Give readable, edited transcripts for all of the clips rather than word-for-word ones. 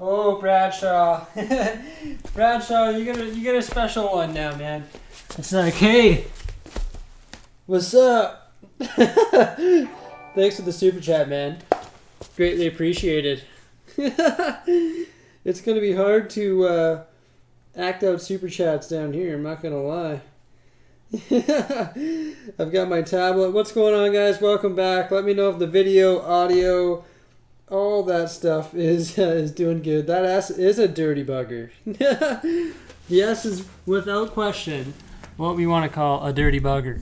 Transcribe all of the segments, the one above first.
Oh, Bradshaw. Bradshaw, you get a special one now, man. It's like, hey, what's up? Thanks for the super chat, man. Greatly appreciated. It's gonna be hard to act out super chats down here, I'm not gonna lie. I've got my tablet. What's going on, guys? Welcome back. Let me know if the video, audio, all that stuff is doing good. That ass is a dirty bugger. The S is without question what we want to call a dirty bugger.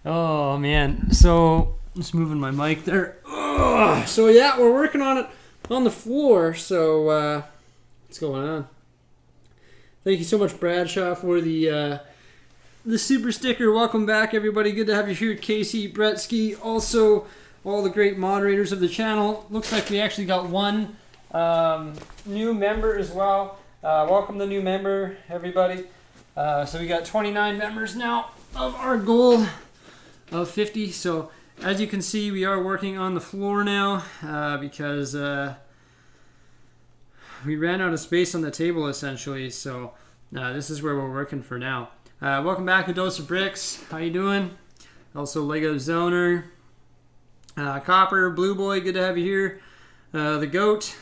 Oh man, so just moving my mic there. Ugh. So yeah, we're working on it on the floor. So what's going on? Thank you so much, Bradshaw, for the super sticker. Welcome back, everybody. Good to have you here, Casey, BRICKSIE, also all the great moderators of the channel. Looks like we actually got one new member as well. Welcome the new member, everybody. So we got 29 members now of our goal of 50. So as you can see, we are working on the floor now because we ran out of space on the table essentially. So this is where we're working for now. Welcome back, A Dose of Bricks. How you doing? Also Lego Zoner, Copper, Blue Boy. Good to have you here. The Goat.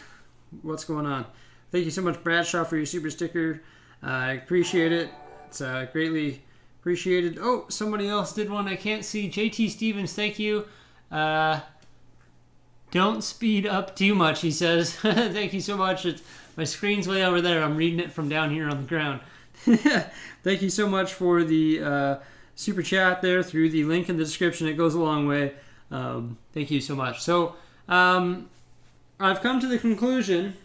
What's going on? Thank you so much, Bradshaw, for your super sticker. I appreciate it. It's greatly appreciated. Oh, somebody else did one. I can't see. JT Stevens, thank you. Don't speed up too much, he says. Thank you so much. My screen's way over there. I'm reading it from down here on the ground. Thank you so much for the super chat there through the link in the description. It goes a long way. Thank you so much. So I've come to the conclusion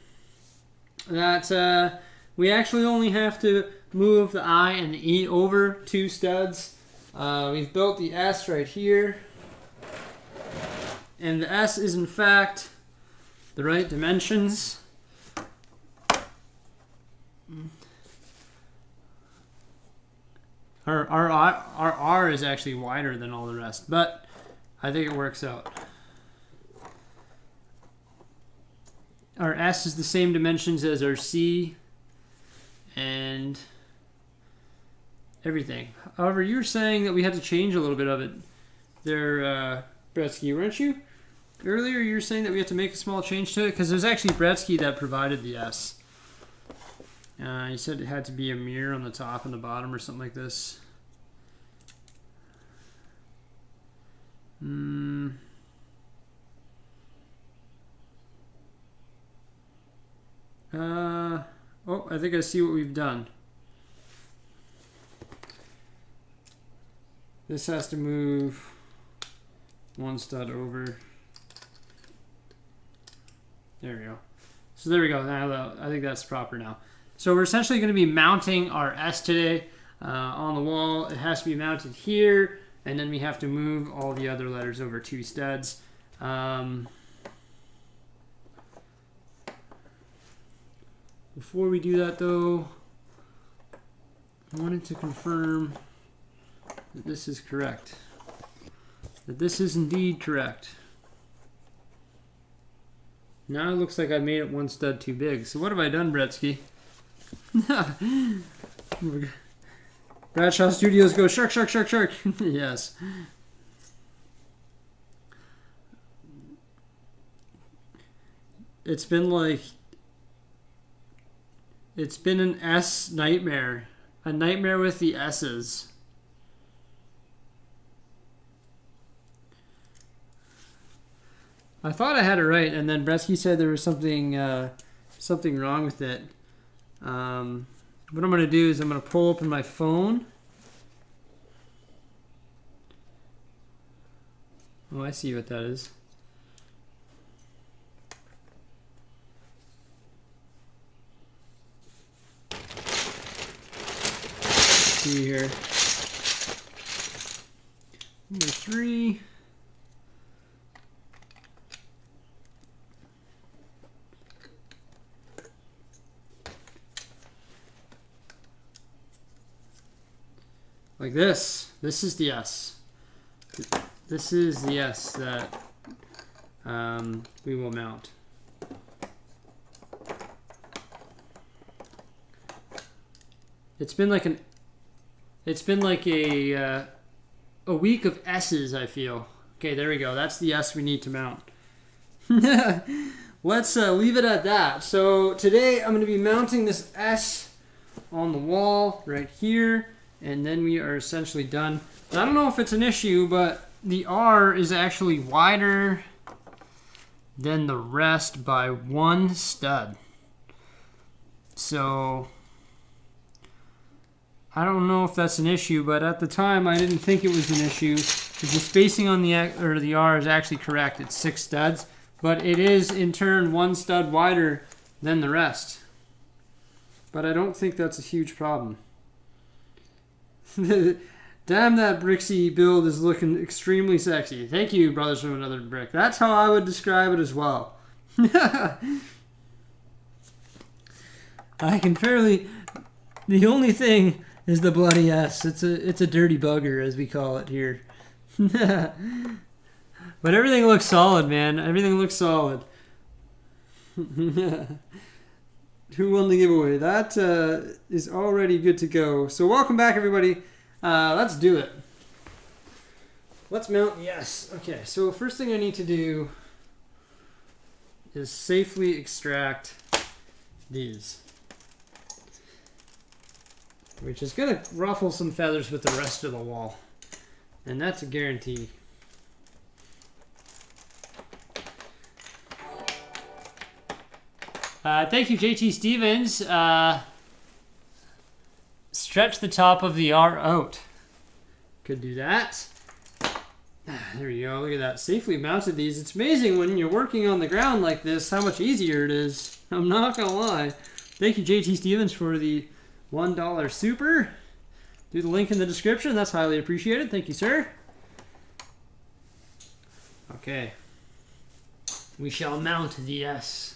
that we actually only have to move the I and the E over 2 studs. We've built the S right here. And the S is in fact the right dimensions. Our R is actually wider than all the rest, but I think it works out. Our S is the same dimensions as our C and everything. However, you were saying that we had to change a little bit of it there, BRICKSIE, weren't you? Earlier you were saying that we had to make a small change to it because it was actually BRICKSIE that provided the S. You said it had to be a mirror on the top and the bottom or something like this. Oh, I think I see what we've done. This has to move 1 stud over. There we go. So there we go. Now I think that's proper now. So we're essentially going to be mounting our S today on the wall. It has to be mounted here, and then we have to move all the other letters over 2 studs. Before we do that though, I wanted to confirm that this is correct. That this is indeed correct. Now it looks like I made it 1 stud too big. So what have I done, BRICKSIE? Bradshaw Studios go shark, shark, shark, shark. Yes. It's been an S nightmare. A nightmare with the S's. I thought I had it right, and then BRICKSIE said there was something wrong with it. What I'm going to do is I'm going to pull open my phone. Oh, I see what that is. Let's see here. Number 3. Like this. This is the S. This is the S that we will mount. It's been like a week of S's, I feel. Okay, there we go. That's the S we need to mount. Let's leave it at that. So today I'm going to be mounting this S on the wall right here, and then we are essentially done. I don't know if it's an issue, but the R is actually wider than the rest by 1 stud. So I don't know if that's an issue, but at the time I didn't think it was an issue. The spacing on the R is actually correct. It's 6 studs, but it is in turn 1 stud wider than the rest. But I don't think that's a huge problem. Damn, that BRICKSIE build is looking extremely sexy. Thank you, brothers from another brick. That's how I would describe it as well. I can fairly... The only thing is the bloody S. It's a dirty bugger, as we call it here. But everything looks solid, man. Everything looks solid. Who won the giveaway? That is already good to go. So welcome back, everybody. Let's do it. Let's mount the S. Okay, so first thing I need to do is safely extract these, which is going to ruffle some feathers with the rest of the wall. And that's a guarantee. Thank you, JT Stevens. Stretch the top of the R out. Could do that. There you go. Look at that. Safely mounted these. It's amazing when you're working on the ground like this how much easier it is. I'm not going to lie. Thank you, JT Stevens, for the $1 super. Do the link in the description. That's highly appreciated. Thank you, sir. Okay. We shall mount the S.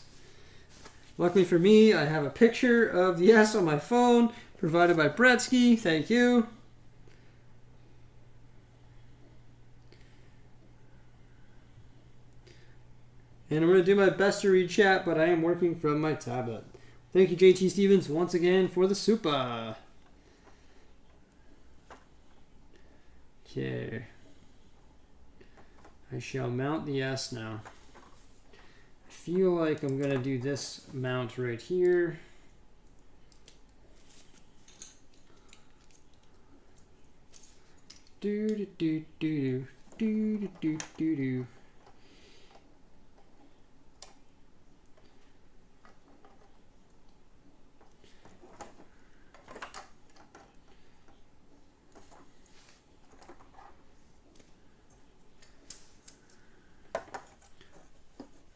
Luckily for me, I have a picture of the S on my phone, provided by BRICKSIE. Thank you. And I'm going to do my best to read chat, but I am working from my tablet. Thank you, JT Stevens, once again for the super. Okay. I shall mount the S now. I feel like I'm going to do this mount right here. Do do do do do do do do do.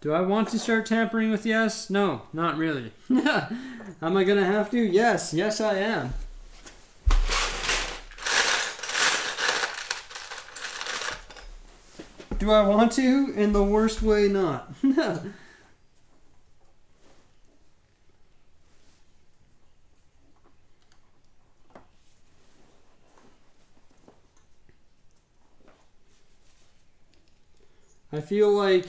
Do I want to start tampering with yes? No, not really. Am I going to have to? Yes. Yes, I am. Do I want to? In the worst way, not. I feel like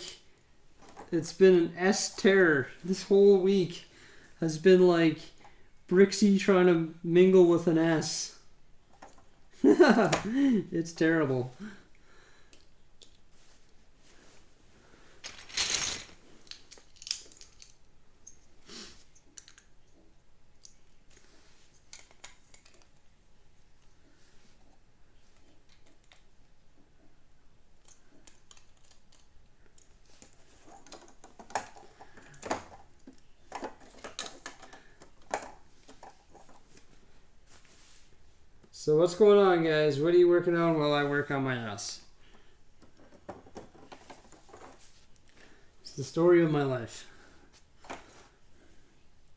it's been an S terror. This whole week has been like BRICKSIE trying to mingle with an S. It's terrible. So what's going on, guys? What are you working on while I work on my ass? It's the story of my life.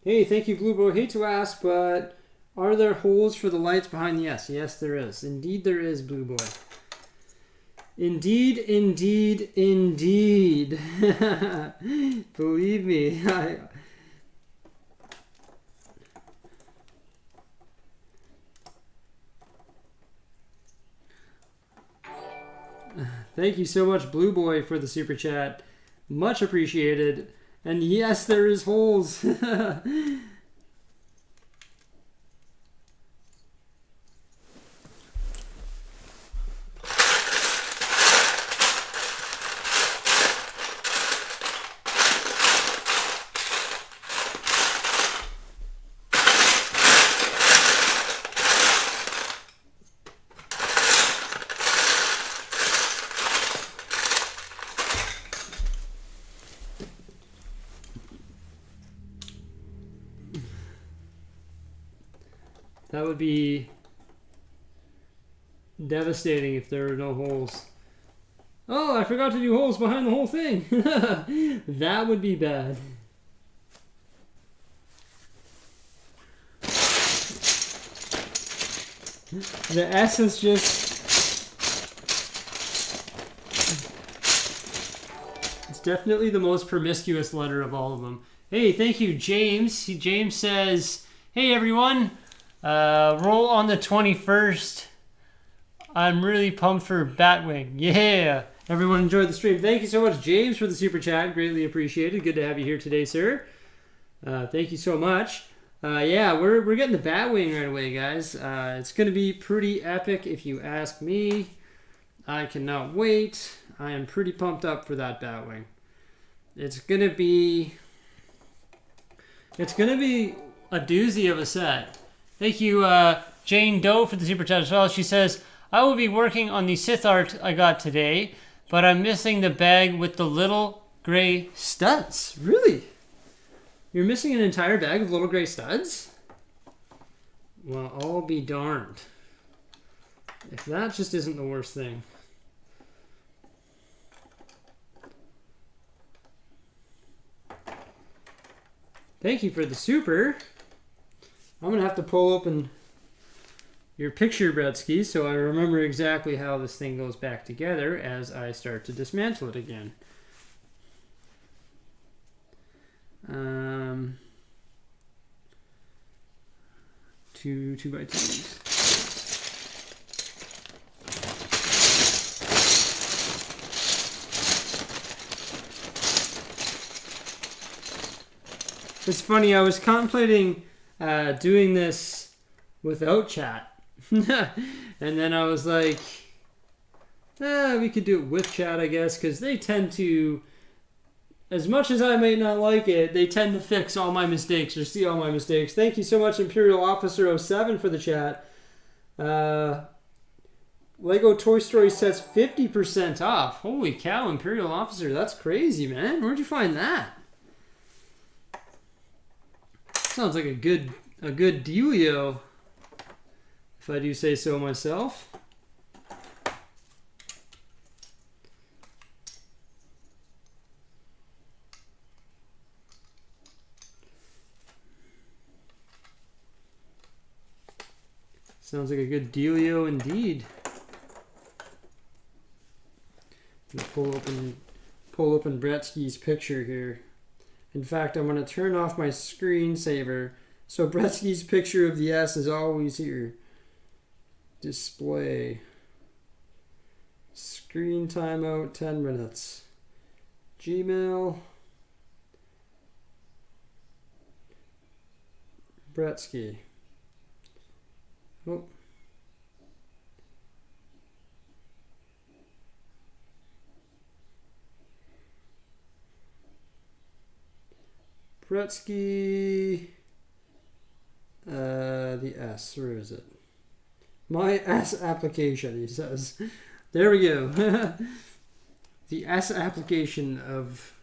Hey, thank you, Blue Boy. Hate to ask, but are there holes for the lights behind the S? Yes, there is. Indeed, there is, Blue Boy. Indeed, indeed, indeed. Believe me, Thank you so much, Blue Boy, for the super chat. Much appreciated. And yes, there is holes. That would be devastating if there were no holes. Oh, I forgot to do holes behind the whole thing. That would be bad. The S is just... It's definitely the most promiscuous letter of all of them. Hey, thank you, James. James says, hey, everyone. Roll on the 21st. I'm really pumped for Batwing. Yeah. Everyone enjoyed the stream. Thank you so much, James, for the super chat. Greatly appreciated. Good to have you here today, sir. Thank you so much. Yeah, we're getting the Batwing right away, guys. It's going to be pretty epic if you ask me. I cannot wait. I am pretty pumped up for that Batwing. It's going to be a doozy of a set. Thank you, Jane Doe, for the super chat as well. She says, I will be working on the Sith art I got today, but I'm missing the bag with the little gray studs. Really? You're missing an entire bag of little gray studs? Well, I'll be darned. If that just isn't the worst thing. Thank you for the super. I'm going to have to pull open your picture, BRICKSIE, so I remember exactly how this thing goes back together as I start to dismantle it again. 2 2x2s. It's funny, I was contemplating doing this without chat. And then I was like, we could do it with chat, I guess, because they tend to, as much as I may not like it, they tend to fix all my mistakes or see all my mistakes. Thank you so much, Imperial Officer 07, for the chat. Lego Toy Story sets 50% off. Holy cow, Imperial Officer, that's crazy, man. Where'd you find that? Sounds like a good dealio, if I do say so myself. Sounds like a good dealio indeed. I'm gonna pull open BRICKSIE's picture here. In fact, I'm going to turn off my screensaver so BRICKSIE's picture of the S is always here. Display. Screen timeout 10 minutes. Gmail. BRICKSIE. Oh. BRICKSIE, the S, where is it? My S application, he says. There we go. The S application of...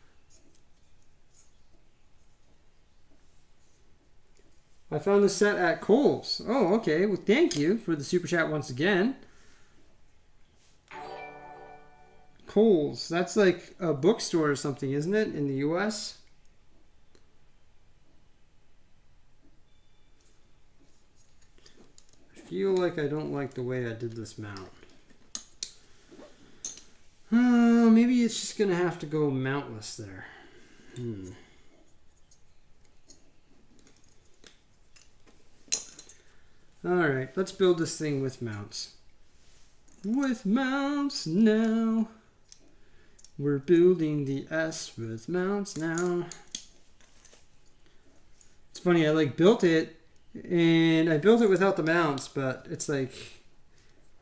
I found the set at Kohl's. Oh, okay. Well, thank you for the super chat once again. Kohl's. That's like a bookstore or something, isn't it, in the U.S.? I feel like I don't like the way I did this mount. Maybe it's just going to have to go mountless there. Alright, let's build this thing with mounts. With mounts now. We're building the S with mounts now. It's funny, I like built it, and I built it without the mounts, but it's like,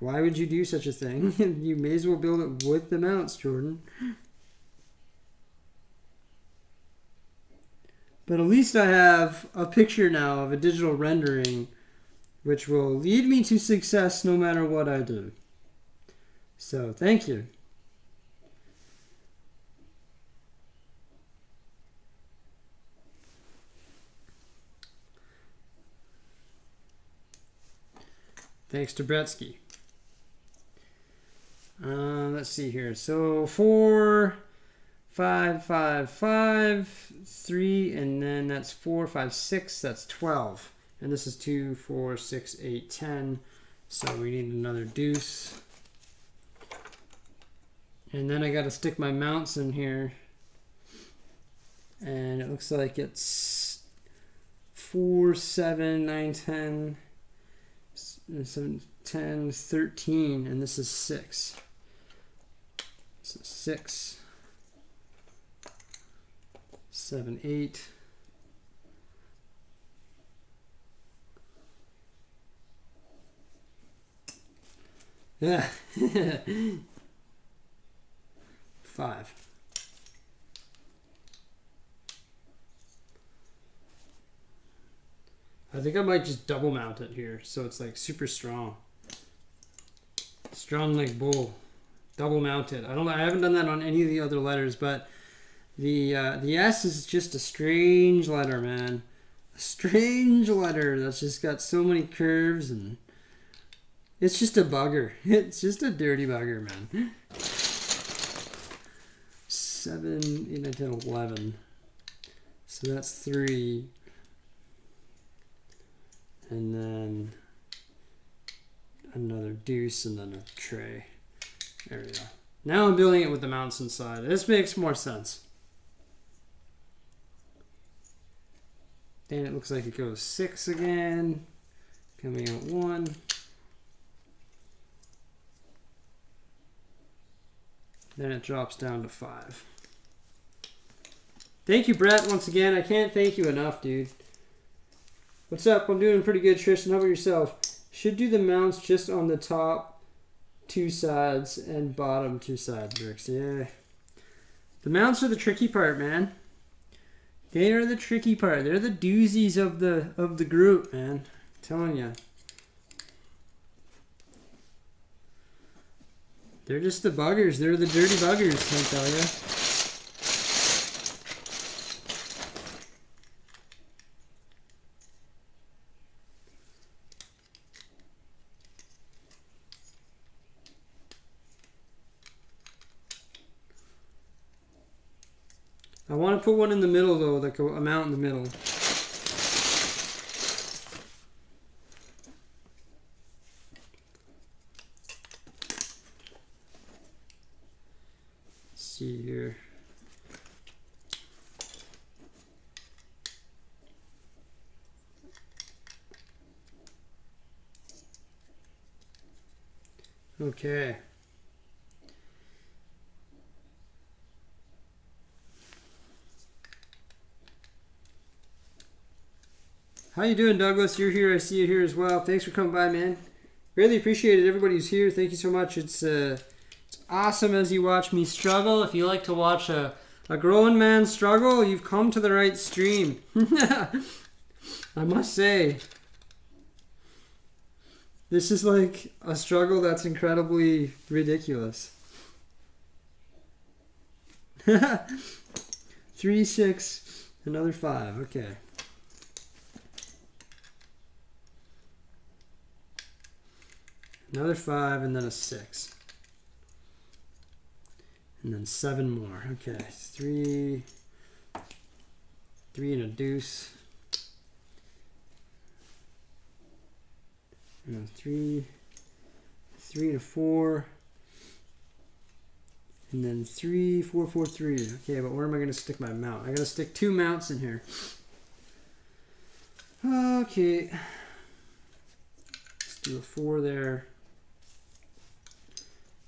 why would you do such a thing? You may as well build it with the mounts, Jordan. But at least I have a picture now of a digital rendering, which will lead me to success no matter what I do. So, thank you. Thanks to BRICKSIE. Let's see here. So 4, 5, 5, 5, 3, and then that's 4, 5, 6. That's 12. And this is 2, 4, 6, 8, 10. So we need another deuce. And then I got to stick my mounts in here. And it looks like it's 4, 7, 9, 10, 7, 10, 13, and this is 6. So 6, 7, 8. Yeah. 5. I think I might just double mount it here, so it's like super strong. Strong like bull. Double mounted. I haven't done that on any of the other letters, but the S is just a strange letter, man. A strange letter that's just got so many curves, and it's just a bugger. It's just a dirty bugger, man. 7, 8, 9, 10, 11. So that's 3. And then another deuce and then a tray. There we go. Now I'm building it with the mounts inside. This makes more sense. Then it looks like it goes 6 again. Coming out 1. Then it drops down to 5. Thank you, Brett, once again. I can't thank you enough, dude. What's up? I'm doing pretty good, Tristan. How about yourself? Should do the mounts just on the top 2 sides and bottom 2 sides, Bricks. Yeah. The mounts are the tricky part, man. They are the tricky part. They're the doozies of the group, man. I'm telling you. They're just the buggers. They're the dirty buggers, I tell you. I want to put one in the middle, though, like a mount in the middle. Let's see here. Okay. How you doing, Douglas? You're here. I see you here as well. Thanks for coming by, man. Really appreciate it. Everybody who's here, thank you so much. It's awesome as you watch me struggle. If you like to watch a grown man struggle, you've come to the right stream. I must say, this is like a struggle that's incredibly ridiculous. 3, 6, another 5. Okay. Another 5 and then a 6. And then 7 more. Okay. 3 and a deuce. And 3 and a 4. And then 3, 4, 4, 3. Okay, but where am I going to stick my mount? I got to stick 2 mounts in here. Okay. Let's do a 4 there.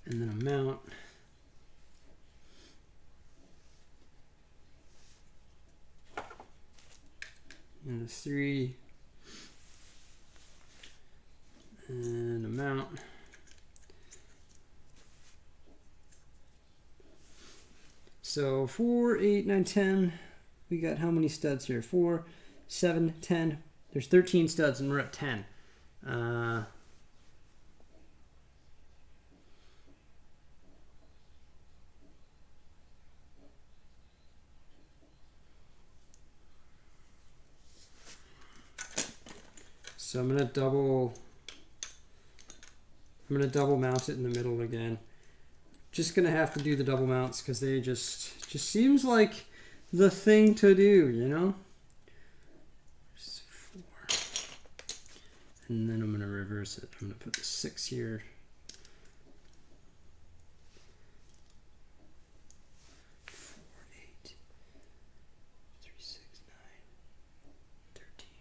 And then a mount. and a 3, and a mount. So 4, 8, 9, 10. We got how many studs here? 4, 7, 10. There's 13 studs and we're at 10. So I'm gonna double mount it in the middle again. Just gonna have to do the double mounts because they just seems like the thing to do, you know? 4. And then I'm gonna reverse it. I'm gonna put the 6 here. 4, 8, 3, 6, 9, 13,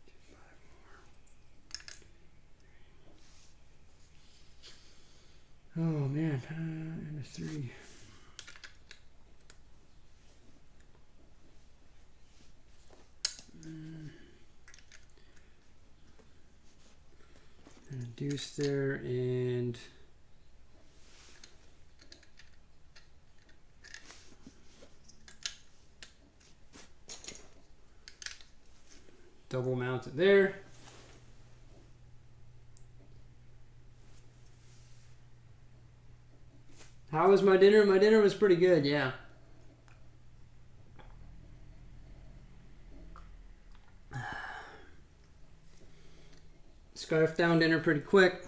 8, 5 more. Oh man, and a 3. And a deuce there, and double mount it there. How was my dinner? My dinner was pretty good, yeah. Scarfed down dinner pretty quick.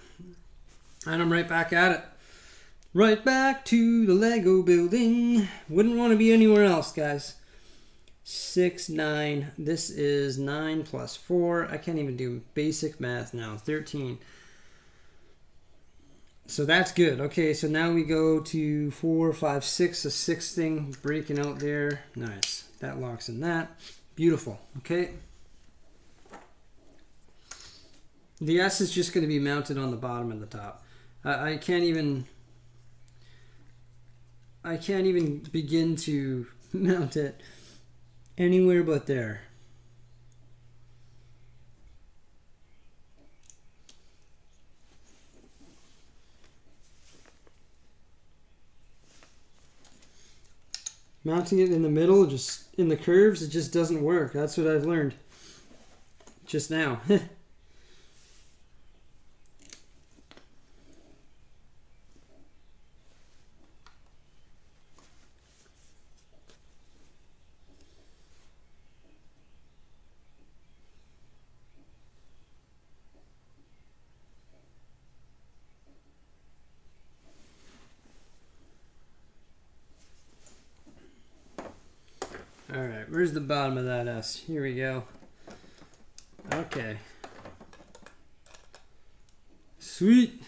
And I'm right back at it. Right back to the Lego building. Wouldn't want to be anywhere else, guys. 6, 9. This is 9 plus 4. I can't even do basic math now. 13. So that's good. Okay, so now we go to 4, 5, 6. A 6 thing breaking out there. Nice. That locks in that. Beautiful. Okay. The S is just going to be mounted on the bottom and the top. I can't even begin to mount it anywhere but there. Mounting it in the middle, just in the curves, it just doesn't work. That's what I've learned just now. Alright, where's the bottom of that S? Here we go. Okay. Sweet.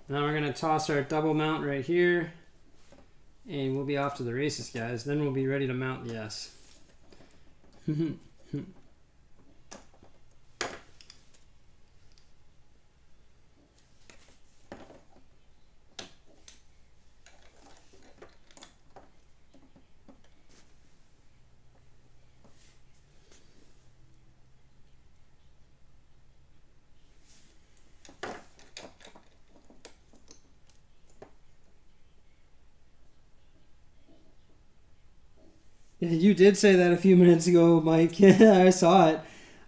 Now we're going to toss our double mount right here. And we'll be off to the races, guys. Then we'll be ready to mount the S. You did say that a few minutes ago, Mike. I saw it.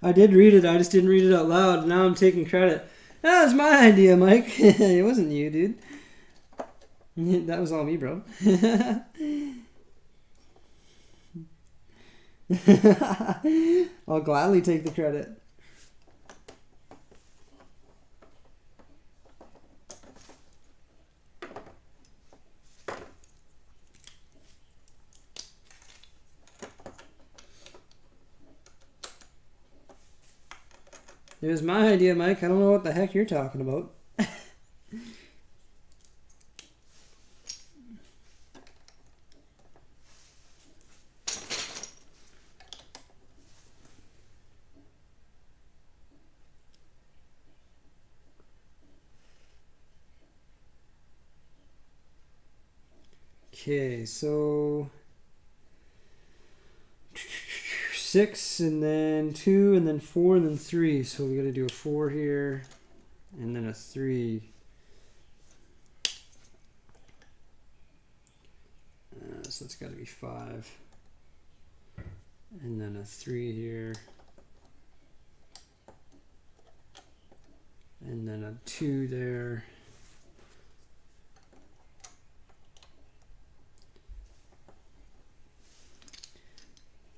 I did read it. I just didn't read it out loud. Now I'm taking credit. That was my idea, Mike. It wasn't you, dude. That was all me, bro. I'll gladly take the credit. It was my idea, Mike. I don't know what the heck you're talking about. Okay, so 6 and then 2 and then 4 and then 3. So we got to do a 4 here and then a 3. So that's got to be 5. And then a 3 here. And then a 2 there.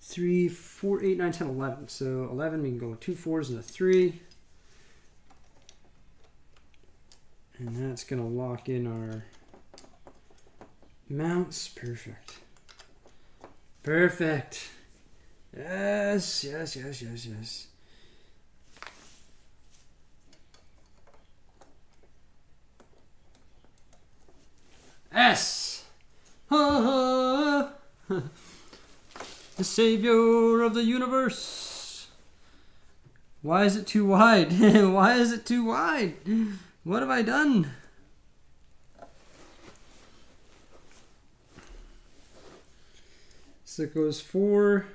3, 4, 8, 9, 10, 11. So 11, we can go 2 4s and a 3. And that's going to lock in our mounts. Perfect. Perfect. Yes, yes, yes, yes, yes. S. Ha ha. The savior of the universe. Why is it too wide? Why is it too wide? What have I done? So it goes 4.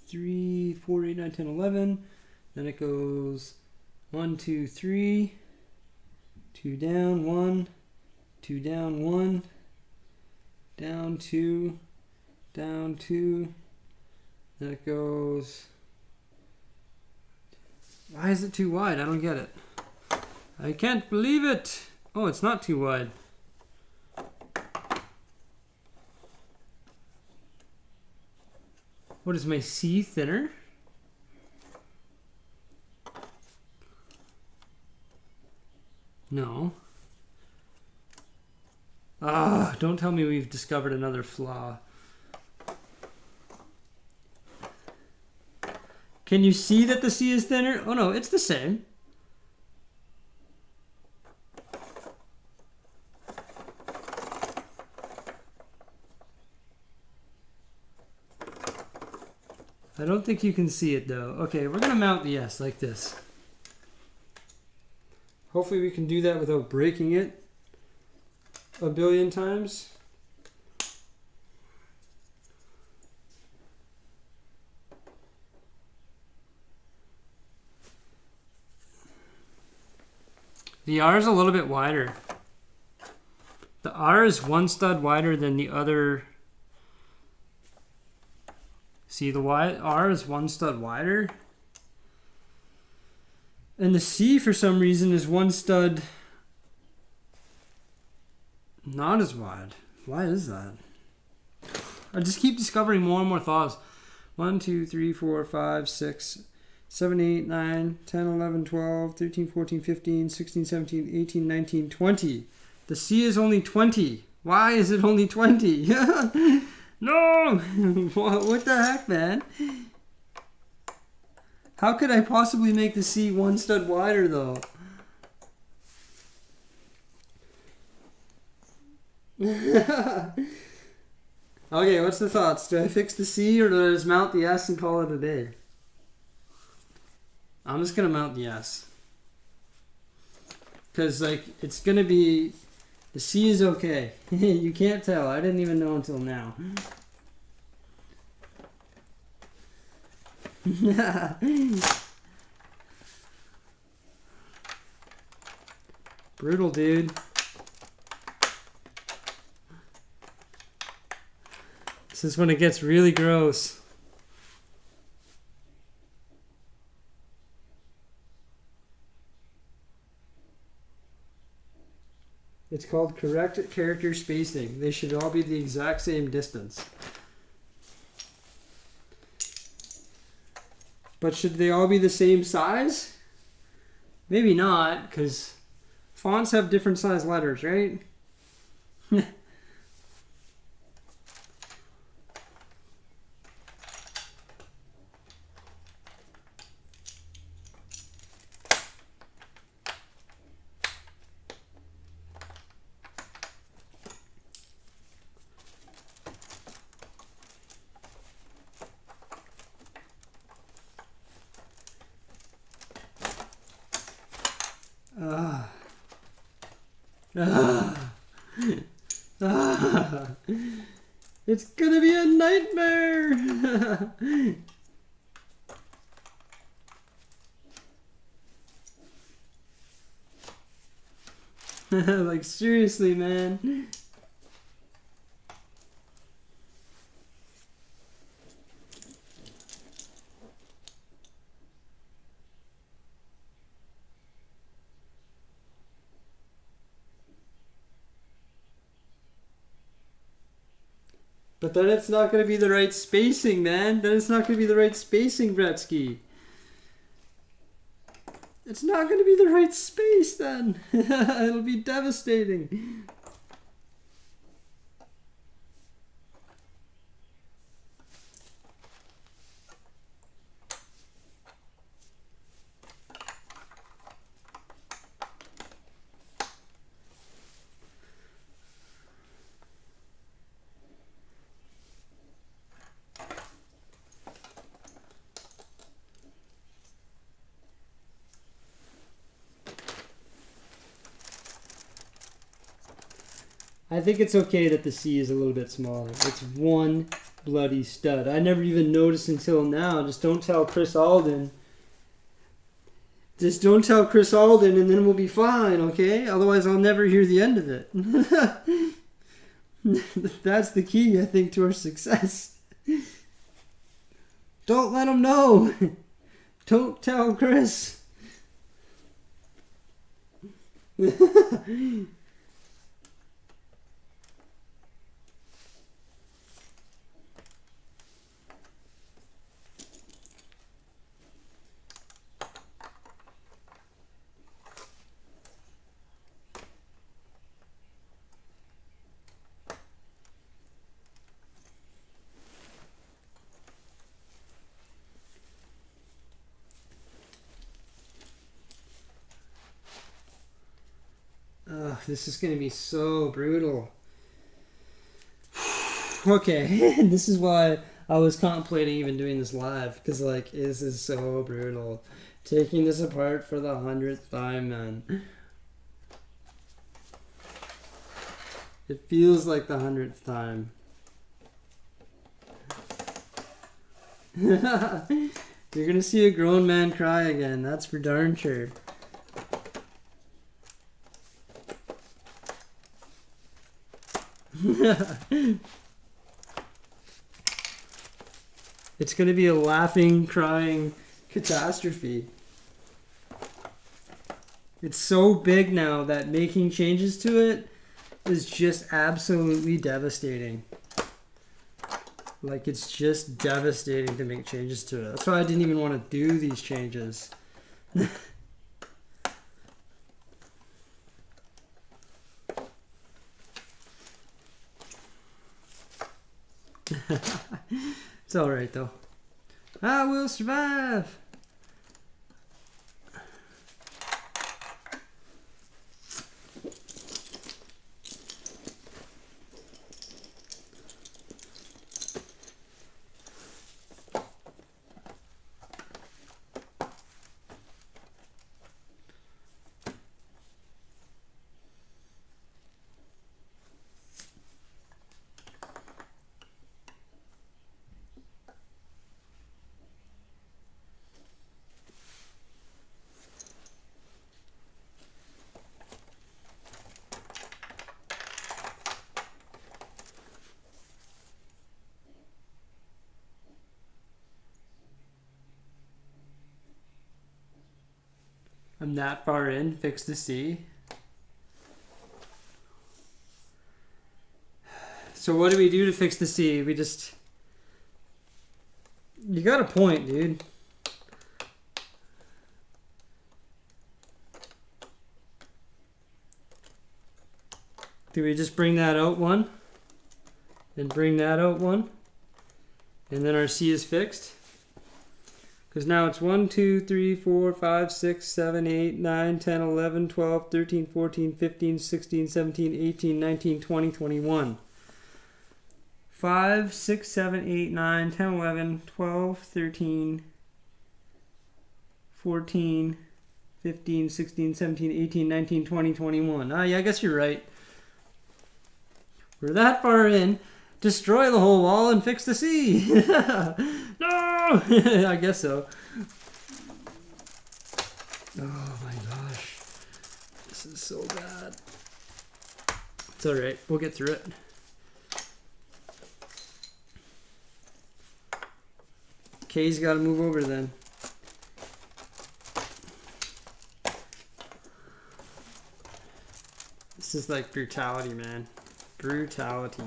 Three, 4, 8, 9, 10, 11. Then it goes 1, 2, 3. 2 down, 1. 2 down, 1. Down 2. Down 2. Then it goes. Why is it too wide? I don't get it. I can't believe it. Oh, it's not too wide. What is my C thinner? No. Ah, don't tell me we've discovered another flaw. Can you see that the C is thinner? Oh no, it's the same. I don't think you can see it though. Okay, we're gonna mount the S like this. Hopefully we can do that without breaking it a billion times. The R is a little bit wider. The R is 1 stud wider than the other. See, the R is 1 stud wider. And the C, for some reason, is 1 stud not as wide. Why is that? I just keep discovering more and more flaws. 1, 2, 3, 4, 5, 6, 7, 8, 9, 10, 11, 12, 13, 14, 15, 16, 17, 18, 19, 20. The C is only 20. Why is it only 20? No! What the heck, man? How could I possibly make the C 1 stud wider, though? Okay, what's the thoughts? Do I fix the C or do I just mount the S and call it a day? I'm just going to mount the S. Because, like, it's going to be... The C is okay. You can't tell. I didn't even know until now. Brutal, dude. This is when it gets really gross. It's called correct character spacing. They should all be the exact same distance. But should they all be the same size? Maybe not, because fonts have different size letters, right? Ah. Ah. It's gonna be a nightmare. Like, seriously, man. But then it's not going to be the right spacing, man. Then it's not going to be the right spacing, BRICKSIE. It's not going to be the right space then. It'll be devastating. I think it's okay that the C is a little bit smaller. It's one bloody stud. I never even noticed until now. Just don't tell Chris Alden. Just don't tell Chris Alden and then we'll be fine, okay? Otherwise I'll never hear the end of it. That's the key, I think, to our success. Don't let him know. Don't tell Chris. This is going to be so brutal. Okay, this is why I was contemplating even doing this live, because, like, this is so brutal. Taking this apart for the 100th time, man. It feels like the 100th time. You're going to see a grown man cry again, that's for darn sure. It's going to be a laughing, crying catastrophe. It's so big now that making changes to it is just absolutely devastating. Like, it's just devastating to make changes to it. That's why I didn't even want to do these changes. It's alright though. I will survive. I'm that far in, fix the C. So what do we do to fix the C? We just... You got a point, dude. Do we just bring that out one? And bring that out one? And then our C is fixed? Because now it's 1, 2, 3, 4, 5, 6, 7, 8, 9, 10, 11, 12, 13, 14, 15, 16, 17, 18, 19, 20, 21. 5, 6, 7, 8, 9, 10, 11, 12, 13, 14, 15, 16, 17, 18, 19, 20, 21. Ah, yeah, I guess you're right. We're that far in. Destroy the whole wall and fix the sea. No! I guess so. Oh my gosh. This is so bad. It's alright. We'll get through it. Kay's got to move over then. This is like brutality, man. Brutality.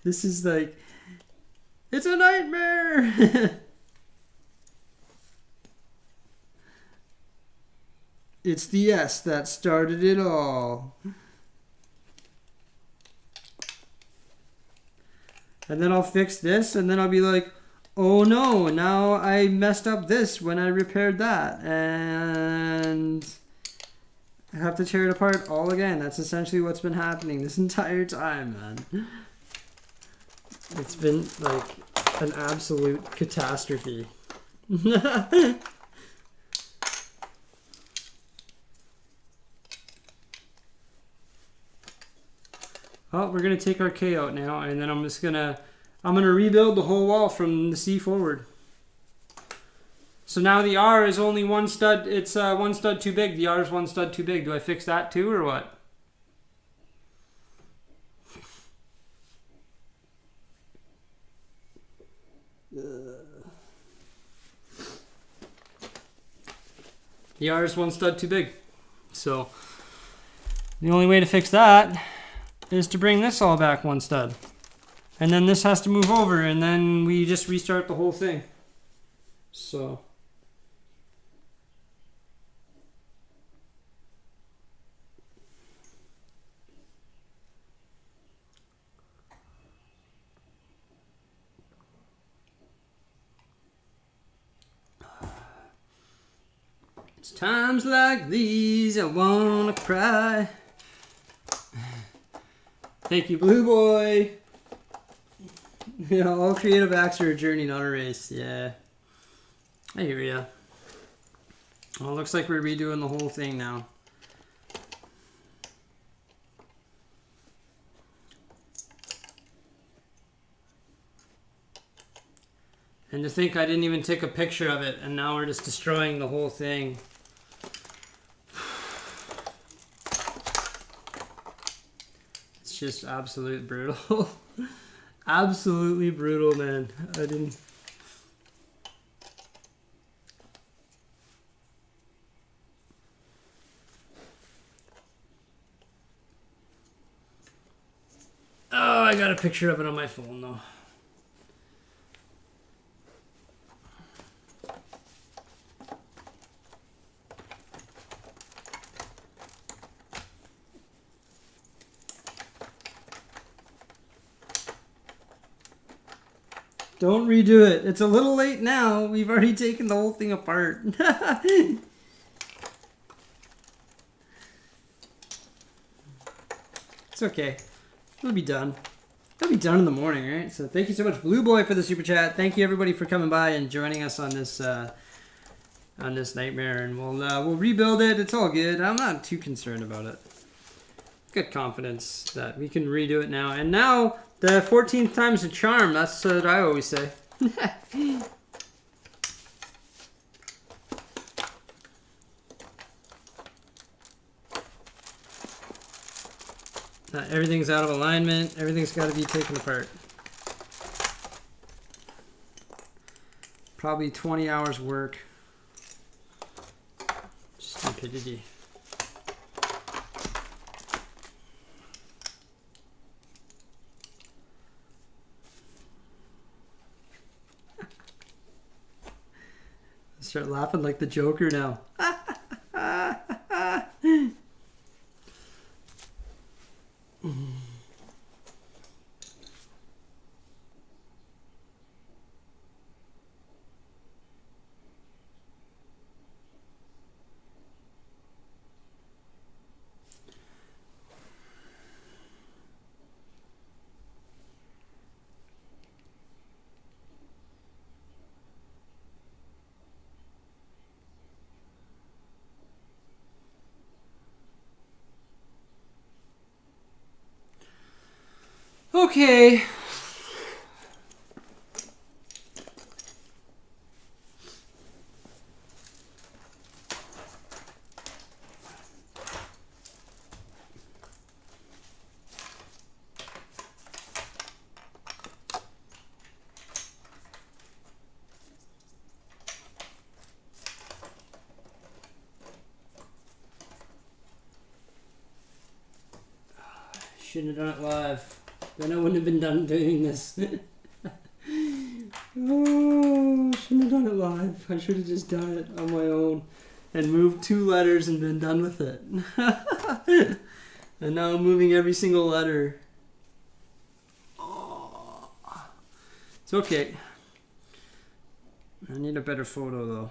This is like, it's a nightmare. It's the S that started it all. And then I'll fix this, and then I'll be like, oh no, now I messed up this when I repaired that. And I have to tear it apart all again. That's essentially what's been happening this entire time, man. It's been like an absolute catastrophe. Oh, we're gonna take our K out now, and then I'm gonna rebuild the whole wall from the C forward. So now the R is only one stud. It's one stud too big. The R is one stud too big. Do I fix that too, or what? The R is one stud too big. So the only way to fix that is to bring this all back one stud. And then this has to move over, and then we just restart the whole thing. So it's times like these I wanna cry. Thank you, Blue Boy. Yeah, all creative acts are a journey, not a race. Yeah, I hear ya. Well, it looks like we're redoing the whole thing now. And to think I didn't even take a picture of it, and now we're just destroying the whole thing. It's just absolute brutal. Absolutely brutal, man. I didn't... Oh, I got a picture of it on my phone, though. Don't redo it. It's a little late now. We've already taken the whole thing apart. It's okay. It'll be done. It'll be done in the morning, right? So thank you so much, Blue Boy, for the super chat. Thank you, everybody, for coming by and joining us on this nightmare. And we'll rebuild it. It's all good. I'm not too concerned about it. Good confidence that we can redo it now. And now the 14th time's a charm. That's what I always say. Everything's out of alignment. Everything's got to be taken apart. Probably 20 hours work. Stupidity. Start laughing like the Joker now. Okay. Shouldn't have done it live. Then I wouldn't have been done doing this. Oh, shouldn't have done it live. I should have just done it on my own and moved 2 letters and been done with it. And now I'm moving every single letter. Oh. It's okay. I need a better photo though.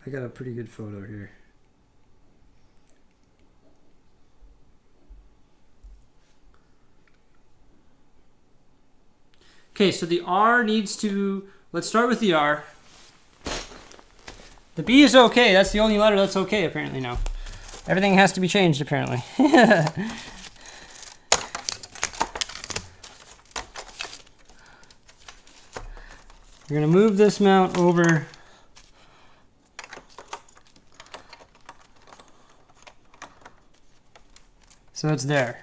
I got a pretty good photo here. Okay, so the R needs to, let's start with the R. The B is okay. That's the only letter that's okay apparently now. Everything has to be changed apparently. We're gonna move this mount over. So it's there.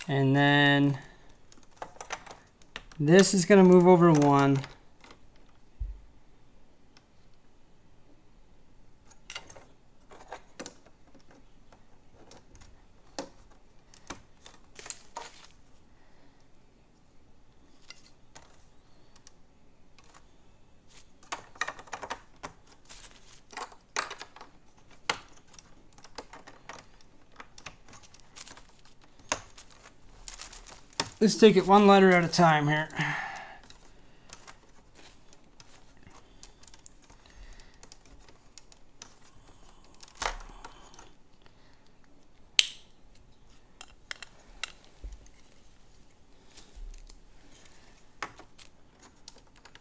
And then this is going to move over 1. Let's take it 1 letter at a time here.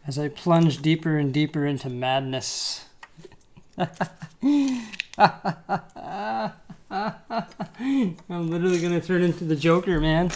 As I plunge deeper and deeper into madness. I'm literally gonna turn into the Joker, man.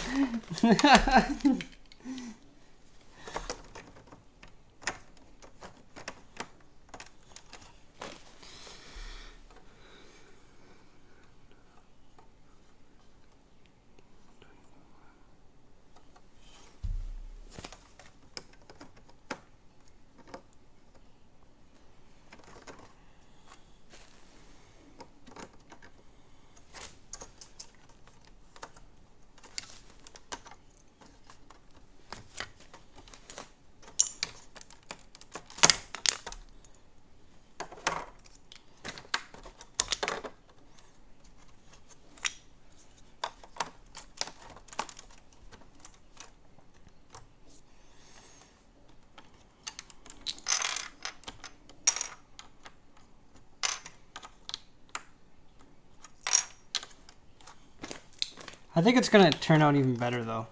I think it's gonna turn out even better though.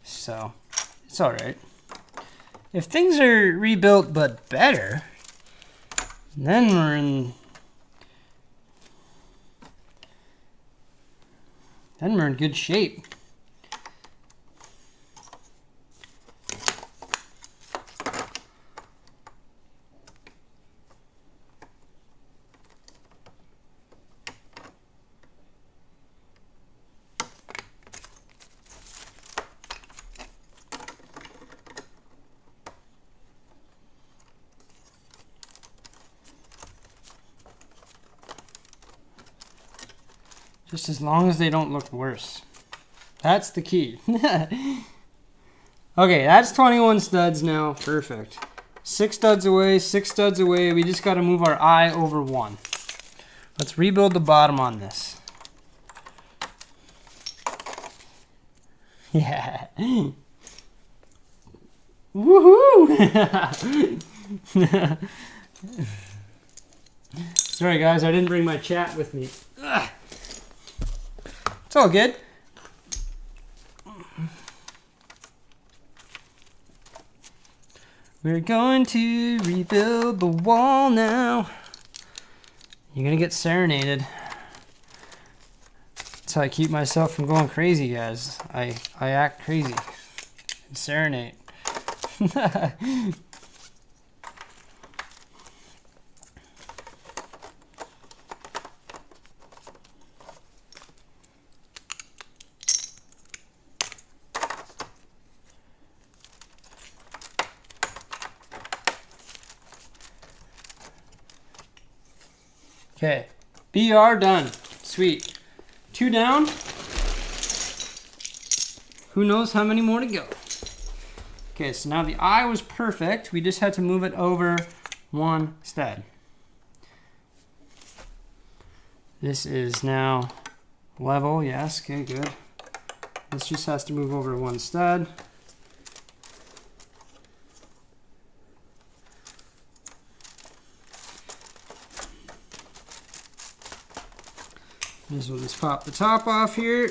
So, it's alright. If things are rebuilt but better, then we're in good shape. Just as long as they don't look worse. That's the key. Okay, that's 21 studs now. Perfect. 6 studs away, 6 studs away. We just got to move our I over 1. Let's rebuild the bottom on this. Yeah. Woohoo! Sorry guys, I didn't bring my chat with me. Ugh. It's all good. We're going to rebuild the wall now. You're gonna get serenaded. That's how I keep myself from going crazy, guys. I act crazy. And serenade. Okay, BR done. Sweet. 2 down. Who knows how many more to go. Okay, so now the eye was perfect. We just had to move it over 1 stud. This is now level, yes, okay, good. This just has to move over 1 stud. This will just pop the top off here.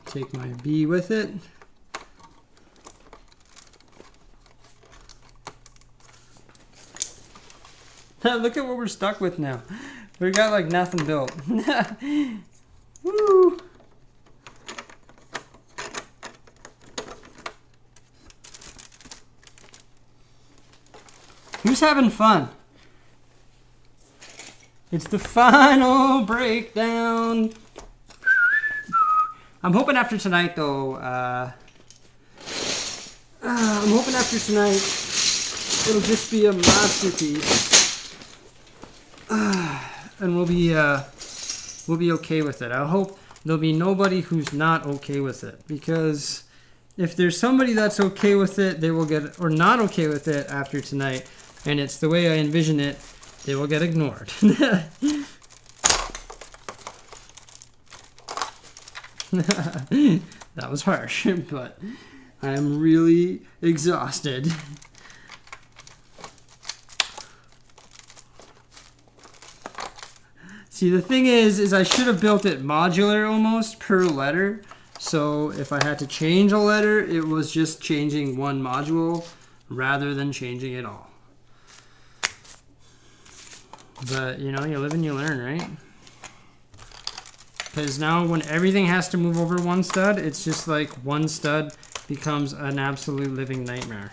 Take my B with it. Look at what we're stuck with now. We got like nothing built. Woo! Who's having fun? It's the final breakdown. I'm hoping after tonight, though. I'm hoping after tonight it'll just be a masterpiece, and we'll be okay with it. I hope there'll be nobody who's not okay with it, because if there's somebody that's okay with it, they will get, or not okay with it after tonight, and it's the way I envision it, they will get ignored. That was harsh, but I am really exhausted. See, the thing is I should have built it modular almost per letter. So if I had to change a letter, it was just changing one module rather than changing it all. But, you know, you live and you learn, right? Because now when everything has to move over 1 stud, it's just like 1 stud becomes an absolute living nightmare.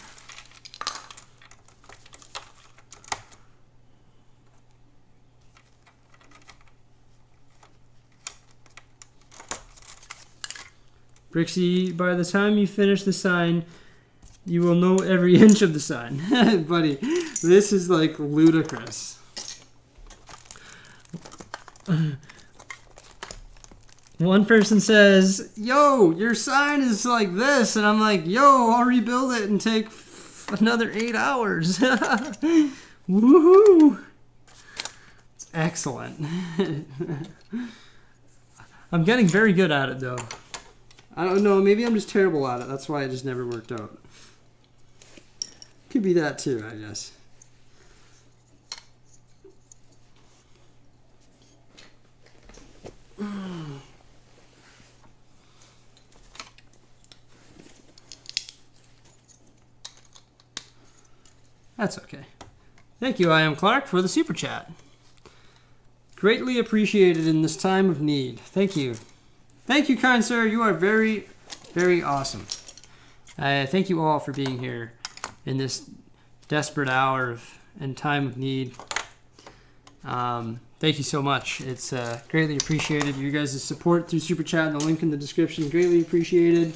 Brixie, by the time you finish the sign, you will know every inch of the sign. Buddy, this is like ludicrous. One person says, yo, your sign is like this. And I'm like, yo, I'll rebuild it and take another 8 hours. Woohoo! It's excellent. I'm getting very good at it, though. I don't know, maybe I'm just terrible at it. That's why it just never worked out. Could be that too, I guess. That's okay. Thank you, I am Clark, for the super chat. Greatly appreciated in this time of need. Thank you. Thank you, kind sir. You are very, very awesome. Thank you all for being here in this desperate hour and time of need. Thank you so much. It's greatly appreciated. You guys' support through Super Chat and the link in the description. Greatly appreciated.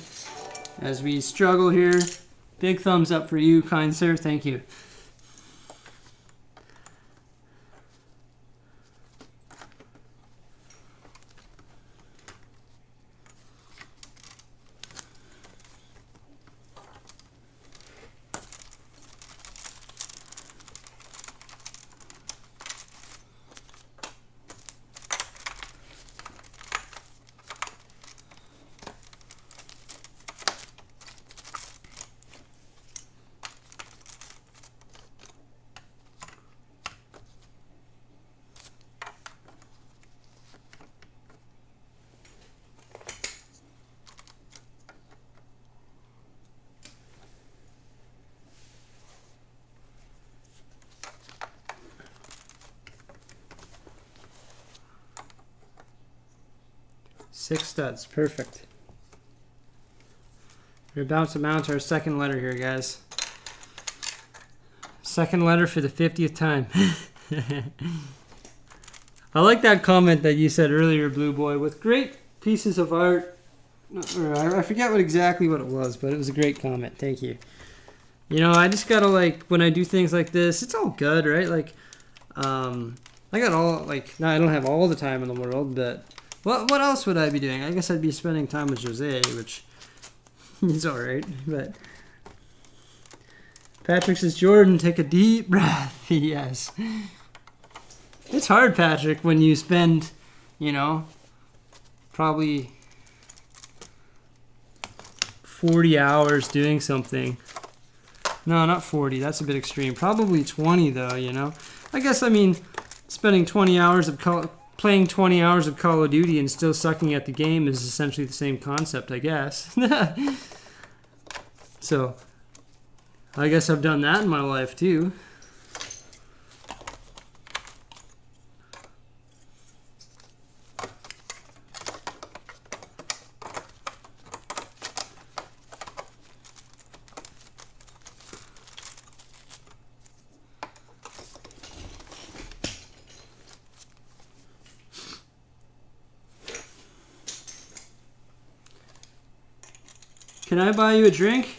As we struggle here, big thumbs up for you, kind sir. Thank you. 6 studs. Perfect. We're about to mount our second letter here, guys. Second letter for the 50th time. I like that comment that you said earlier, Blue Boy, with great pieces of art. Or I forget exactly what it was, but it was a great comment. Thank you. You know, I just gotta, like, when I do things like this, it's all good, right? Like, I got all, like, now I don't have all the time in the world, but what else would I be doing? I guess I'd be spending time with Jose, which is alright, but Patrick says, Jordan, take a deep breath. Yes. It's hard, Patrick, when you spend, you know, probably 40 hours doing something. No, not 40. That's a bit extreme. Probably 20, though, you know. I guess, I mean, spending 20 hours of playing 20 hours of Call of Duty and still sucking at the game is essentially the same concept, I guess. So, I guess I've done that in my life, too. Can I buy you a drink?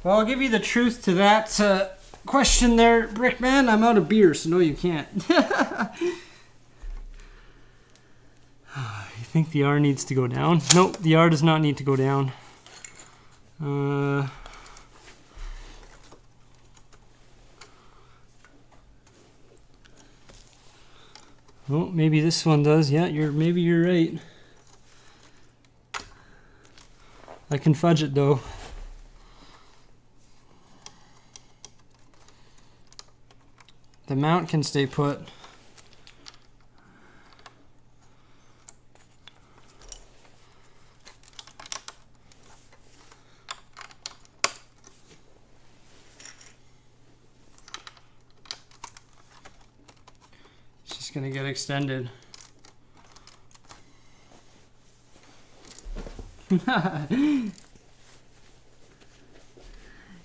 Well, I'll give you the truth to that question there, Brickman. I'm out of beer, so no, you can't. You think the R needs to go down? Nope, the R does not need to go down. Oh, maybe this one does. Yeah, maybe you're right. I can fudge it though. The mount can stay put. It's just gonna get extended.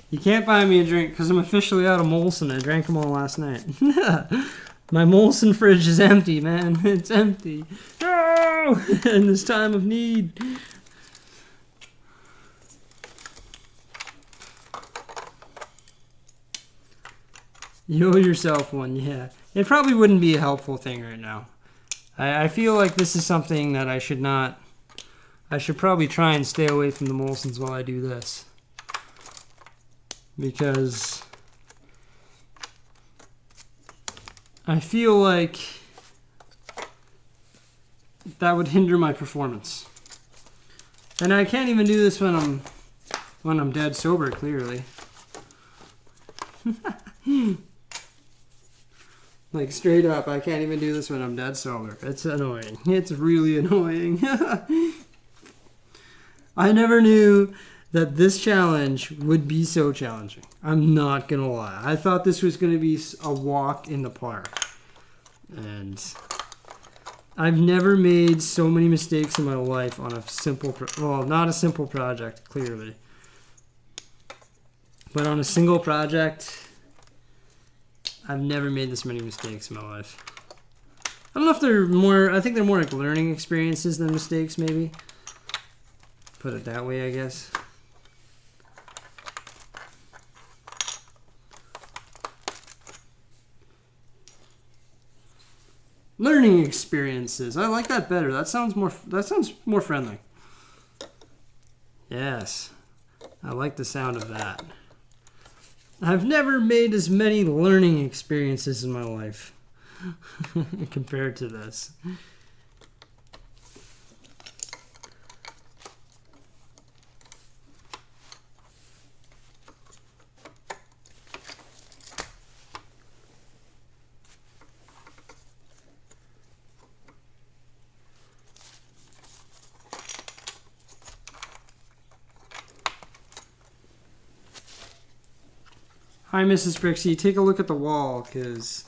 You can't buy me a drink because I'm officially out of Molson. I drank them all last night. My Molson fridge is empty, man. It's empty. No! In this time of need. You owe yourself one, yeah. It probably wouldn't be a helpful thing right now. I feel like this is something that I should not... I should probably try and stay away from the Molsons while I do this. Because I feel like that would hinder my performance. And I can't even do this when I'm dead sober, clearly. Like straight up, I can't even do this when I'm dead sober. It's annoying. It's really annoying. I never knew that this challenge would be so challenging. I'm not gonna lie. I thought this was gonna be a walk in the park. And I've never made so many mistakes in my life on a simple, well, not a simple project, clearly. But on a single project, I've never made this many mistakes in my life. I don't know if they're more, I think they're more like learning experiences than mistakes, maybe. Put it that way, I guess. Learning experiences. I like that better. That sounds more friendly. Yes. I like the sound of that. I've never made as many learning experiences in my life compared to this. Hi, Mrs. Brixie. Take a look at the wall, because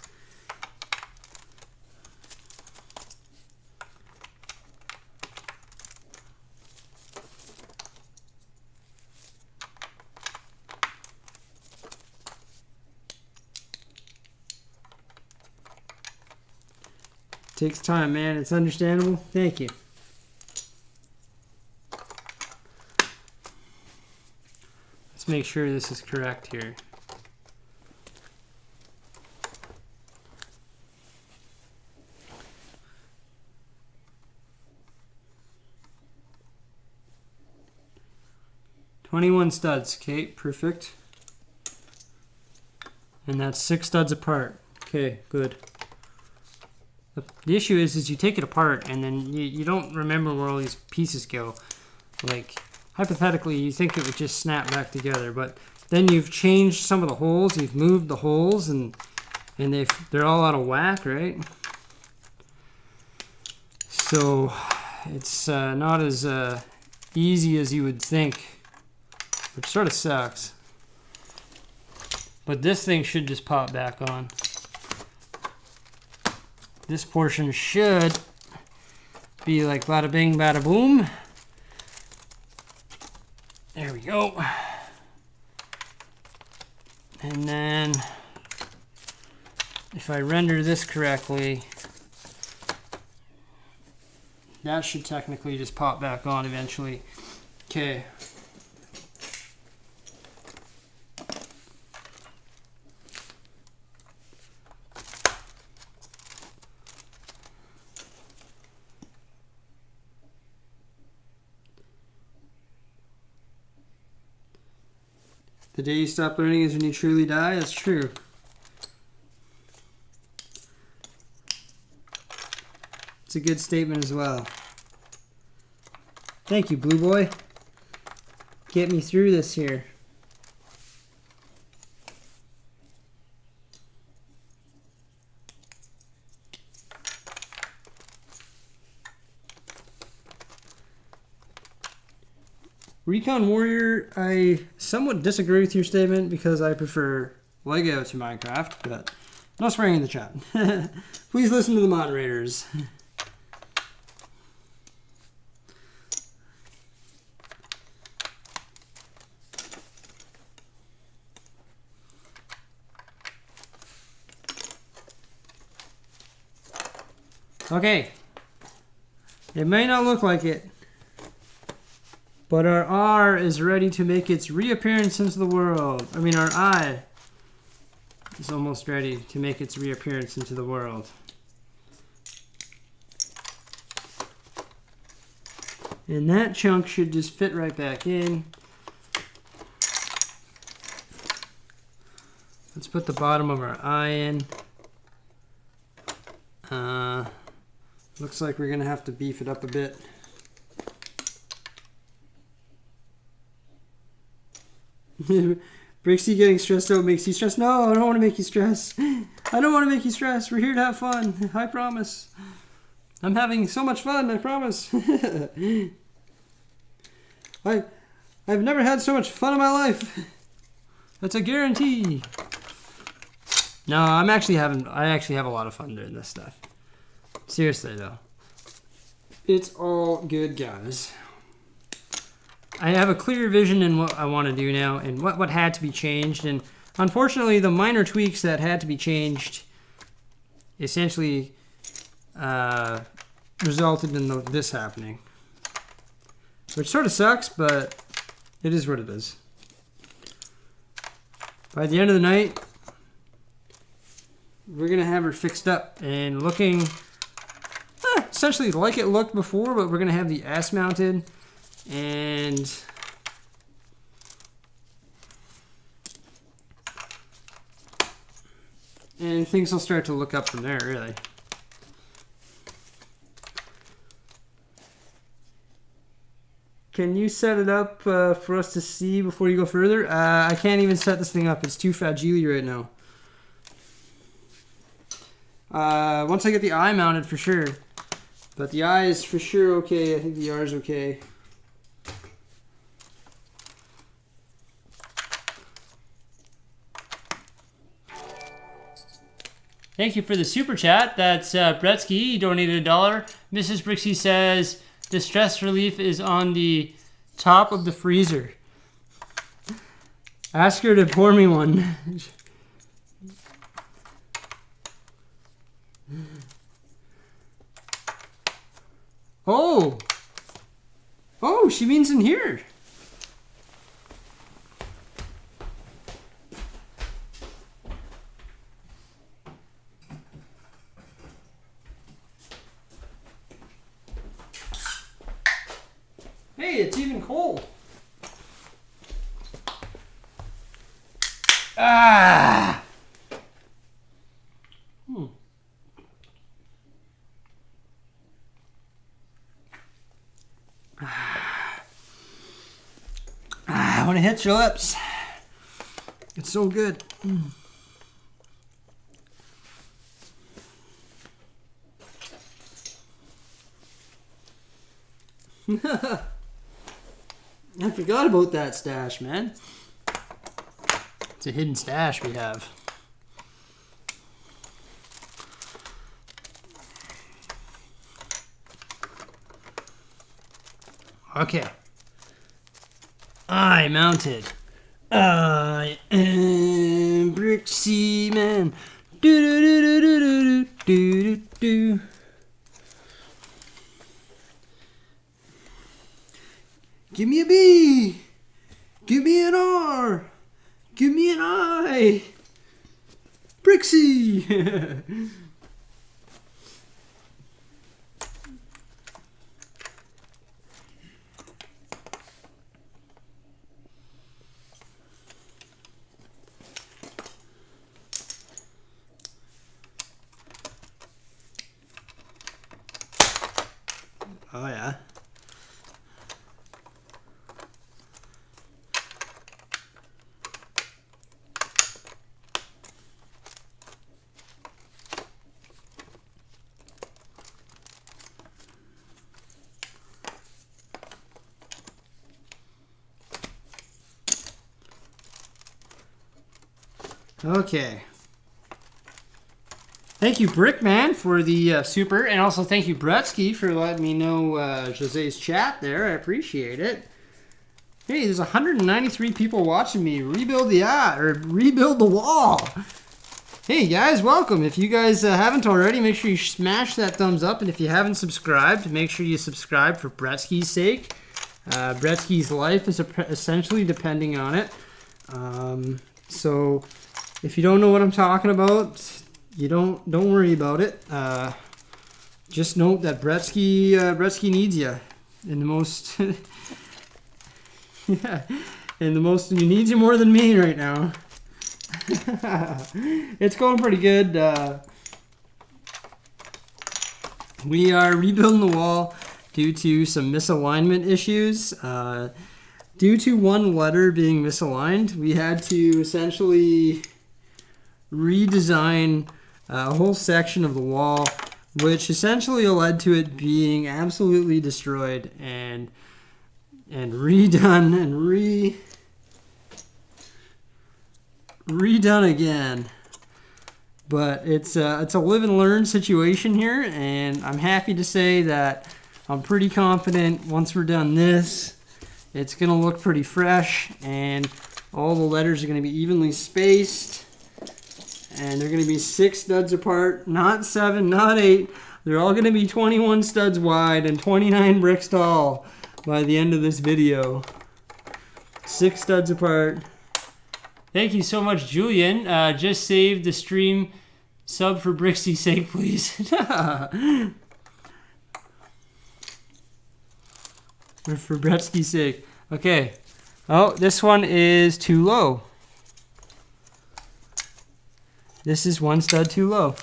takes time, man. It's understandable. Thank you. Let's make sure this is correct here. "21 studs." Okay, perfect. And that's 6 studs apart. Okay, good. The issue is you take it apart and then you don't remember where all these pieces go. Like, hypothetically, you think it would just snap back together, but then you've changed some of the holes, you've moved the holes, and they're all out of whack, right? So it's not as easy as you would think, which sort of sucks. But this thing should just pop back on. This portion should be like bada bing, bada boom. There we go. And then if I render this correctly, that should technically just pop back on eventually. Okay. The day you stop learning is when you truly die. That's true. It's a good statement as well. Thank you, Blue Boy. Get me through this here. Recon Warrior, I somewhat disagree with your statement because I prefer Lego to Minecraft, but no swearing in the chat. Please listen to the moderators. Okay. It may not look like it, but our R is ready to make its reappearance into the world. I mean, our I is almost ready to make its reappearance into the world. And that chunk should just fit right back in. Let's put the bottom of our I in. Looks like we're gonna have to beef it up a bit. Brixie getting stressed out makes you stress. No, I don't want to make you stress. I don't want to make you stress. We're here to have fun. I promise. I'm having so much fun. I promise. I've never had so much fun in my life. That's a guarantee. No, I actually have a lot of fun doing this stuff. Seriously though. It's all good, guys. I have a clear vision in what I want to do now and what had to be changed. And unfortunately, the minor tweaks that had to be changed essentially resulted in this happening. Which sort of sucks, but it is what it is. By the end of the night, we're going to have her fixed up and looking essentially like it looked before, but we're going to have the S mounted. And And things will start to look up from there, really. Can you set it up for us to see before you go further? I can't even set this thing up. It's too fragile right now. Once I get the eye mounted, for sure. But the eye is for sure okay. I think the R is okay. Thank you for the super chat. That's Bretsky. He donated $1. Mrs. Brixie says, the stress relief is on the top of the freezer. Ask her to pour me one. Oh! Oh, she means in here. Hey, it's even cold. Ah! I want to hit your lips. It's so good. I forgot about that stash, man. It's a hidden stash we have. Okay. I mounted. I am BRICKSIE Man. Do do do do do do do do do. Give me a B. Give me an R. Give me an I. BRICKSIE. Oh yeah. Okay. Thank you, Brickman, for the super, and also thank you, Bretsky, for letting me know Jose's chat there. I appreciate it. Hey, there's 193 people watching me rebuild the wall. Hey guys, welcome. If you guys haven't already, make sure you smash that thumbs up, and if you haven't subscribed, make sure you subscribe for Bretsky's sake. Bretsky's life is essentially depending on it. So if you don't know what I'm talking about, don't worry about it. Just note that Bretsky needs you in the most. Yeah, in the most. He needs you more than me right now. It's going pretty good. We are rebuilding the wall due to some misalignment issues. Due to one letter being misaligned, we had to essentially redesign a whole section of the wall, which essentially led to it being absolutely destroyed and redone and redone again. But it's a live and learn situation here, and I'm happy to say that I'm pretty confident once we're done this, it's gonna look pretty fresh, and all the letters are gonna be evenly spaced. And they're going to be 6 studs apart, not 7, not 8. They're all going to be 21 studs wide and 29 bricks tall by the end of this video. 6 studs apart. Thank you so much, Julian. Just save the stream. Sub for BRICKSIE's sake, please. For Bretsky's sake. Okay. Oh, this one is too low. This is one stud too low.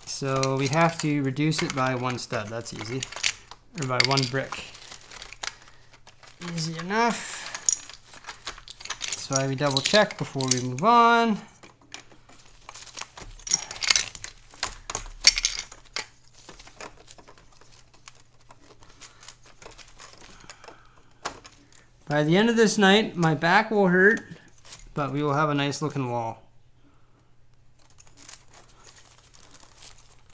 So we have to reduce it by one stud. That's easy. Or by one brick. Easy enough. That's why we double check before we move on. By the end of this night, my back will hurt, but we will have a nice looking wall.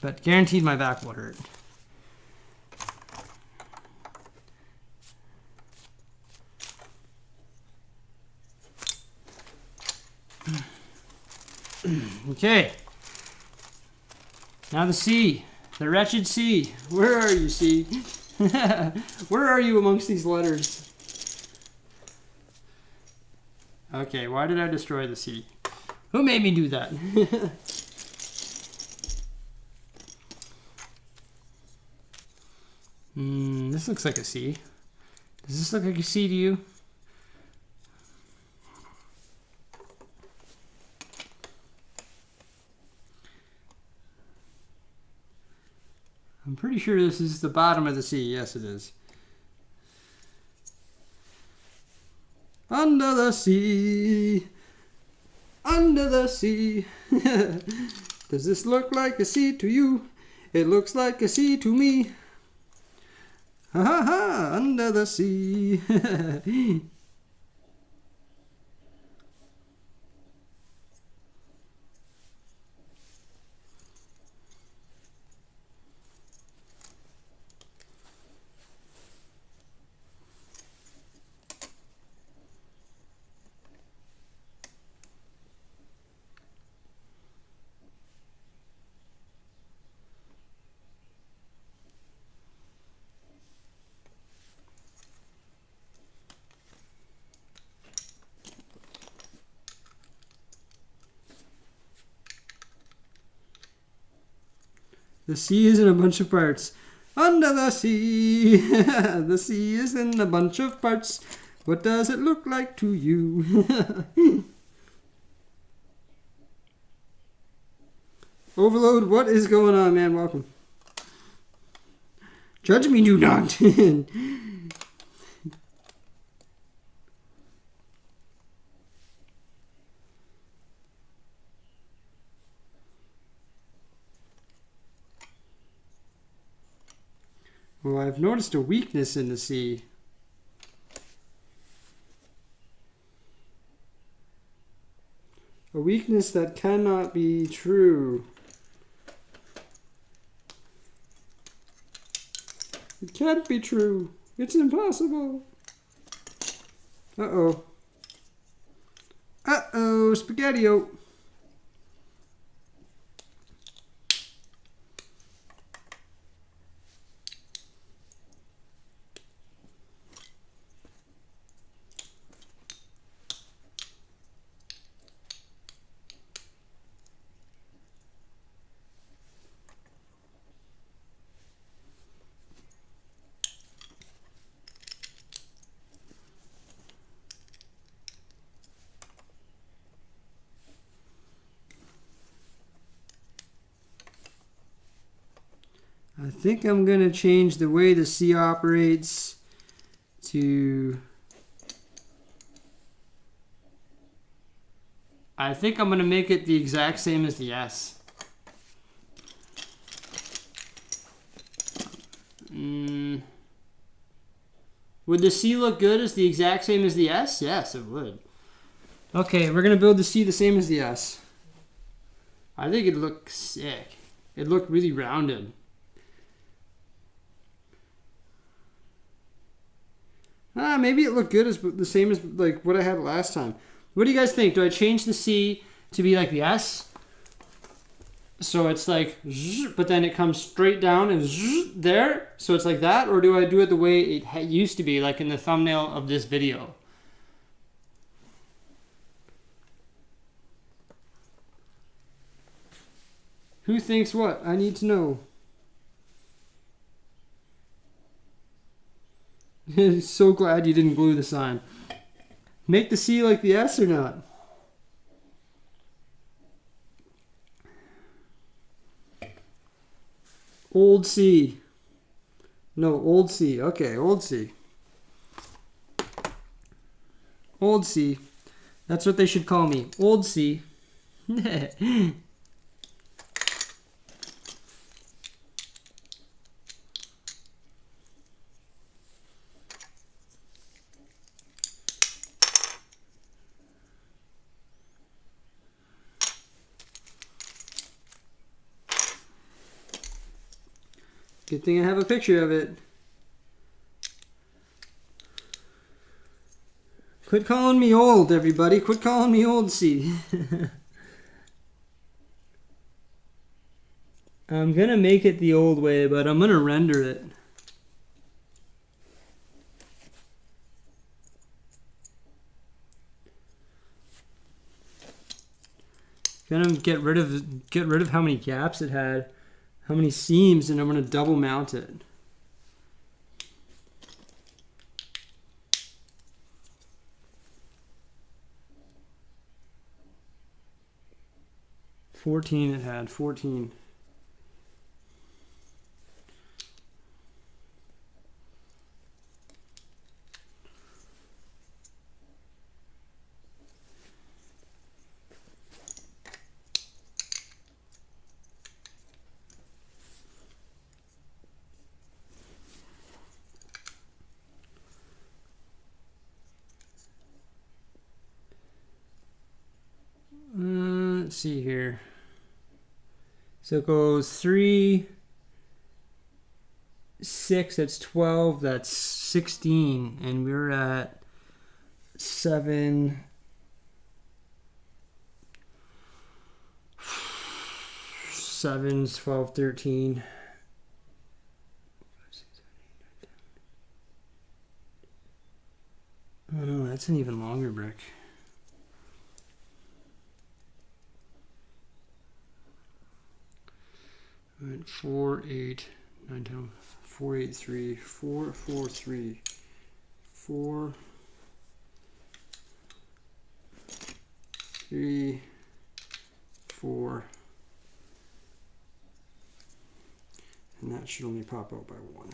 But guaranteed my back will hurt. Okay. Now the C. The wretched C. Where are you, C? Where are you amongst these letters? Okay, why did I destroy the C? Who made me do that? This looks like a C. Does this look like a C to you? I'm pretty sure this is the bottom of the C. Yes, it is. Under the sea, under the sea. Does this look like a C to you? It looks like a C to me. Ha ha ha, under the sea. The sea is in a bunch of parts. Under the sea. The sea is in a bunch of parts. What does it look like to you? Overload, what is going on, man? Welcome. Judge me, do not. Well, I've noticed a weakness in the sea. A weakness that cannot be true. It can't be true. It's impossible. Uh-oh. Uh-oh, spaghetti-o. I think I'm going to change the way the C operates to... I think I'm going to make it the exact same as the S. Would the C look good as the exact same as the S? Yes, it would. Okay, we're going to build the C the same as the S. I think it'd look sick. It'd look really rounded. Maybe it looked good as the same as like what I had last time. What do you guys think? Do I change the C to be like the S? So it's like, but then it comes straight down and there. So it's like that, or do I do it the way it used to be, like in the thumbnail of this video? Who thinks what? I need to know. So glad you didn't glue the sign. Make the C like the S or not? Old C. No, old C. Okay, old C. Old C. That's what they should call me. Old C. Good thing I have a picture of it. Quit calling me old, everybody. Quit calling me old C. I'm going to make it the old way, but I'm going to render it. Gonna get rid of how many gaps it had, how many seams, and I'm going to double mount it. It had 14. Let's see here. So it goes 3, 6, that's 12, that's 16, and we're at 7, 12, 13. Oh no, that's an even longer brick. All right, 4, 8, 9, 10, 4, 8, 3, 4, 4, 3, 4, 3, 4, and that should only pop out by 1.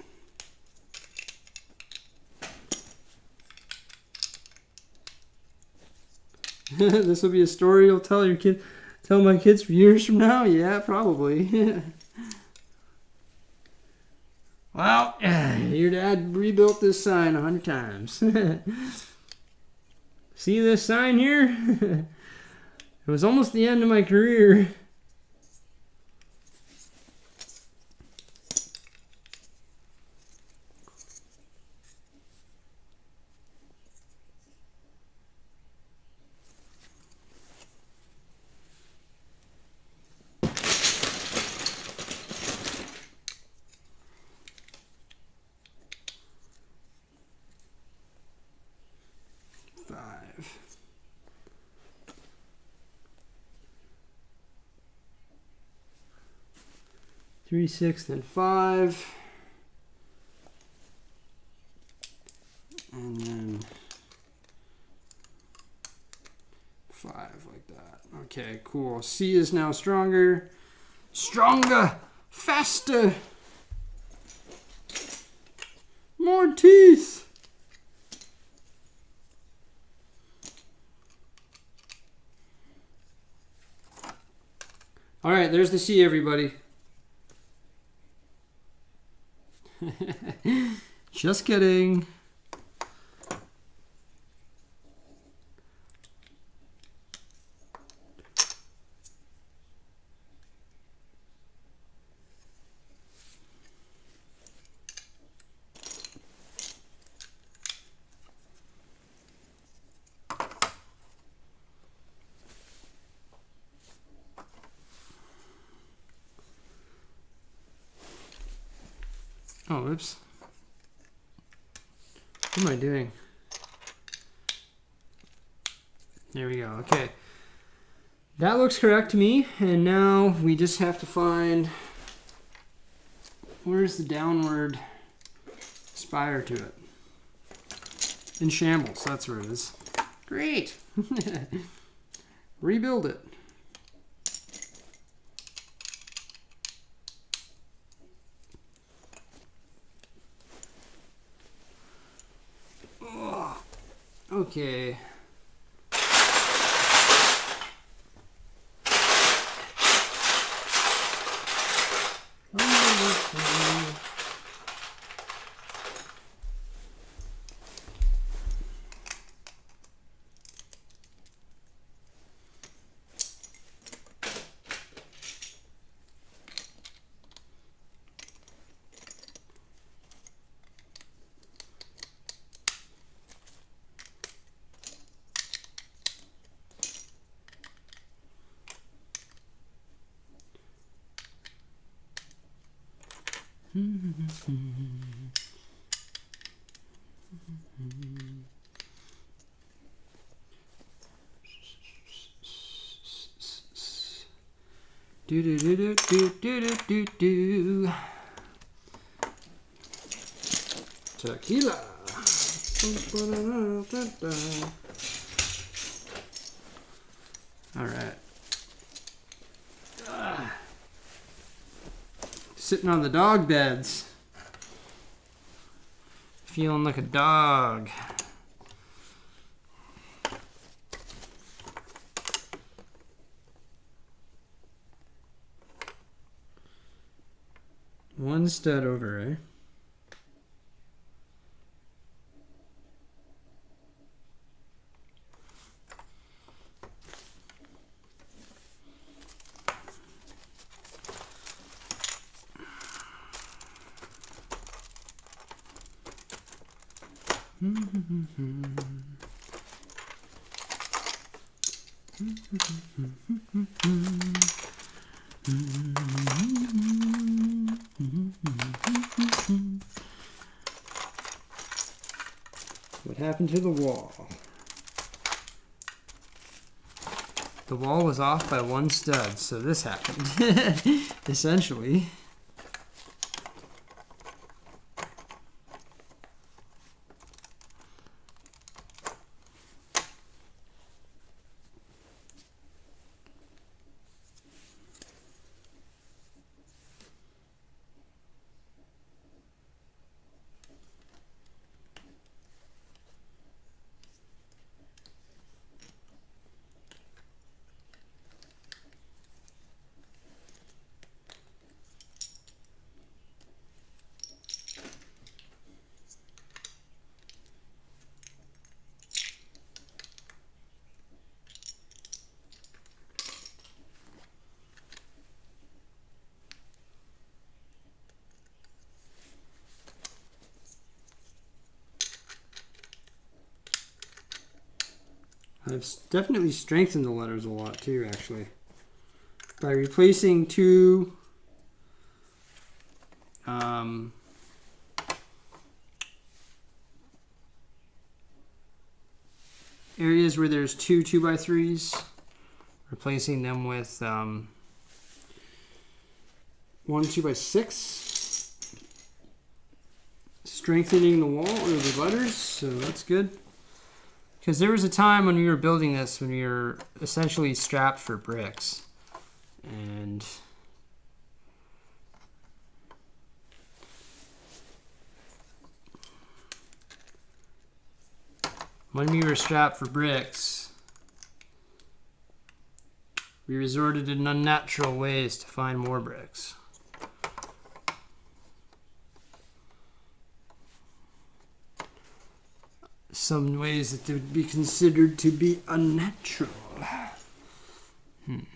This will be a story you'll tell your kid, tell my kids for years from now. Yeah, probably. Well, your dad rebuilt this sign 100 times. See this sign here? It was almost the end of my career. Three, 6, then 5, and then 5 like that. Okay, cool. C is now stronger, faster, more teeth. All right, there's the C, everybody. Just kidding. Oh, oops. What am I doing? There we go. Okay. That looks correct to me. And now we just have to find, where's the downward spire to it? In shambles. That's where it is. Great. Rebuild it. Oh, okay. Do do do do do do do do. Tequila. All right. Sitting on the dog beds. Feeling like a dog. One stud over, eh? What happened to the wall? The wall was off by one stud, so this happened, essentially. I've definitely strengthened the letters a lot too, actually. By replacing two areas where there's two 2x3s, replacing them with one 2x6, strengthening the wall or the letters, so that's good. Because there was a time when we were building this when we were essentially strapped for bricks. And when we were strapped for bricks, we resorted to unnatural ways to find more bricks. Some ways that would be considered to be unnatural. I'm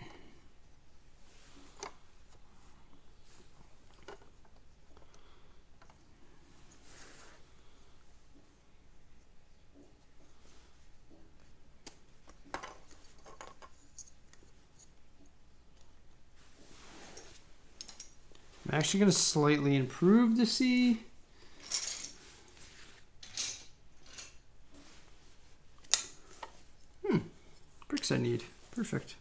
actually going to slightly improve the C. Bricks I need. Perfect.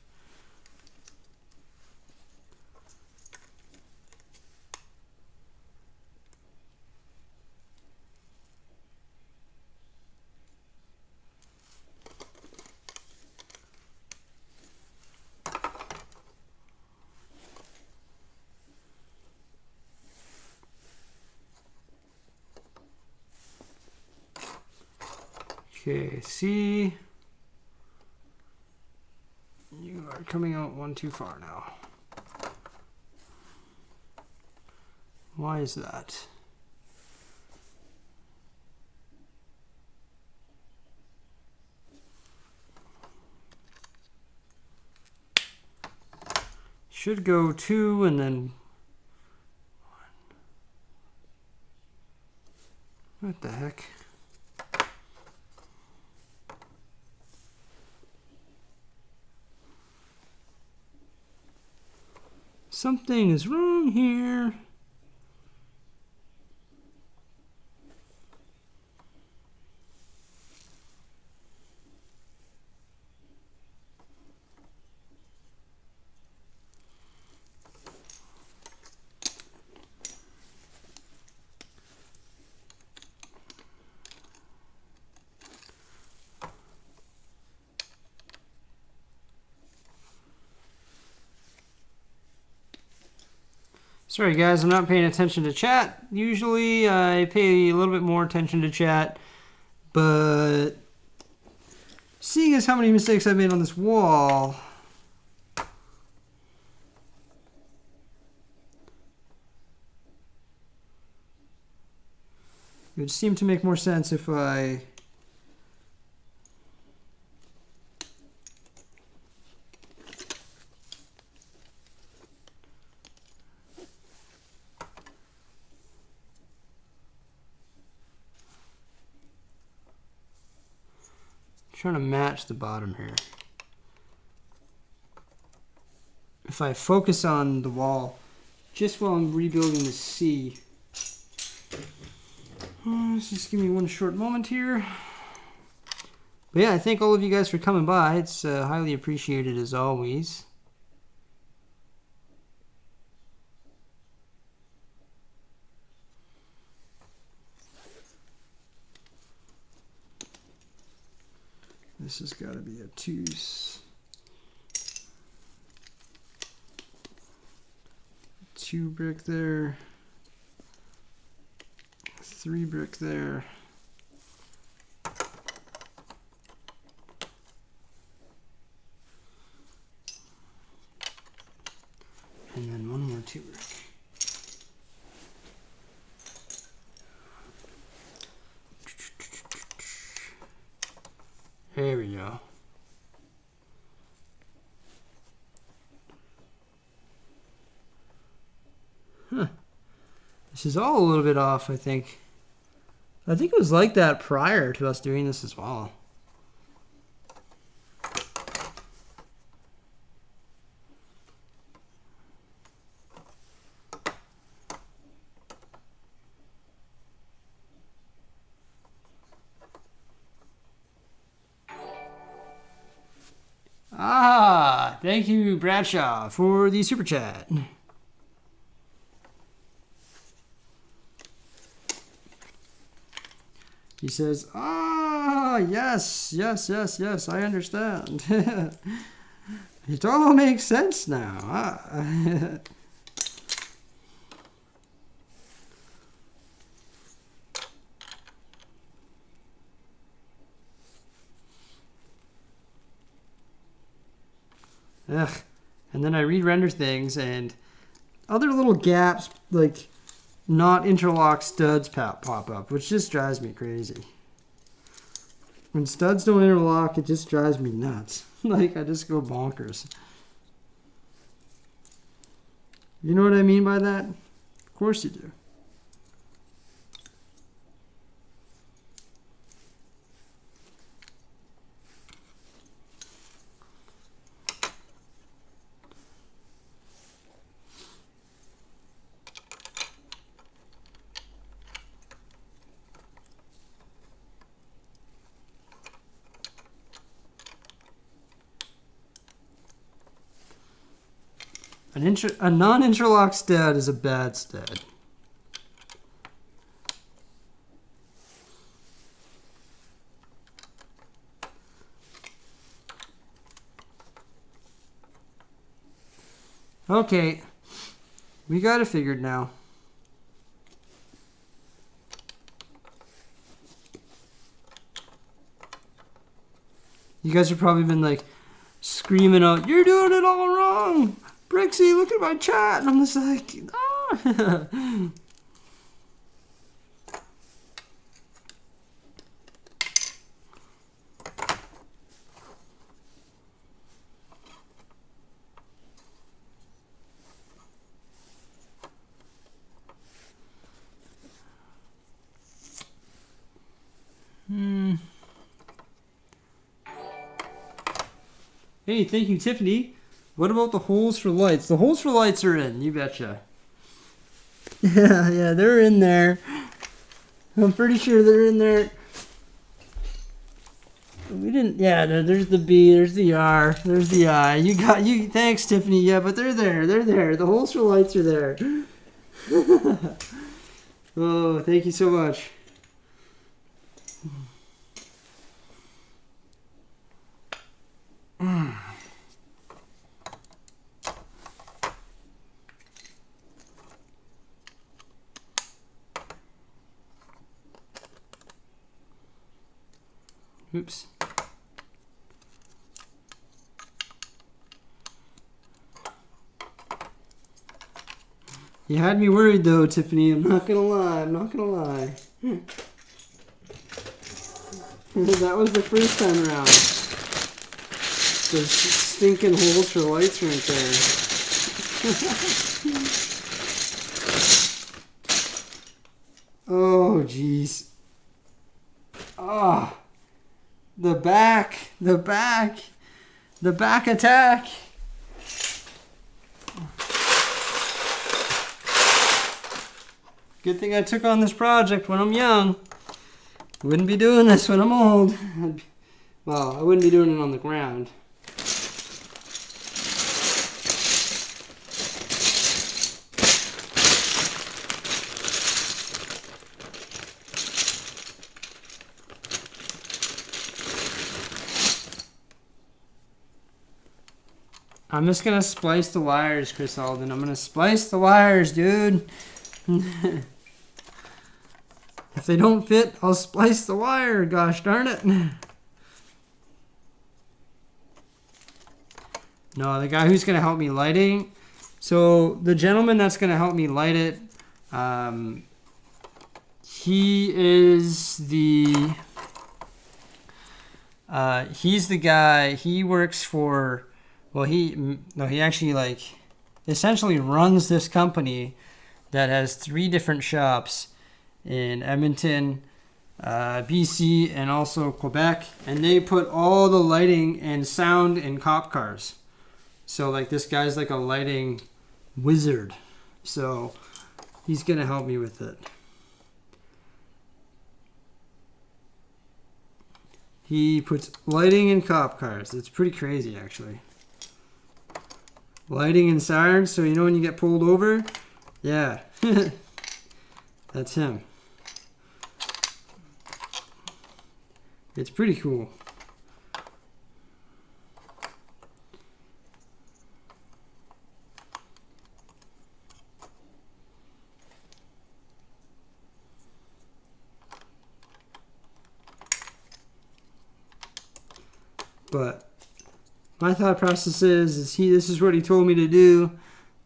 Okay, see, you are coming out one too far now. Why is that? Should go 2 and then 1. What the heck? Something is wrong here. Sorry guys, I'm not paying attention to chat. Usually I pay a little bit more attention to chat, but seeing as how many mistakes I've made on this wall, it would seem to make more sense if I trying to match the bottom here. If I focus on the wall just while I'm rebuilding the C. Just give me one short moment here. But yeah, I thank all of you guys for coming by. It's highly appreciated as always. This has got to be a 2. 2 brick there. 3 brick there. And then one more 2 brick. There we go. Huh. This is all a little bit off, I think. I think it was like that prior to us doing this as well. Ah, thank you, Bradshaw, for the super chat. He says, ah, yes, yes, yes, yes, I understand. It all makes sense now. Ah. Ugh. And then I re-render things and other little gaps, like not interlocked studs pop up, which just drives me crazy. When studs don't interlock, it just drives me nuts. Like, I just go bonkers. You know what I mean by that? Of course you do. A non-interlock stud is a bad stud. Okay, we got it figured now. You guys have probably been like screaming out, "You're doing it all wrong, Brixie, look at my chat." And I'm just like, ah. Hey, thank you, Tiffany. What about the holes for lights? The holes for lights are in, you betcha. Yeah, they're in there. I'm pretty sure they're in there. We didn't, yeah, there's the B, there's the R, there's the I. Thanks, Tiffany. Yeah, but they're there, they're there. The holes for lights are there. Oh, thank you so much. Oops. You had me worried though, Tiffany. I'm not gonna lie. I'm not gonna lie. That was the first time around. Those stinking holes for lights right there. Oh, jeez. Ah. Oh. The back attack. Good thing I took on this project when I'm young. Wouldn't be doing this when I'm old. Well, I wouldn't be doing it on the ground. I'm just gonna splice the wires, Chris Alden. I'm gonna splice the wires, dude. If they don't fit, I'll splice the wire. Gosh darn it. No, the guy who's gonna help me lighting. So the gentleman that's gonna help me light it, he is the. He's the guy. He works for. Well, he actually like essentially runs this company that has 3 different shops in Edmonton, BC, and also Quebec, and they put all the lighting and sound in cop cars. So like this guy's like a lighting wizard. So he's gonna help me with it. He puts lighting in cop cars. It's pretty crazy actually. Lighting and sirens, so you know when you get pulled over? Yeah. That's him. It's pretty cool. But my thought process is this is what he told me to do,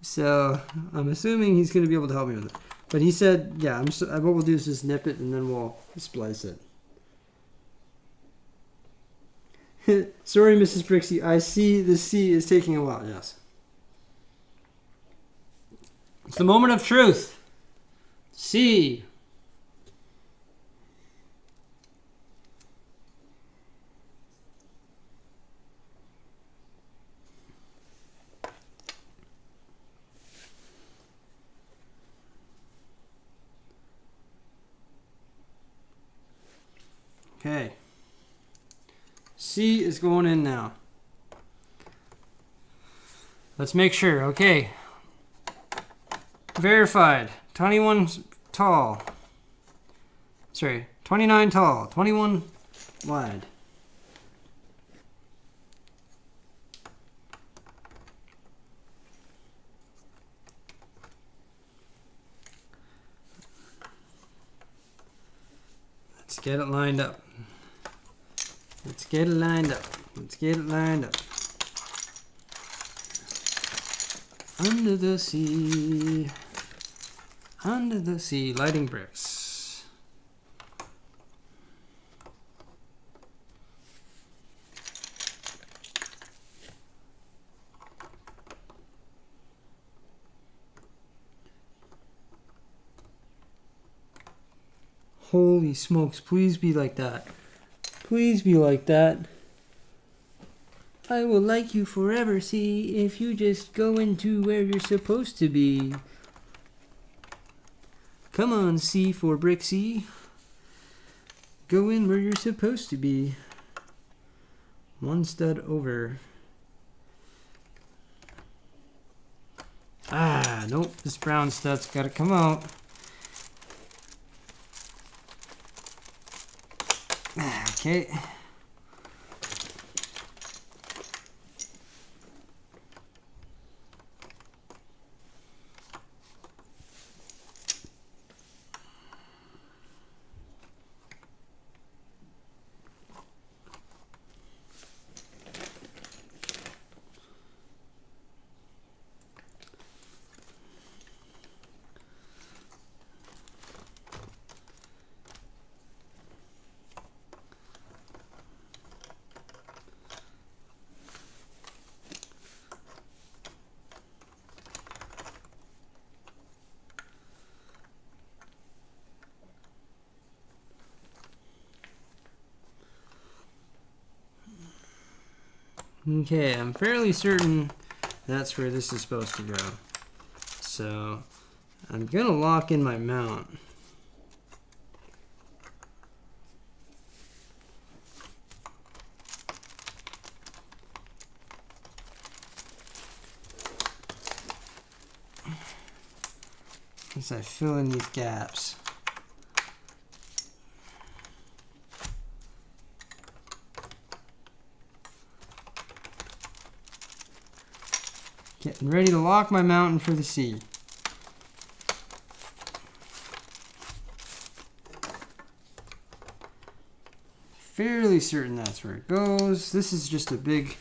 so I'm assuming he's going to be able to help me with it. But he said, yeah, what we'll do is just nip it and then we'll splice it. Sorry, Mrs. Brixie, I see the C is taking a while, yes. It's the moment of truth. C. Okay. C is going in now. Let's make sure. Okay. Verified. 21 tall. Sorry. 29 tall. 21 wide. Let's get it lined up. Let's get it lined up. Let's get it lined up. Under the sea. Under the sea. Lighting bricks. Holy smokes, please be like that. Please be like that. I will like you forever, see, if you just go into where you're supposed to be. Come on, C for BRICKSIE. Go in where you're supposed to be. One stud over. Ah, nope, this brown stud's gotta come out. Okay. Okay, I'm fairly certain that's where this is supposed to go. So, I'm gonna lock in my mount. As I fill in these gaps. Getting ready to lock my mountain for the sea. Fairly certain that's where it goes. This is just a big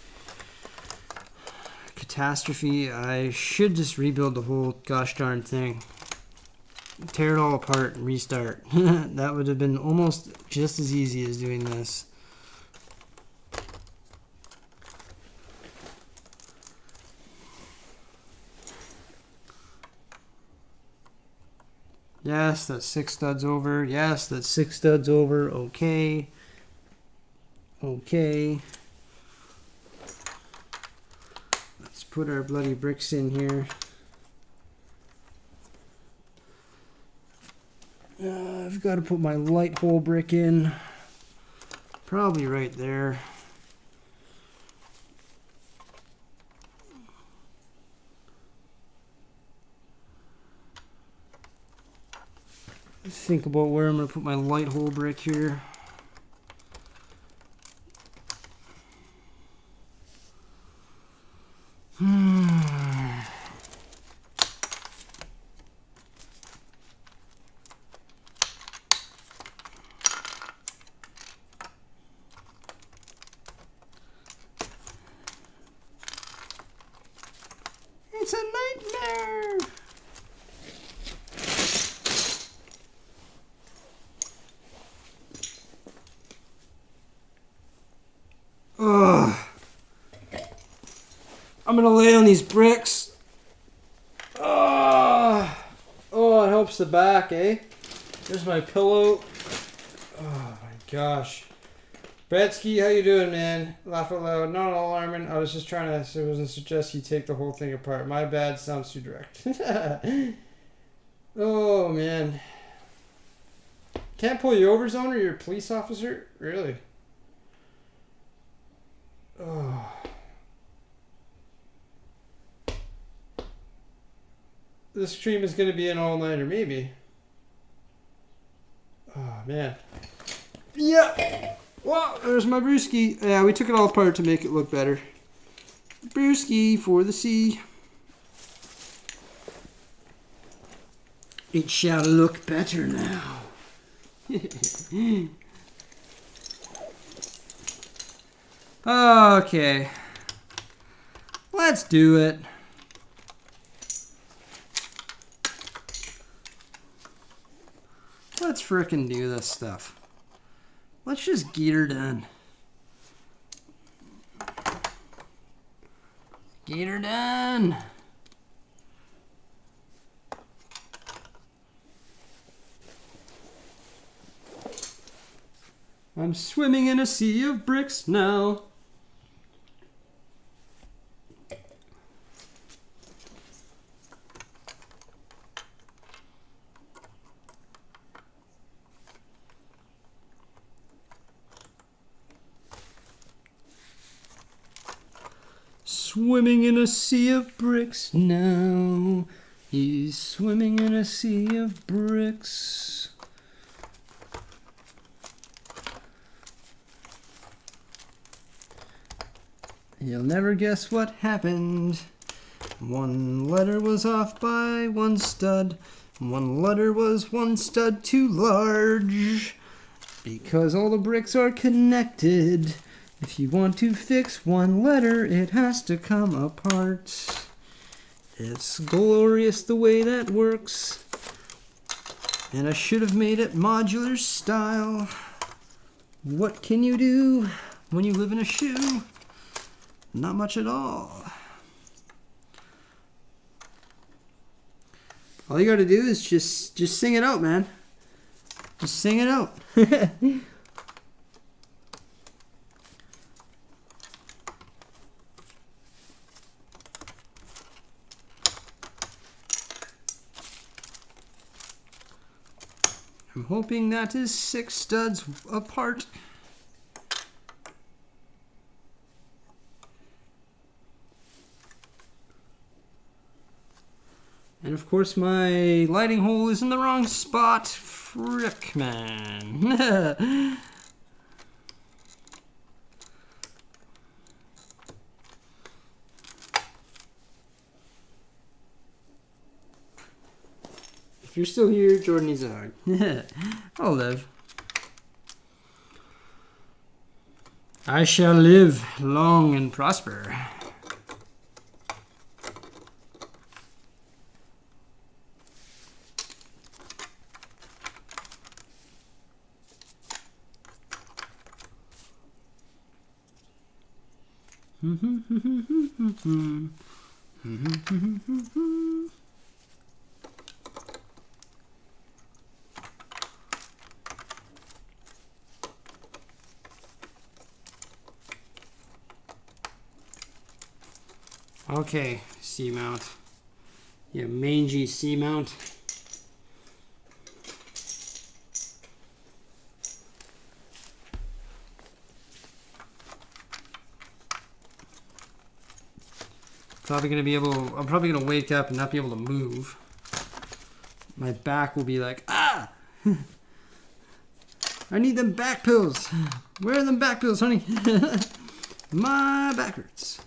catastrophe. I should just rebuild the whole gosh darn thing. Tear it all apart and restart. That would have been almost just as easy as doing this. Yes, that's 6 studs over. Yes, that's 6 studs over. Okay. Okay. Let's put our bloody bricks in here. I've got to put my light hole brick in. Probably right there. Think about where I'm going to put my light hole brick here. It's a nightmare. Ugh. I'm gonna lay on these bricks. Oh, it helps the back, eh? There's my pillow. Oh my gosh. Bretsky, how you doing, man? Laugh out loud. Not alarming. I was just trying to, so it wasn't suggest you take the whole thing apart. My bad. Sounds too direct. Oh man. Can't pull you over, Zoner? You're a police officer? Really? Oh. This stream is going to be an all-nighter, maybe. Oh, man. Yeah. Well, there's my brewski. Yeah, we took it all apart to make it look better. Brewski for the sea. It shall look better now. Okay. Let's do it. Let's frickin' do this stuff. Let's just get her done. Get her done. I'm swimming in a sea of bricks now. Swimming in a sea of bricks now. He's swimming in a sea of bricks. You'll never guess what happened. One letter was off by one stud. One letter was one stud too large. Because all the bricks are connected. If you want to fix one letter, it has to come apart. It's glorious the way that works. And I should have made it modular style. What can you do when you live in a shoe? Not much at all. All you gotta do is just sing it out, man. Just sing it out. I'm hoping that is 6 studs apart. And of course my lighting hole is in the wrong spot. Frick, man. If you're still here, Jordan needs a hug. I'll live. I shall live long and prosper. Okay, C-mount. Yeah, mangy C-mount. I'm probably gonna wake up and not be able to move. My back will be like, ah! I need them back pills. Where are them back pills, honey? My back hurts.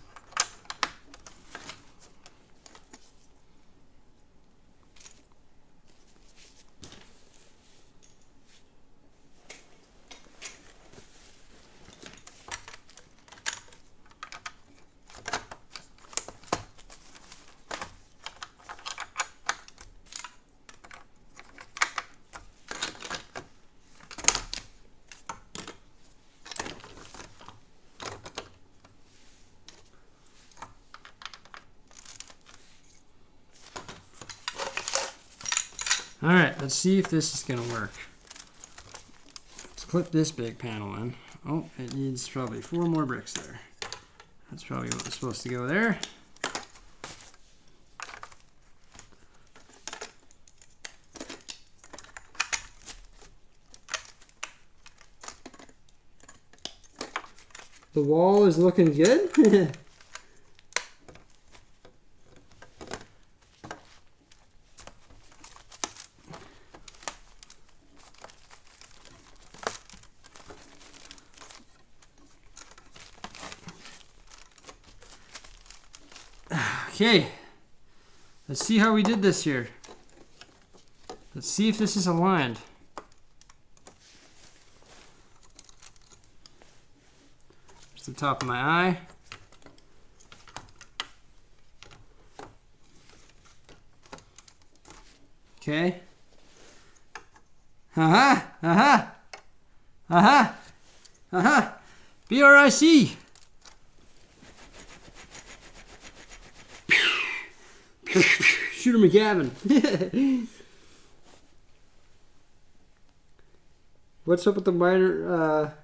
Alright, let's see if this is going to work. Let's clip this big panel in. Oh, it needs probably 4 more bricks there. That's probably what was supposed to go there. The wall is looking good. Okay, let's see how we did this here. Let's see if this is aligned. There's the the top of my eye. Okay. Aha! Aha! Aha! Aha! BRIC! Shooter McGavin. What's up with the minor?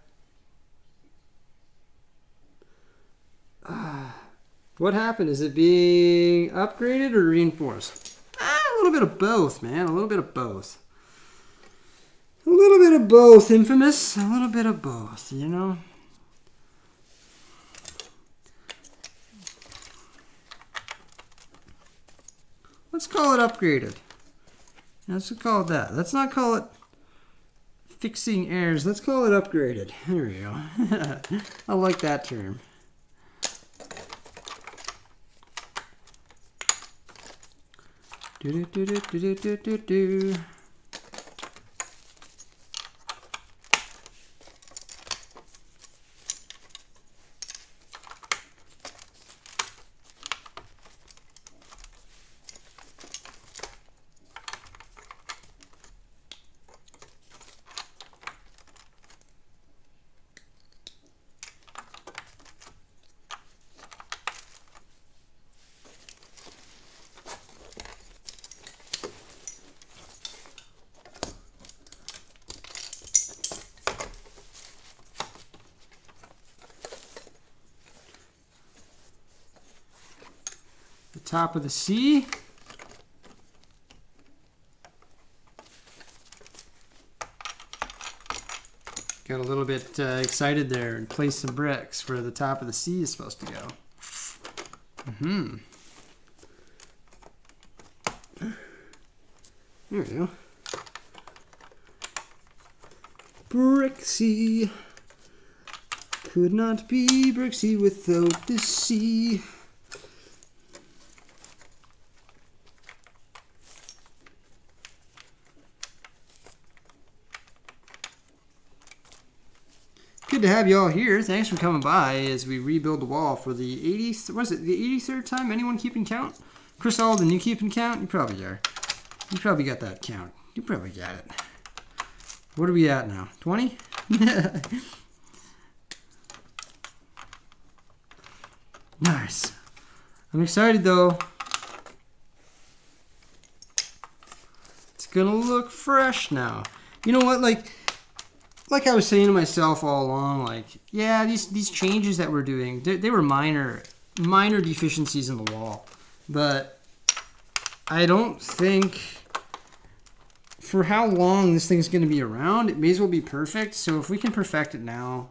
What happened? Is it being upgraded or reinforced? A little bit of both, man. A little bit of both. A little bit of both, Infamous. A little bit of both, you know? Let's call it upgraded. Let's call it that. Let's not call it fixing errors. Let's call it upgraded. There we go. I like that term. Do. Top of the C. Got a little bit excited there and placed some bricks where the top of the C is supposed to go. There we go. BRICKSIE. Could not be BRICKSIE without the C. Good to have you all here. Thanks for coming by as we rebuild the wall for the 80th. What is it? The 83rd time? Anyone keeping count? Chris Alden, you keeping count? You probably are. You probably got that count. You probably got it. What are we at now? 20? Nice. I'm excited though. It's gonna look fresh now. You know what? Like I was saying to myself all along, like, yeah, these changes that we're doing, they were minor deficiencies in the wall. But I don't think for how long this thing's going to be around, it may as well be perfect. So if we can perfect it now,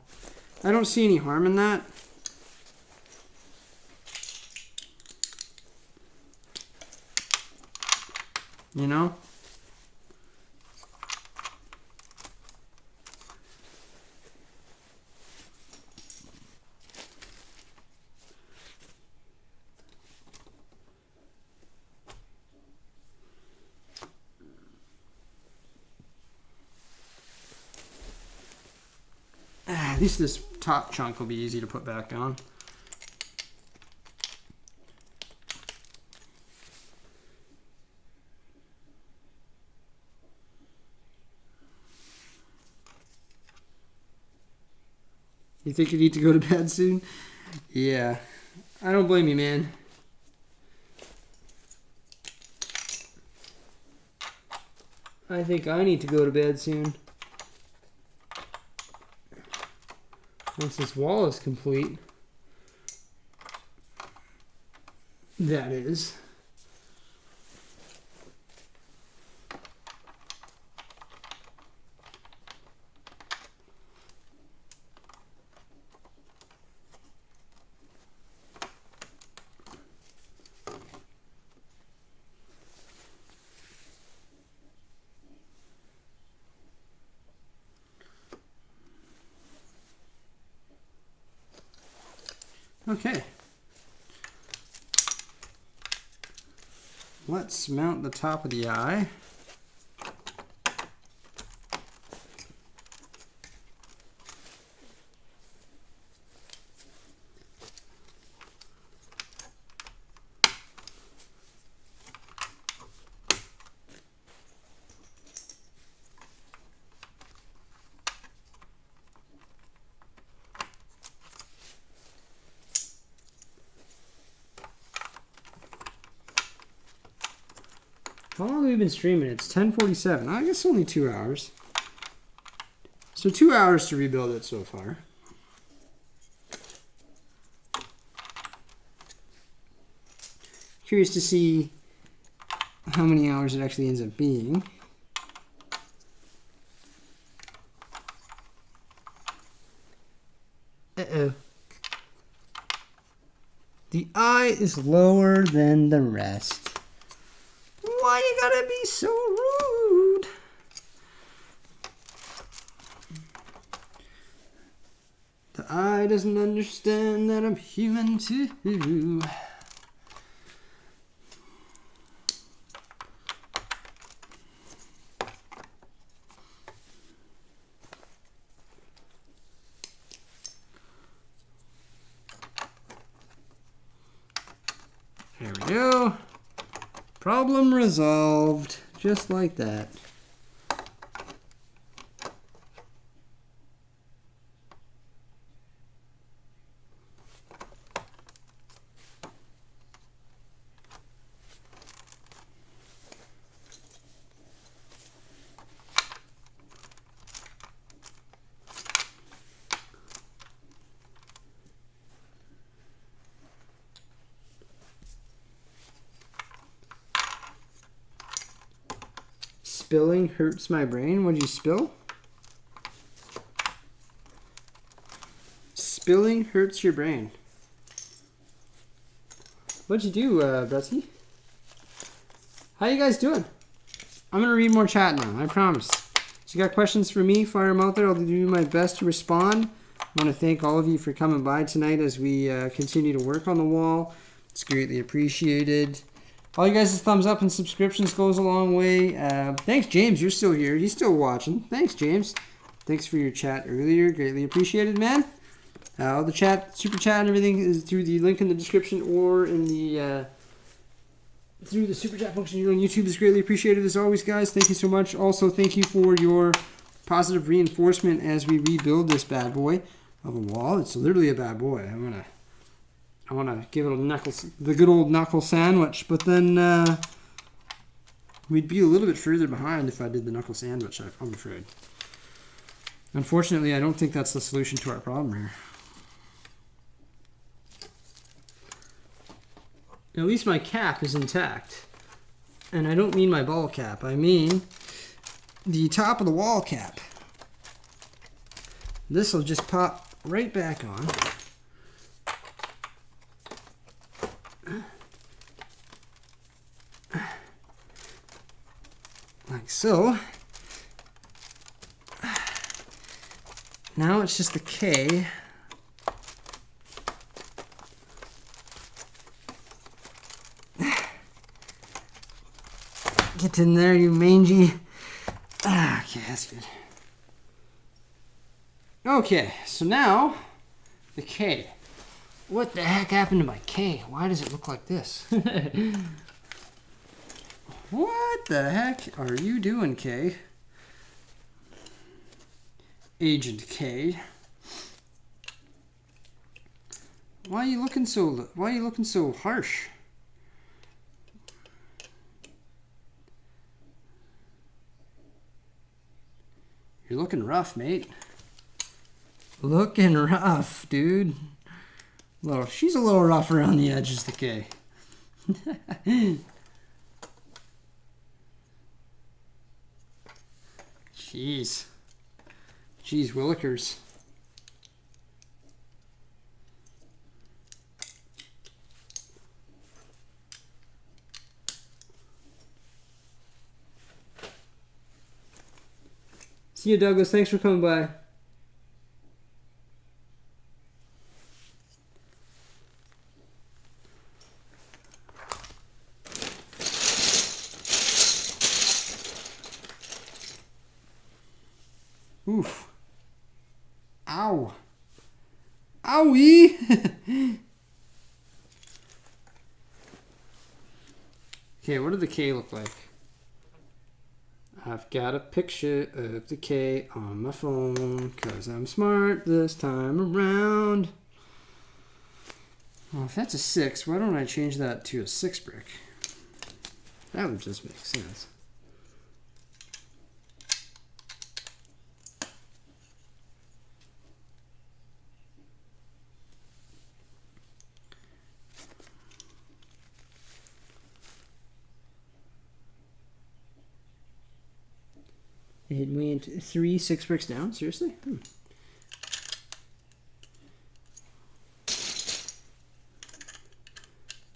I don't see any harm in that. You know? At least this top chunk will be easy to put back on. You think you need to go to bed soon? Yeah. I don't blame you, man. I think I need to go to bed soon. Once this wall is complete. That is. Okay. Let's mount the top of the eye. How long have we been streaming? It's 10:47. I guess only 2 hours. So 2 hours to rebuild it so far. Curious to see how many hours it actually ends up being. Uh-oh. The eye is lower than the rest. Why you gotta be so rude? The eye doesn't understand that I'm human too. There we go. Problem resolved. Just like that. Spilling hurts my brain. What'd you spill? Spilling hurts your brain. What'd you do, BRICKSIE? How you guys doing? I'm gonna read more chat now, I promise. So you got questions for me? Fire them out there. I'll do my best to respond. I want to thank all of you for coming by tonight as we continue to work on the wall. It's greatly appreciated. All you guys' thumbs up and subscriptions goes a long way. Thanks, James. You're still here. He's still watching. Thanks, James. Thanks for your chat earlier. Greatly appreciated, man. All the chat, super chat, and everything is through the link in the description or in the through the super chat function here on YouTube. Is greatly appreciated as always, guys. Thank you so much. Also, thank you for your positive reinforcement as we rebuild this bad boy of a wall. It's literally a bad boy. I want to give it the good old knuckle sandwich, but then we'd be a little bit further behind if I did the knuckle sandwich, I'm afraid. Unfortunately, I don't think that's the solution to our problem here. At least my cap is intact. And I don't mean my ball cap, I mean the top of the wall cap. This will just pop right back on. Like so. Now it's just the K. Get in there, you mangy. Okay, that's good. Okay, so now the K. What the heck happened to my K? Why does it look like this? What the heck are you doing, K? Agent K. Why are you looking so harsh? You're looking rough, mate. Looking rough, dude. Well, she's a little rough around the edges, the K. Jeez. Jeez willikers. See you, Douglas. Thanks for coming by. Oof. Ow. Owie. Okay, what did the K look like? I've got a picture of the K on my phone because I'm smart this time around. Well, if that's a 6, why don't I change that to a 6 brick? That would just make sense. It went 3 6 bricks down. Seriously?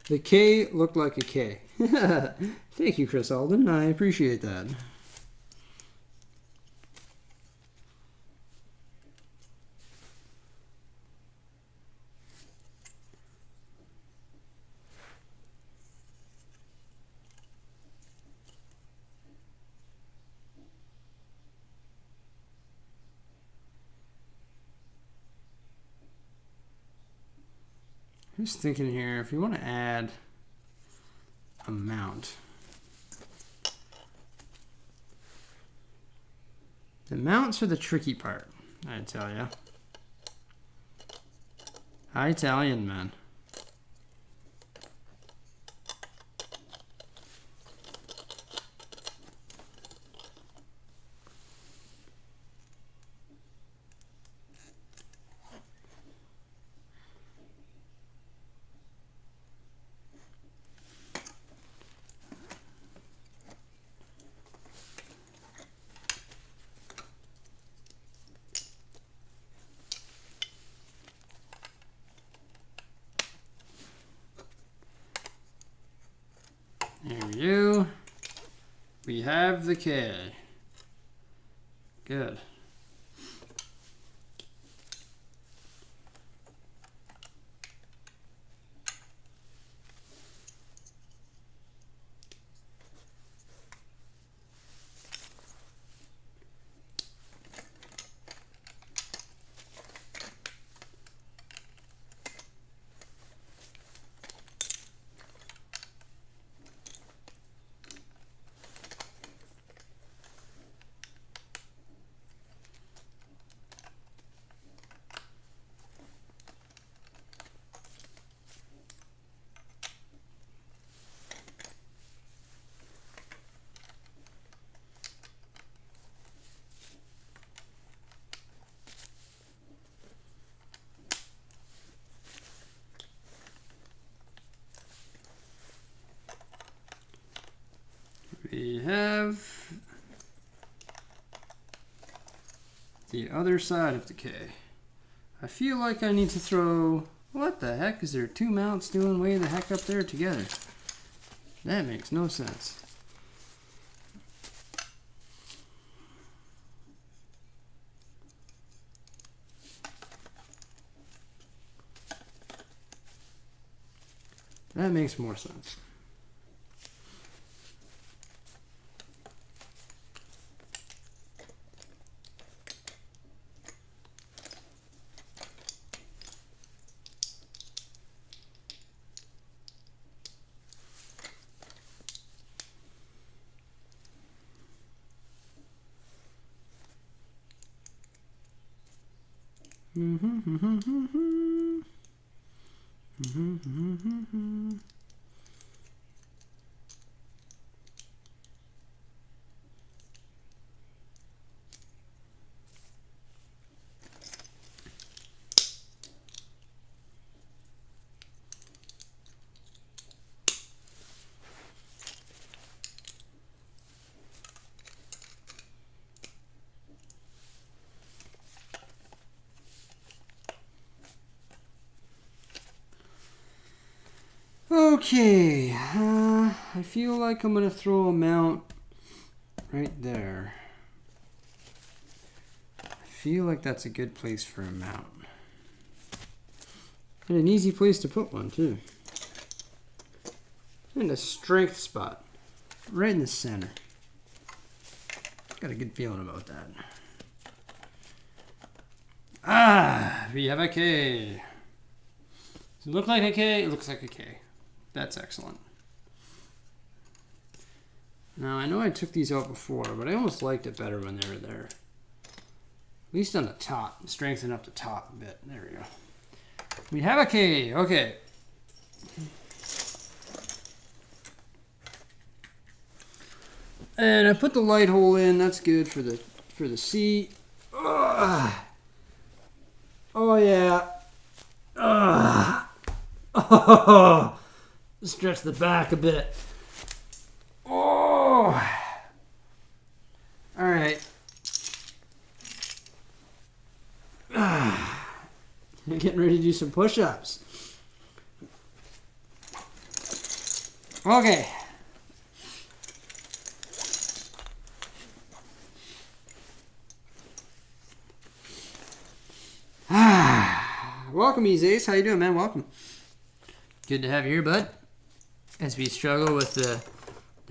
The K looked like a K. Thank you, Chris Alden. I appreciate that. Just thinking here, if you want to add a mount, the mounts are the tricky part, I tell ya. Italian, man. There we go. We have the K. Good. We have the other side of the K. I feel like I need to throw... What the heck? Is there two mounts doing way the heck up there together? That makes no sense. That makes more sense. Okay, I feel like I'm going to throw a mount right there. I feel like that's a good place for a mount. And an easy place to put one, too. And a strength spot, right in the center. Got a good feeling about that. Ah, we have a K. Does it look like a K? It looks like a K. That's excellent. Now, I know I took these out before, but I almost liked it better when they were there. At least on the top. Strengthen up the top a bit. There we go. We have a K. Okay. And I put the light hole in. That's good for the seat. Ugh. Oh yeah. Ugh. Oh. Stretch the back a bit. Oh. All right. I'm getting ready to do some push-ups. Okay. Welcome, Ace. How you doing, man? Welcome. Good to have you here, bud. As we struggle with the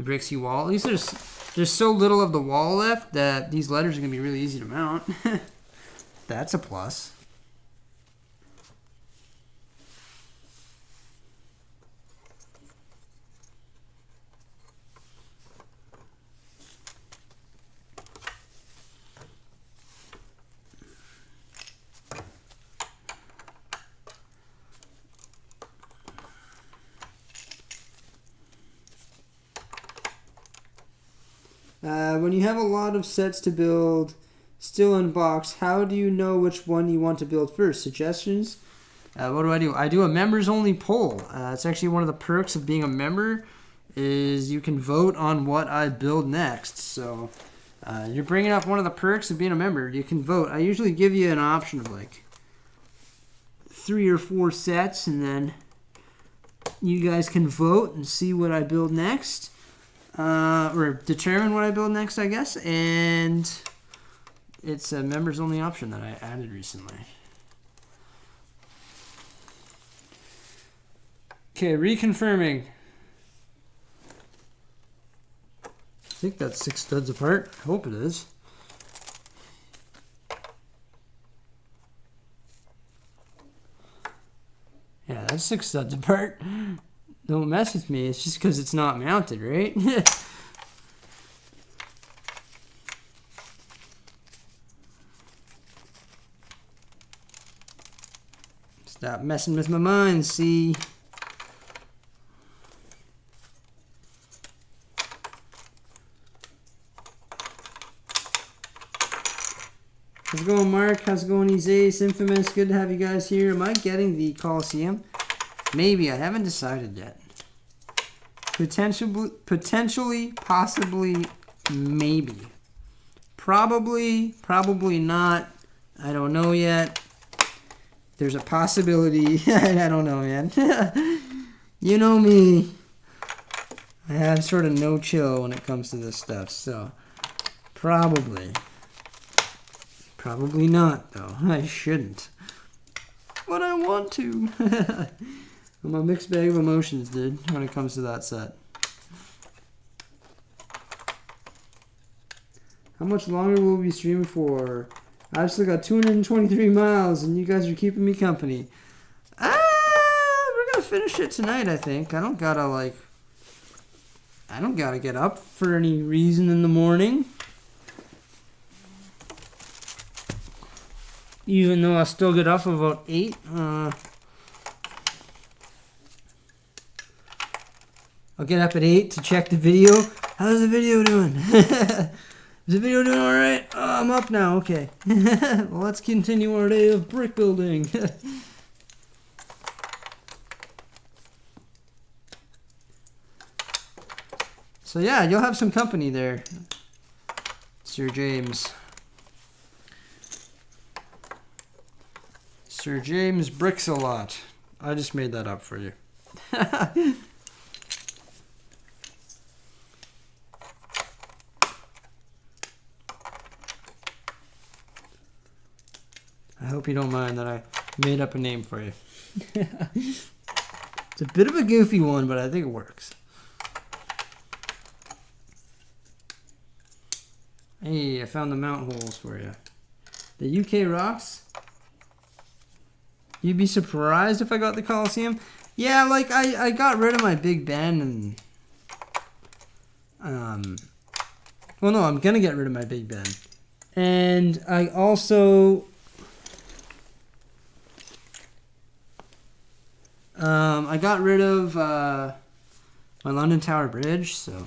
BRICKSIE wall. At least there's so little of the wall left that these letters are going to be really easy to mount. That's a plus. When you have a lot of sets to build still in box, how do you know which one you want to build first? Suggestions? What do? I do a members only poll. It's actually one of the perks of being a member is you can vote on what I build next. So you're bringing up one of the perks of being a member. You can vote. I usually give you an option of like 3 or 4 sets, and then you guys can vote and see what I build next. Or determine what I build next, I guess. And it's a members only option that I added recently. Okay, reconfirming. I think that's 6 studs apart. I hope it is. Yeah, that's 6 studs apart. Don't mess with me. It's just because it's not mounted, right? Stop messing with my mind, see? How's it going, Mark? How's it going, Ace? Infamous, good to have you guys here. Am I getting the Coliseum? Maybe. I haven't decided yet. Potentially, possibly, maybe. Probably not. I don't know yet. There's a possibility. I don't know, man. You know me. I have sort of no chill when it comes to this stuff, so probably. Probably not, though. I shouldn't. But I want to. I'm a mixed bag of emotions, dude, when it comes to that set. How much longer will we be streaming for? I've still got 223 miles, and you guys are keeping me company. We're gonna finish it tonight, I think. I don't gotta get up for any reason in the morning. Even though I still get up about 8. I'll get up at 8 to check the video. How's the video doing? Is the video doing alright? Oh, I'm up now. Okay. Well, let's continue our day of brick building. So yeah, you'll have some company there, Sir James. Sir James bricks a lot. I just made that up for you. I hope you don't mind that I made up a name for you. It's a bit of a goofy one, but I think it works. Hey, I found the mount holes for you. The UK rocks. You'd be surprised if I got the Coliseum. Yeah, like I got rid of my Big Ben and well, no, I'm gonna get rid of my Big Ben, and I also I got rid of my London Tower Bridge, so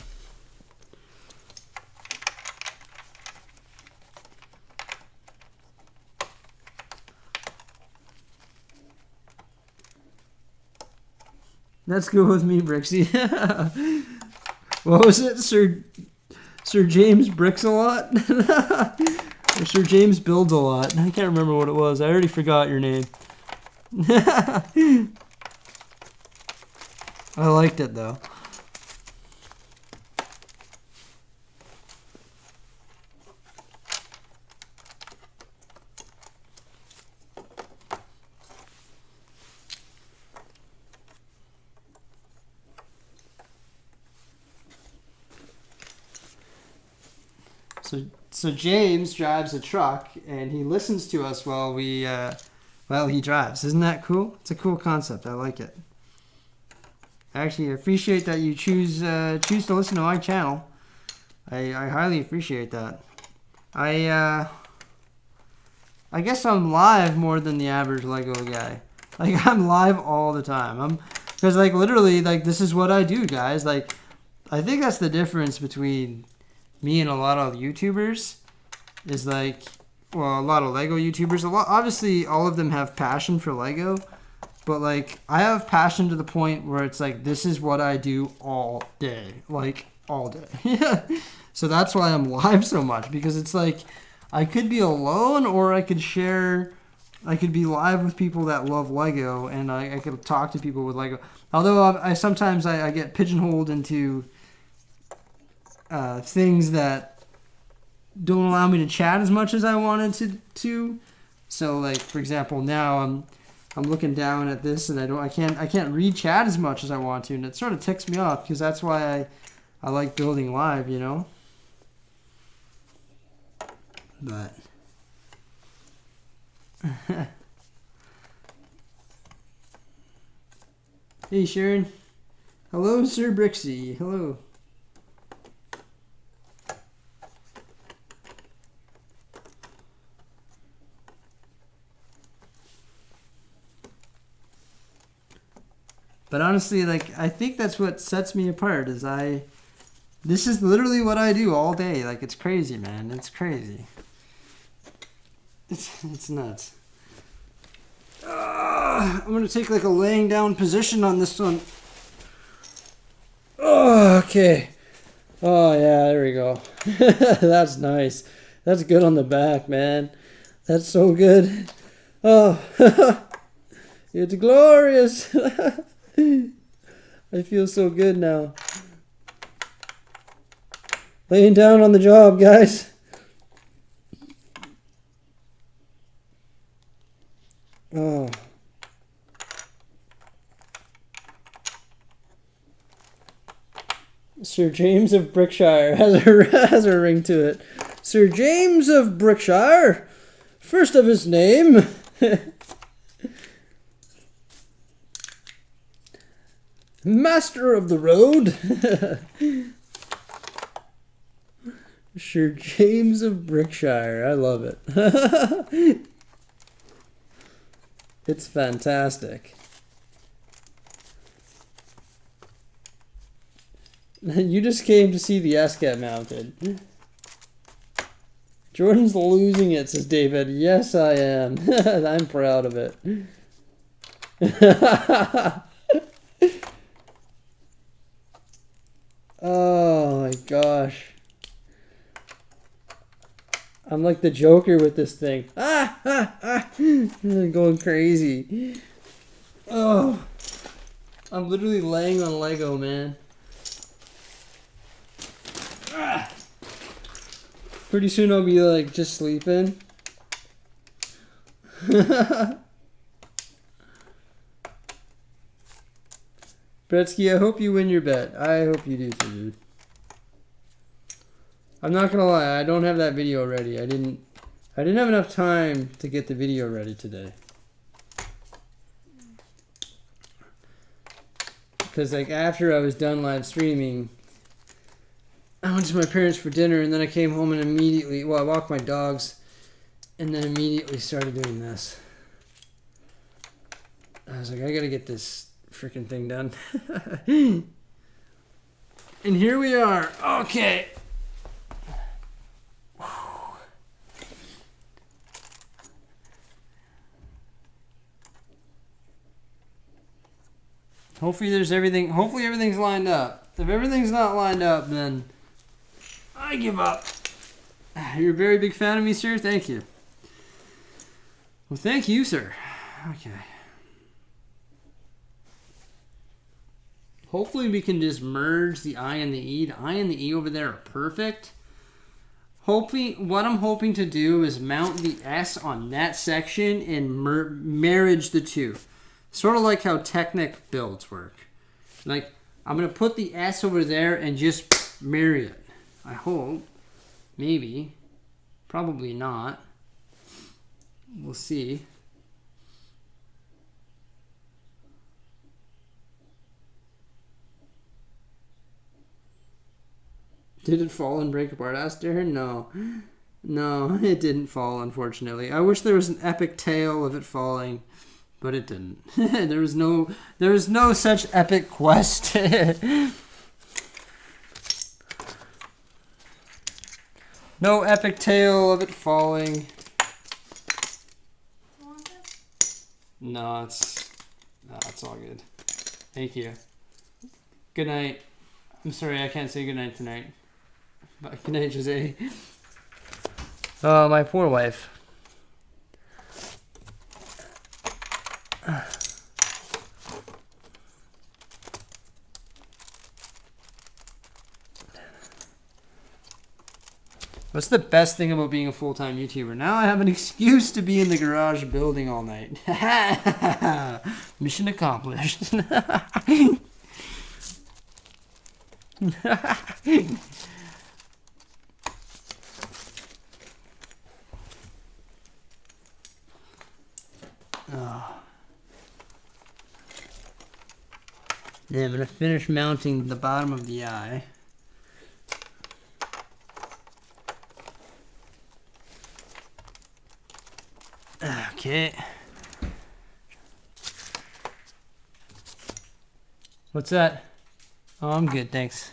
That's good with me, Brixie. What was it? Sir James bricks a lot? Or Sir James builds a lot. I can't remember what it was. I already forgot your name. I liked it though. So James drives a truck and he listens to us while he drives. Isn't that cool? It's a cool concept. I like it. Actually, I appreciate that you choose to listen to my channel. I highly appreciate that. I guess I'm live more than the average Lego guy. Like, I'm live all the time. Because like literally, like, this is what I do, guys. Like, I think that's the difference between me and a lot of YouTubers. Is like, well, a lot of Lego YouTubers. Obviously, all of them have passion for Lego. But like, I have passion to the point where it's like, this is what I do all day. Like, all day. So that's why I'm live so much. Because it's like, I could be alone or I could be live with people that love Lego. And I could talk to people with Lego. Although I sometimes I get pigeonholed into things that don't allow me to chat as much as I wanted to. So like, for example, now I'm looking down at this and I can't read chat as much as I want to, and it sort of ticks me off because that's why I like building live, you know. But hey Sharon. Hello, Sir Brixie. Hello. But honestly, like, I think that's what sets me apart is this is literally what I do all day. Like, it's crazy, man. It's crazy. It's nuts. I'm going to take like a laying down position on this one. Oh, okay. Oh, yeah, there we go. That's nice. That's good on the back, man. That's so good. Oh, it's glorious. I feel so good now. Laying down on the job, guys. Oh. Sir James of Brickshire has a ring to it. Sir James of Brickshire, first of his name. Master of the road. Sir James of Brickshire. I love it. It's fantastic. You just came to see the SCAT mounted. Jordan's losing it, says David. Yes, I am. I'm proud of it. Oh my gosh. I'm like the Joker with this thing. Going crazy. Oh. I'm literally laying on Lego, man. Pretty soon I'll be like just sleeping. Bretsky, I hope you win your bet. I hope you do too, dude. I'm not gonna lie, I don't have that video ready. I didn't have enough time to get the video ready today. Because like after I was done live streaming, I went to my parents for dinner and then I came home and immediately, well, I walked my dogs and then immediately started doing this. I was like, I gotta get this freaking thing done. And here we are. Okay. Hopefully there's everything. Hopefully everything's lined up. If everything's not lined up, then I give up. You're a very big fan of me, sir? Thank you. Well, thank you, sir. Okay. Hopefully we can just merge the I and the E. The I and the E over there are perfect. Hopefully, what I'm hoping to do is mount the S on that section and marriage the two. Sort of like how Technic builds work. Like, I'm going to put the S over there and just marry it. I hope. Maybe. Probably not. We'll see. Did it fall and break apart, asked Darren? No. No, it didn't fall, unfortunately. I wish there was an epic tale of it falling, but it didn't. there was no such epic quest. No epic tale of it falling. No, it's all good. Thank you. Good night. I'm sorry I can't say good night tonight. But good night, Jose. Oh, my poor wife. What's the best thing about being a full-time YouTuber? Now I have an excuse to be in the garage building all night. Mission accomplished. Then I'm going to finish mounting the bottom of the eye. Okay. What's that? Oh, I'm good, thanks.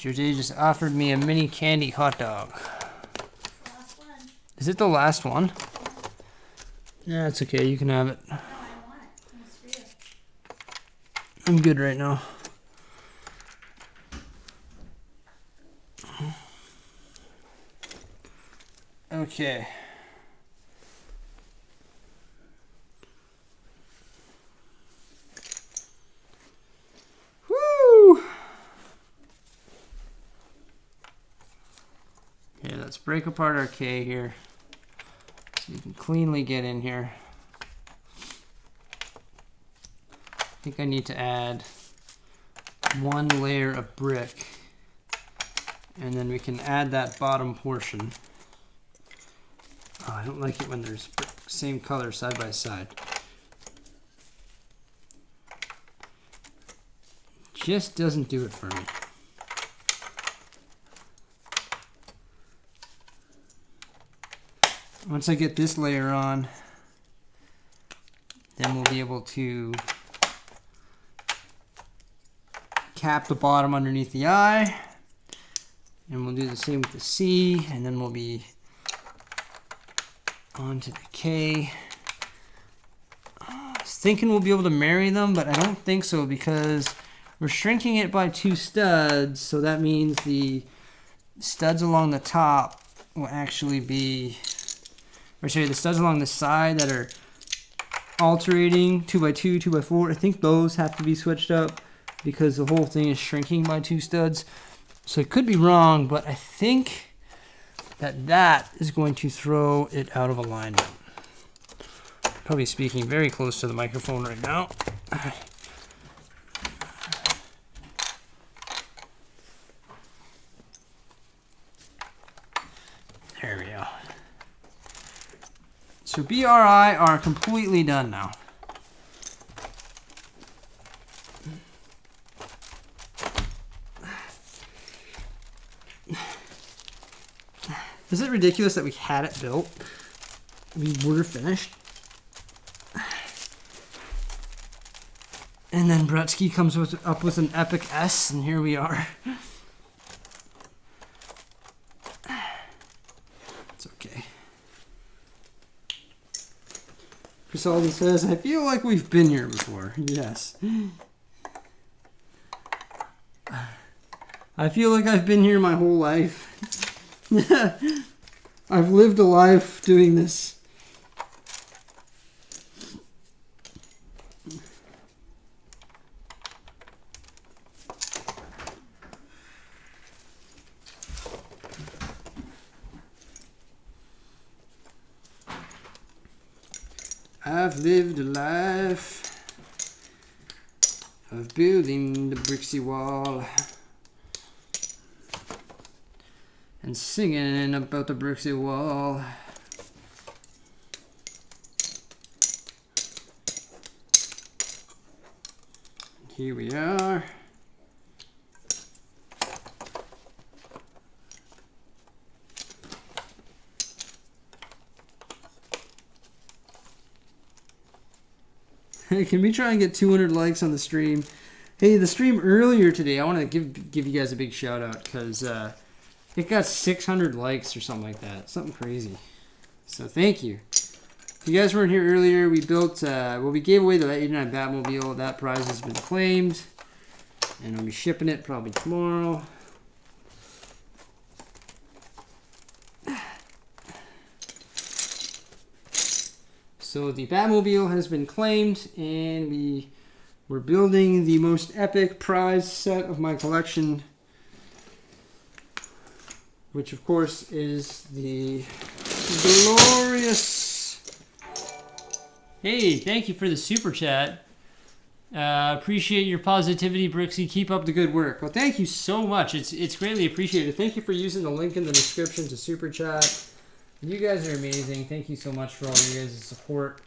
Jose just offered me a mini candy hot dog. Last one. Is it the last one? Yeah, it's okay. You can have it. No, I don't want it. It's for you. I'm good right now. Okay. Woo! Okay, let's break apart our K here. So you can cleanly get in here. I think I need to add one layer of brick. And then we can add that bottom portion. Oh, I don't like it when there's same color side by side. Just doesn't do it for me. Once I get this layer on, then we'll be able to cap the bottom underneath the eye. And we'll do the same with the C, and then we'll be onto the K. I was thinking we'll be able to marry them, but I don't think so because we're shrinking it by 2 studs, so that means the studs along the top will actually be, or sorry, the studs along the side that are alternating 2x2, 2x4, I think those have to be switched up because the whole thing is shrinking by 2 studs. So it could be wrong, but I think that is going to throw it out of alignment. Probably speaking very close to the microphone right now. There we go. So BRI are completely done now. Is it ridiculous that we had it built? We were finished. And then BRICKSIE comes up with an epic S, and here we are. It's okay. Salty says, I feel like we've been here before. Yes. I feel like I've been here my whole life. I've lived a life doing this. I've lived a life of building the BRICKSIE wall and singing about the BRICKSIE wall. Here we are. Hey, can we try and get 200 likes on the stream? Hey, the stream earlier today, I want to give you guys a big shout out because it got 600 likes or something like that. Something crazy. So thank you. If you guys weren't here earlier, we built, we gave away the 89 Batmobile. That prize has been claimed. And I'll be shipping it probably tomorrow. So the Batmobile has been claimed, and we're building the most epic prize set of my collection, which of course is the glorious... Hey, thank you for the super chat. Appreciate your positivity, BRICKSIE. Keep up the good work. Well, thank you so much. It's greatly appreciated. Thank you for using the link in the description to super chat. You guys are amazing. Thank you so much for all your guys' support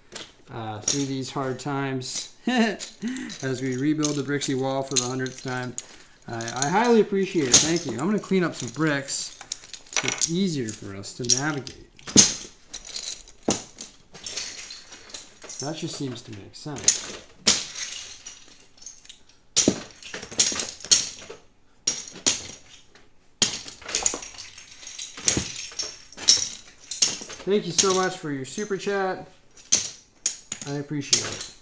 through these hard times as we rebuild the BRICKSIE wall for the 100th time. I highly appreciate it. Thank you. I'm going to clean up some bricks so it's easier for us to navigate. That just seems to make sense. Thank you so much for your super chat. I appreciate it.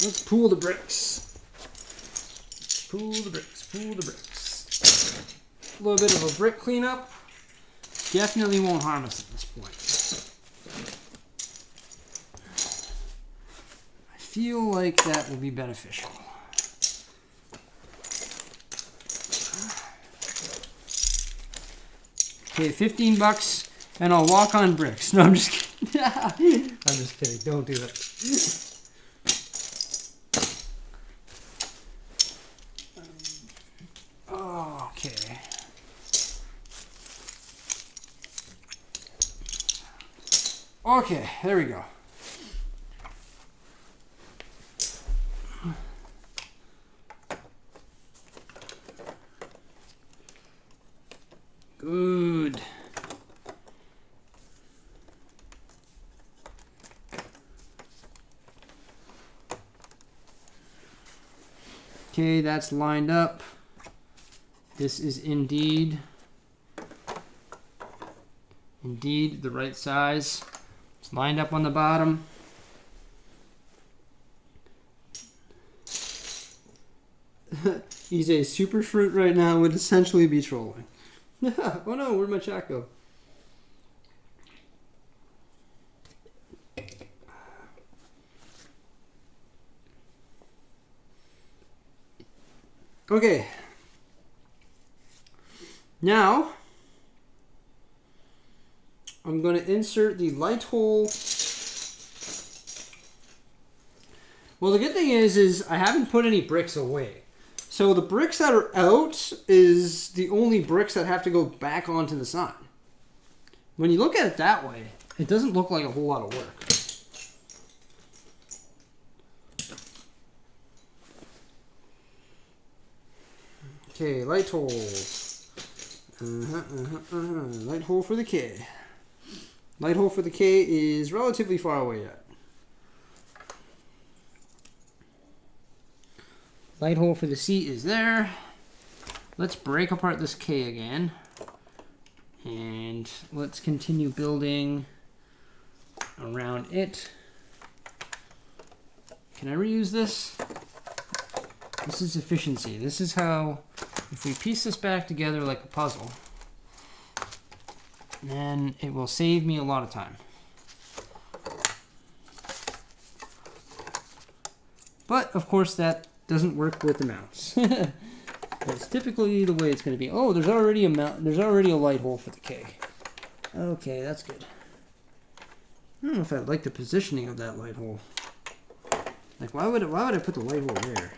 Let's pool the bricks. Pool the bricks, pool the bricks. A little bit of a brick cleanup. Definitely won't harm us at this point. I feel like that will be beneficial. Okay, 15 bucks and I'll walk on bricks. No, I'm just kidding. I'm just kidding. Don't do that. Okay. Okay, there we go. Good. Okay, that's lined up. This is indeed the right size. It's lined up on the bottom. He's a super fruit right now, would essentially be trolling. Oh no, where'd my chat go? Okay. Now, I'm going to insert the light hole. Well, the good thing is I haven't put any bricks away. So the bricks that are out is the only bricks that have to go back onto the sign. When you look at it that way, it doesn't look like a whole lot of work. Okay, light hole. Light hole for the K. Light hole for the K is relatively far away yet. Light hole for the seat is there. Let's break apart this K again. And let's continue building around it. Can I reuse this? This is efficiency. This is how, if we piece this back together like a puzzle, then it will save me a lot of time. But of course that doesn't work with the mounts. That's typically the way it's going to be. Oh, there's already a mount. There's already a light hole for the K. Okay, that's good. I don't know if I like the positioning of that light hole. Like, why would I put the light hole there?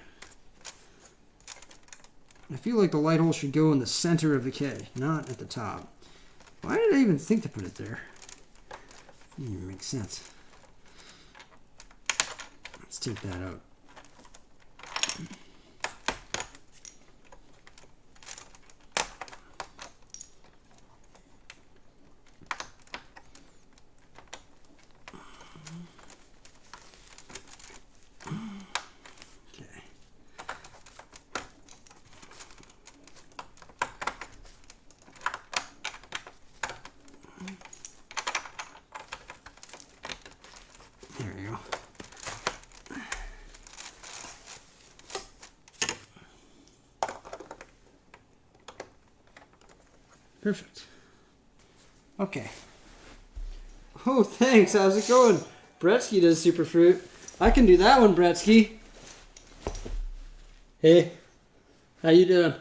I feel like the light hole should go in the center of the K, not at the top. Why did I even think to put it there? Doesn't even make sense. Let's take that out. There we go. Perfect. Okay. Oh, thanks. How's it going? Bretsky does superfruit. I can do that one, Bretsky. Hey. How you doing?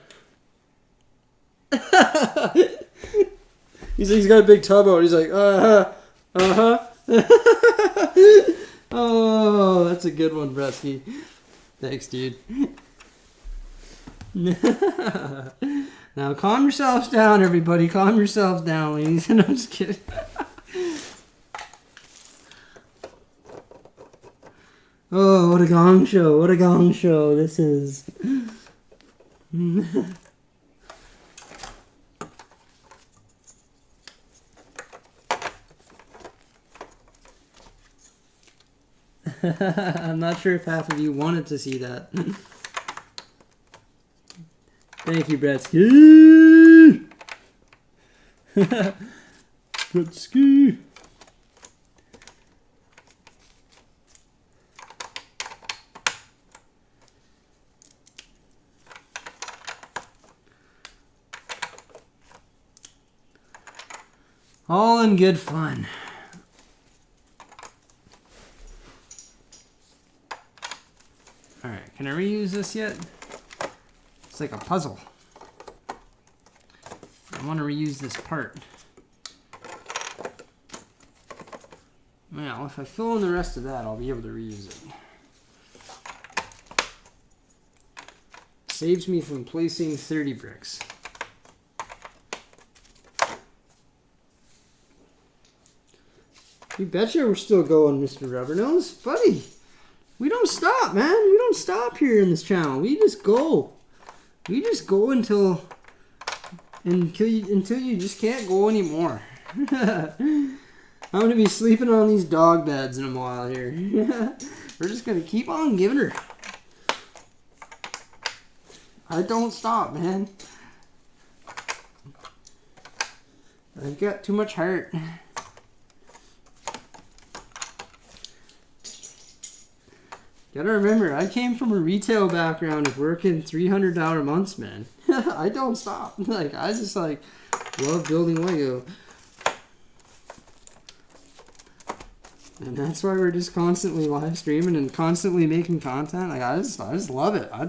He's got a big tub out. He's like, uh-huh. Oh, that's a good one, Bretsky. Thanks, dude. Now, calm yourselves down, everybody. Calm yourselves down, ladies. No, I'm just kidding. Oh, what a gong show. What a gong show this is. I'm not sure if half of you wanted to see that. Thank you, Bretsky. Bretsky. All in good fun. Alright, can I reuse this yet? It's like a puzzle. I want to reuse this part. Well, if I fill in the rest of that, I'll be able to reuse it. Saves me from placing 30 bricks. You betcha we're still going, Mr. Rubbernose. Buddy, we don't stop, man. We don't stop here in this channel. We just go. We just go until you just can't go anymore. I'm going to be sleeping on these dog beds in a while here. We're just going to keep on giving her. I don't stop, man. I've got too much heart. Gotta remember, I came from a retail background of working $300 months, man. I don't stop. Like, I just like love building Lego. And that's why we're just constantly live streaming and constantly making content. Like, I just love it. I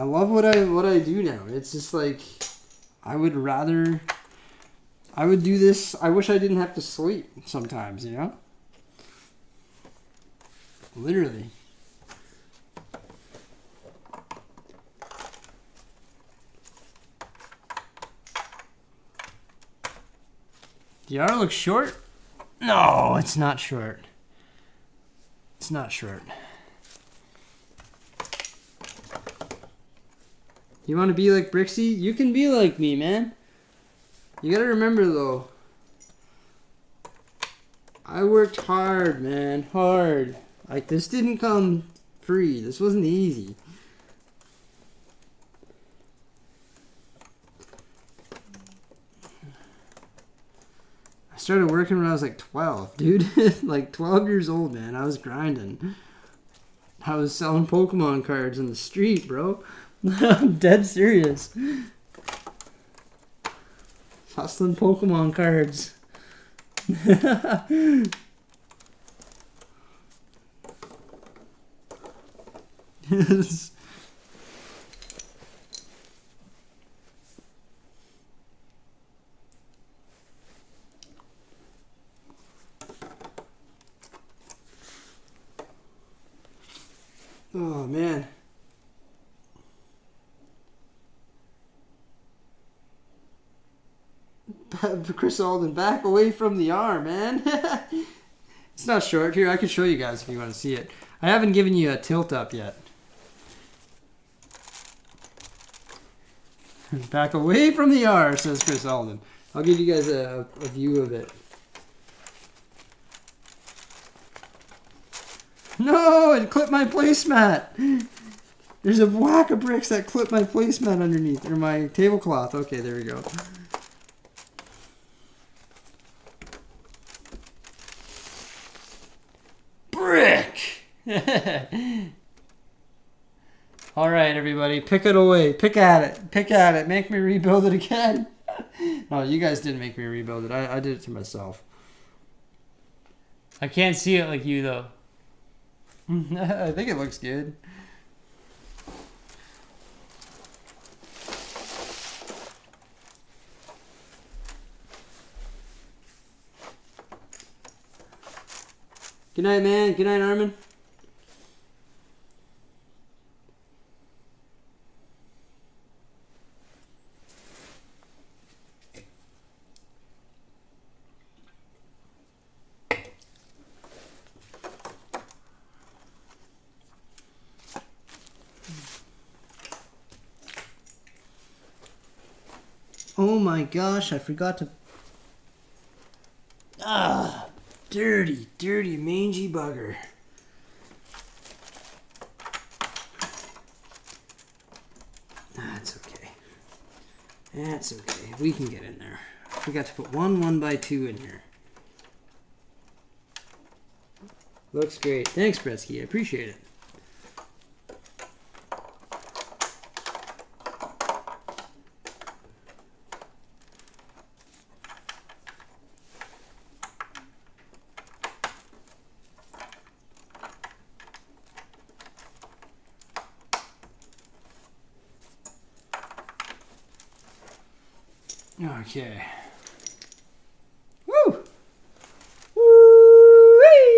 love what I do now. It's just like I would do this. I wish I didn't have to sleep sometimes, you know? Literally. The R looks short? No, it's not short. It's not short. You want to be like BRICKSIE? You can be like me, man. You gotta remember, though. I worked hard, man. Hard. Like, this didn't come free. This wasn't easy. I started working when I was like 12, dude. Like 12 years old, man. I was grinding. I was selling Pokemon cards in the street, bro. I'm dead serious. Hustling Pokemon cards. Yes. Oh, man. Chris Alden, back away from the arm, man. It's not short. Here, I can show you guys if you want to see it. I haven't given you a tilt up yet. Back away from the R, says Chris Alden. I'll give you guys a view of it. No, it clipped my placemat. There's a whack of bricks that clipped my placemat underneath, or my tablecloth. Okay, there we go. Brick! All right, everybody, pick it away. Pick at it. Pick at it. Make me rebuild it again. No, you guys didn't make me rebuild it. I did it to myself. I can't see it like you, though. I think it looks good. Good night, man. Good night, Armin. Oh my gosh, I forgot to... Ah, dirty, dirty, mangy bugger. That's okay. That's okay. We can get in there. I forgot to put one 1x2 in here. Looks great. Thanks, BRICKSIE. I appreciate it. Okay. Woo! Woo-wee!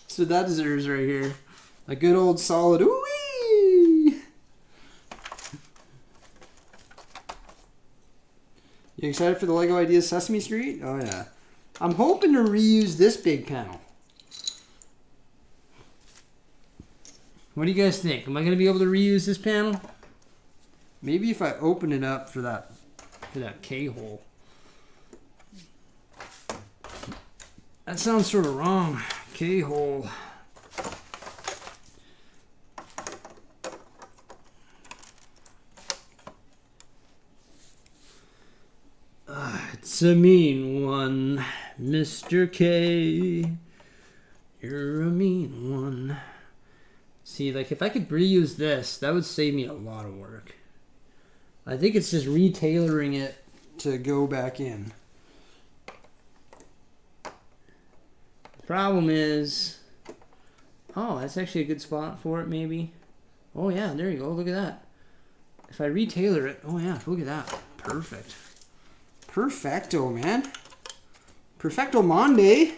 So that deserves right here. A good old solid ooh-wee! You excited for the LEGO Ideas Sesame Street? Oh yeah. I'm hoping to reuse this big panel. What do you guys think? Am I going to be able to reuse this panel? Maybe if I open it up for that K-hole. That sounds sort of wrong. K-hole. It's a mean one, Mr. K. You're a mean one. See, like if I could reuse this, that would save me a lot of work. I think it's just retailoring it to go back in. The problem is... Oh, that's actually a good spot for it, maybe. Oh, yeah, there you go. Look at that. If I retailer it... Oh, yeah, look at that. Perfect. Perfecto, man. Perfecto Monday.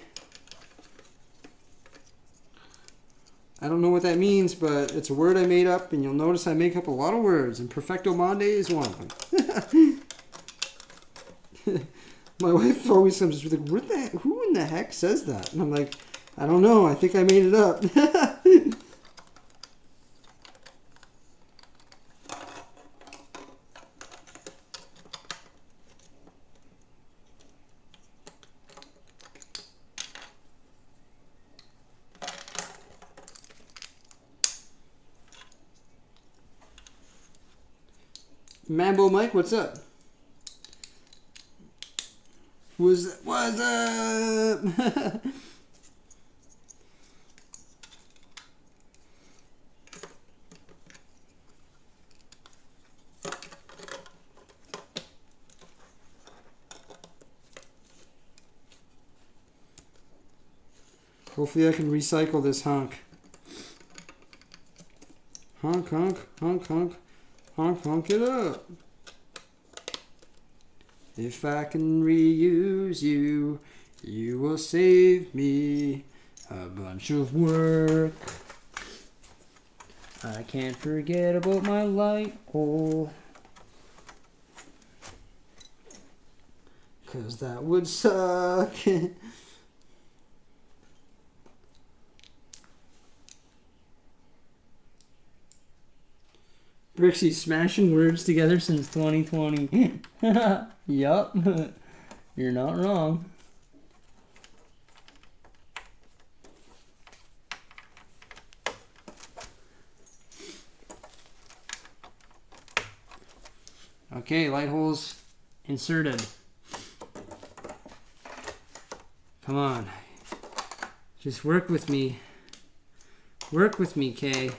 I don't know what that means, but it's a word I made up, and you'll notice I make up a lot of words, and Perfecto Monday is one of them. My wife always comes with like, who in the heck says that? And I'm like, I don't know, I think I made it up. Mambo Mike, what's up? What's up? Hopefully I can recycle this hunk. Honk, honk, honk, honk, honk, honk it up. If I can reuse you, you will save me a bunch of work. I can't forget about my light hole, 'cause that would suck. Brixie smashing words together since 2020. Yup. You're not wrong. Okay, light holes inserted. Come on. Just work with me. Work with me, Kay.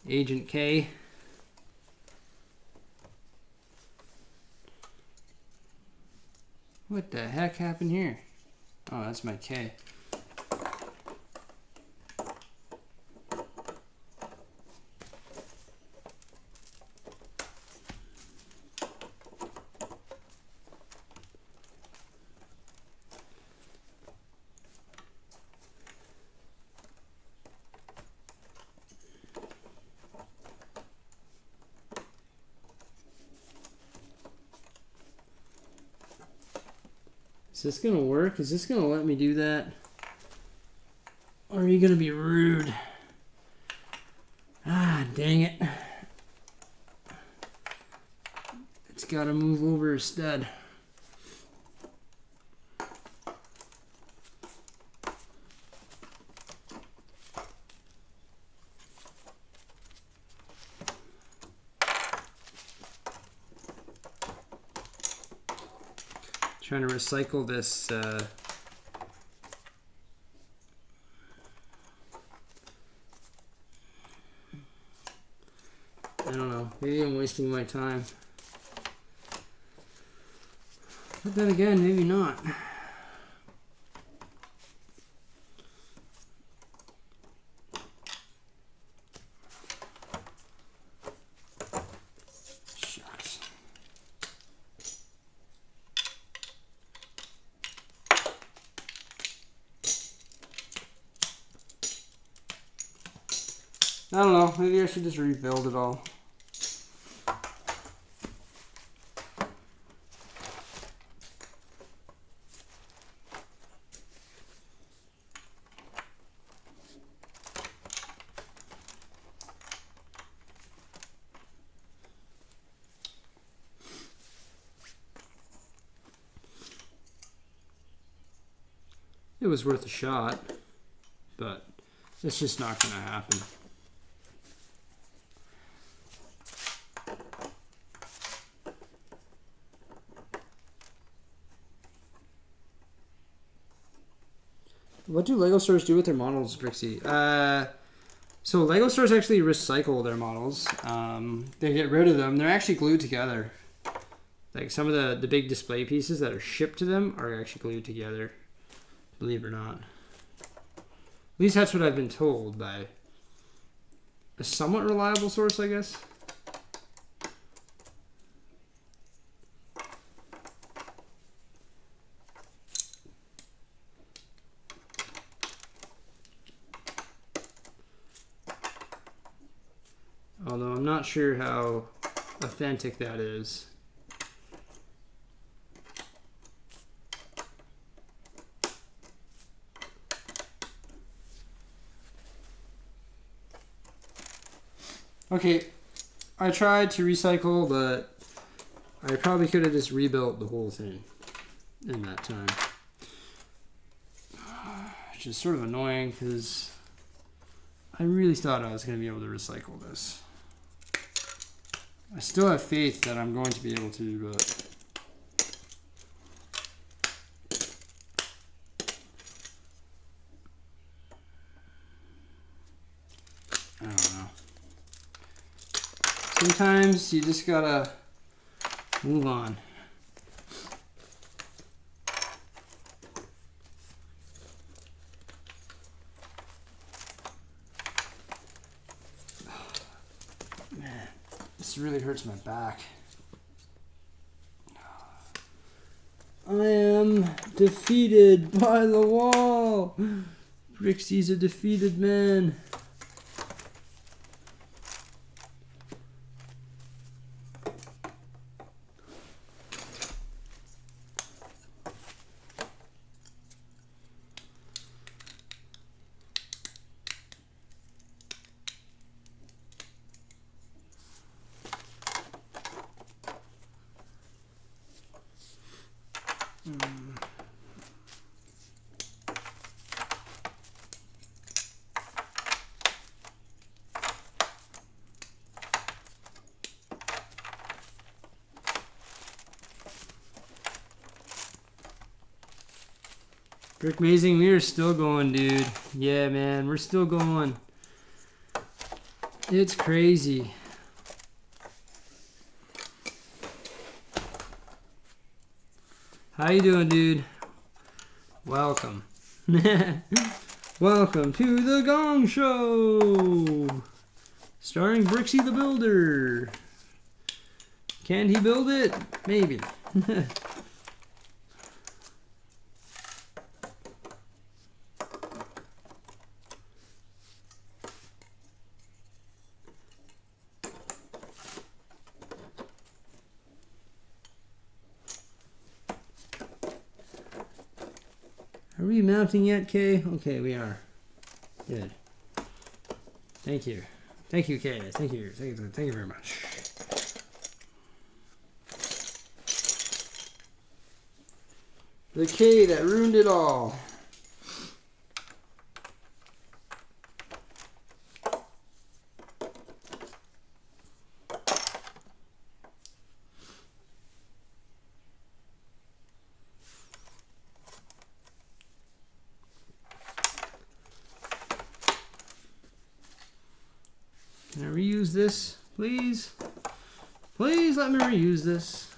Agent K. What the heck happened here? Oh, that's my K. Is this gonna work? Is this gonna let me do that? Or are you gonna be rude? Ah, dang it. It's gotta move over a stud. Trying to recycle this I don't know, maybe I'm wasting my time, but then again, maybe not. Shucks. I don't know, maybe I should just rebuild it all. It was worth a shot, but it's just not going to happen. What do Lego stores do with their models, Brixie? So Lego stores actually recycle their models. They get rid of them. They're actually glued together. Like some of the big display pieces that are shipped to them are actually glued together. Believe it or not. At least that's what I've been told by a somewhat reliable source, I guess. Although I'm not sure how authentic that is. Okay, I tried to recycle, but I probably could have just rebuilt the whole thing in that time. Which is sort of annoying because I really thought I was going to be able to recycle this. I still have faith that I'm going to be able to, but I don't know. Sometimes you just gotta move on. Man, this really hurts my back. I am defeated by the wall. Brixie's a defeated man. Brick Amazing, we are still going, dude. Yeah, man, we're still going. It's crazy. How you doing, dude? Welcome. Welcome to the Gong Show. Starring Brixie the Builder. Can he build it? Maybe. Are we mounting yet, Kay? Okay, we are. Good. Thank you. Thank you, Kay. Thank you. Thank you very much. The Kay that ruined it all. Can I reuse this, please? Please let me reuse this.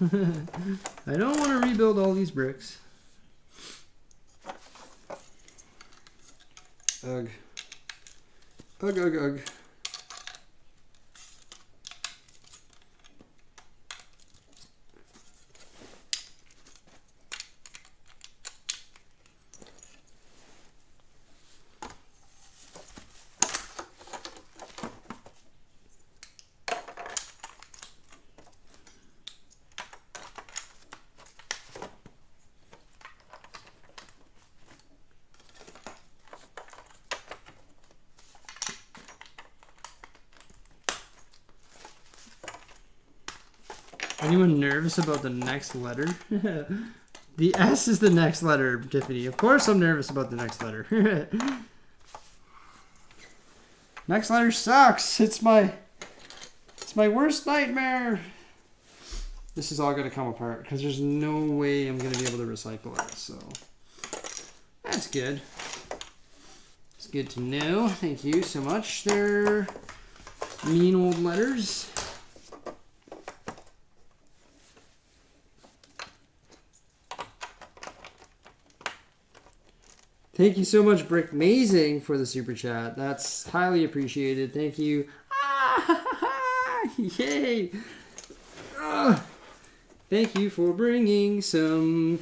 I don't want to rebuild all these bricks. Ugh. Ugh, ugh, ugh. Anyone nervous about the next letter? The S is the next letter, Tiffany. Of course I'm nervous about the next letter. Next letter sucks. It's my worst nightmare. This is all going to come apart because there's no way I'm going to be able to recycle it. So that's good. It's good to know. Thank you so much. They're mean old letters. Thank you so much, Brick Amazing, for the super chat. That's highly appreciated. Thank you. Ah, yay! Thank you for bringing some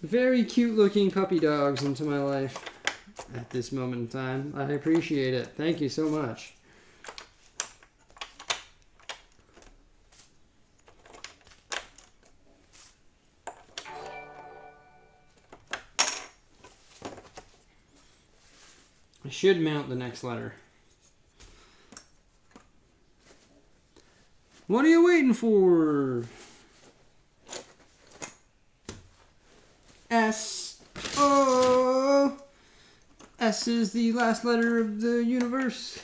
very cute-looking puppy dogs into my life at this moment in time. I appreciate it. Thank you so much. I should mount the next letter. What are you waiting for? S. Oh! S is the last letter of the universe.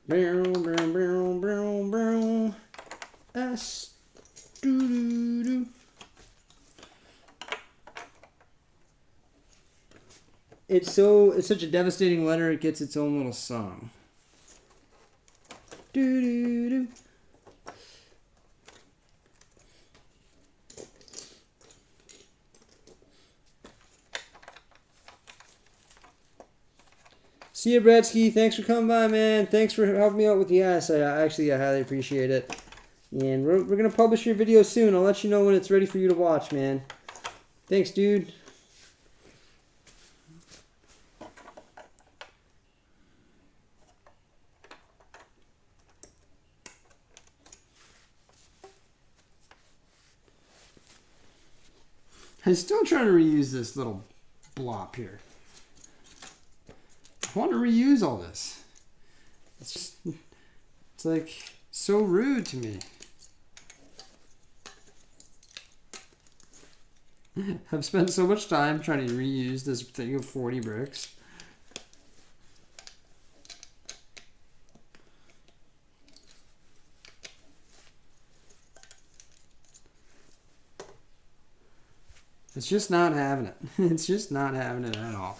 Brown, brown, brown, brown, brown. S. Doo-doo-doo. It's such a devastating letter, it gets its own little song. Doo-doo-doo. See ya, Bretsky. Thanks for coming by, man. Thanks for helping me out with the ass. I highly appreciate it. And we're going to publish your video soon. I'll let you know when it's ready for you to watch, man. Thanks, dude. I'm still trying to reuse this little blop here. I want to reuse all this. It's like so rude to me. I've spent so much time trying to reuse this thing of 40 bricks. It's just not having it. It's just not having it at all.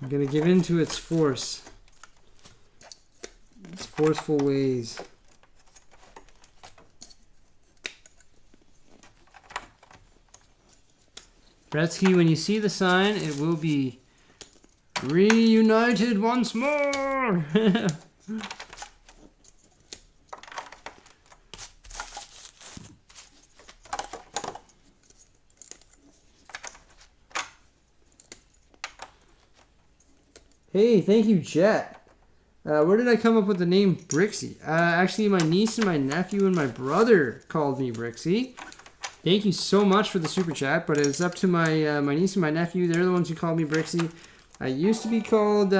I'm gonna give in to its force. Its forceful ways. Bretsky, when you see the sign, it will be reunited once more. Hey, thank you, Jet. Where did I come up with the name BRICKSIE? Actually, my niece and my nephew and my brother called me BRICKSIE. Thank you so much for the super chat, but it's up to my my niece and my nephew. They're the ones who called me BRICKSIE. I used to be called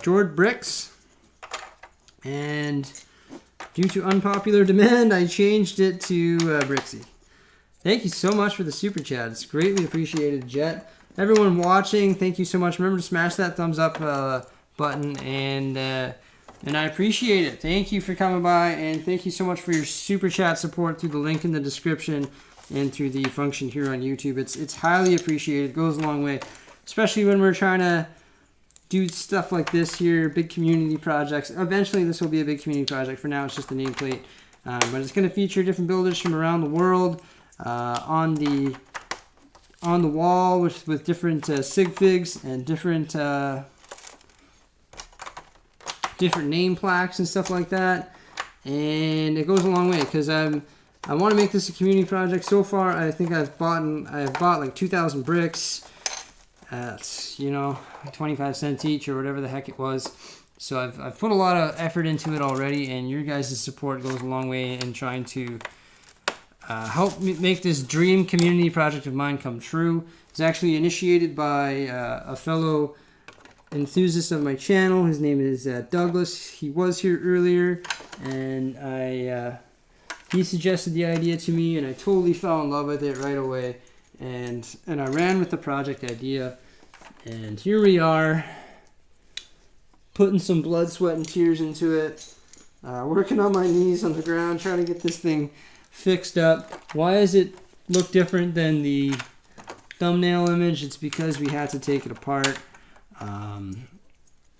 George Bricks, and due to unpopular demand, I changed it to BRICKSIE. Thank you so much for the super chat. It's greatly appreciated, Jet. Everyone watching, thank you so much. Remember to smash that thumbs up button, and I appreciate it. Thank you for coming by, and thank you so much for your super chat support through the link in the description and through the function here on YouTube. It's highly appreciated. It goes a long way, especially when we're trying to do stuff like this here, big community projects. Eventually, this will be a big community project. For now, it's just a nameplate, but it's going to feature different builders from around the world on the wall with different sig figs and different name plaques and stuff like that. And it goes a long way because I want to make this a community project. So far, I think I've bought like 2,000 bricks at, you know, 25 cents each or whatever the heck it was. So I've put a lot of effort into it already, and your guys' support goes a long way in trying to help me make this dream community project of mine come true. It's actually initiated by a fellow enthusiast of my channel. His name is Douglas. He was here earlier, and he suggested the idea to me, and I totally fell in love with it right away. And I ran with the project idea, and here we are, putting some blood, sweat, and tears into it, working on my knees on the ground, trying to get this thing fixed up. Why does it look different than the thumbnail image? It's because we had to take it apart.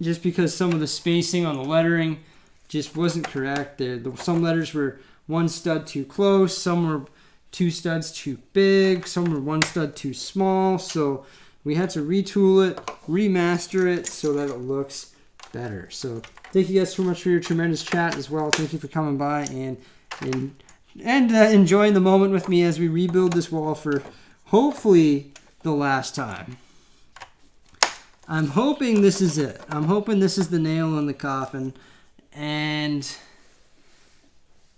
Just because some of the spacing on the lettering just wasn't correct. Some letters were one stud too close, some were two studs too big, some were one stud too small. So we had to retool it, remaster it so that it looks better. So thank you guys so much for your tremendous chat as well. Thank you for coming by and enjoying the moment with me as we rebuild this wall for hopefully the last time. I'm hoping this is it. I'm hoping this is the nail in the coffin, and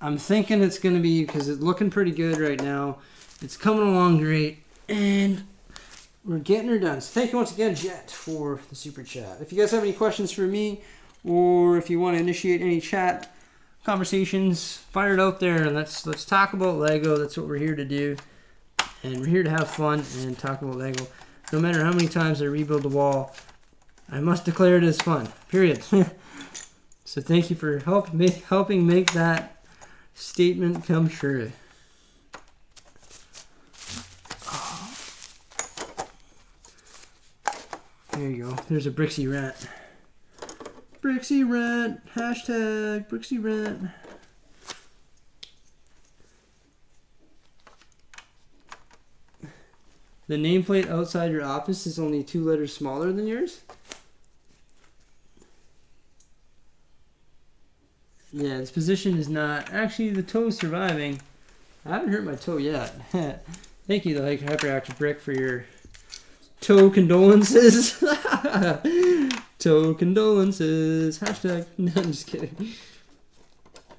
I'm thinking it's going to be, because it's looking pretty good right now. It's coming along great, and we're getting her done. So thank you once again, Jet, for the super chat. If you guys have any questions for me, or if you want to initiate any chat conversations, fire it out there, and let's talk about Lego. That's what we're here to do, and we're here to have fun and talk about Lego. No matter how many times I rebuild the wall, I must declare it as fun. Period. So thank you for helping make that statement come true. There you go. There's a BRICKSIE rant. BRICKSIE rant. Hashtag BRICKSIE rant. The nameplate outside your office is only 2 letters smaller than yours? Yeah, this position is not... Actually, the toe's surviving. I haven't hurt my toe yet. Thank you, the Hyperactive Brick, for your toe condolences. Toe condolences. Hashtag. No, I'm just kidding.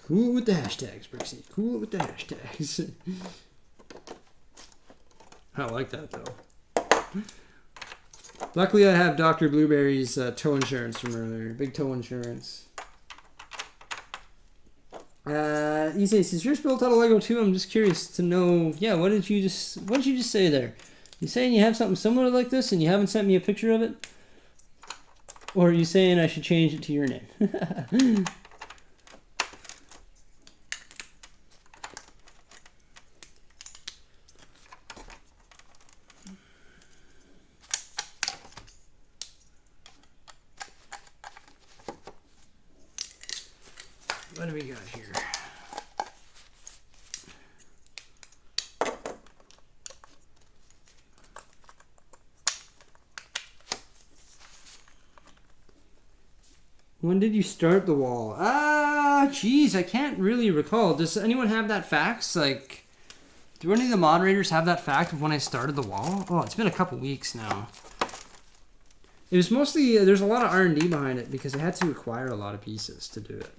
Cool with the hashtags, BRICKSIE. Cool with the hashtags. I like that, though. Luckily, I have Dr. Blueberry's toe insurance from earlier. Big toe insurance. He says, "Is yours built out of Lego too?" I'm just curious to know. Yeah, what did you just say there? You saying you have something similar like this and you haven't sent me a picture of it? Or are you saying I should change it to your name? What do we got here? When did you start the wall? Geez, I can't really recall. Does anyone have that fax? Like, do any of the moderators have that fact of when I started the wall? Oh, it's been a couple weeks now. It was mostly, there's a lot of R&D behind it because I had to acquire a lot of pieces to do it.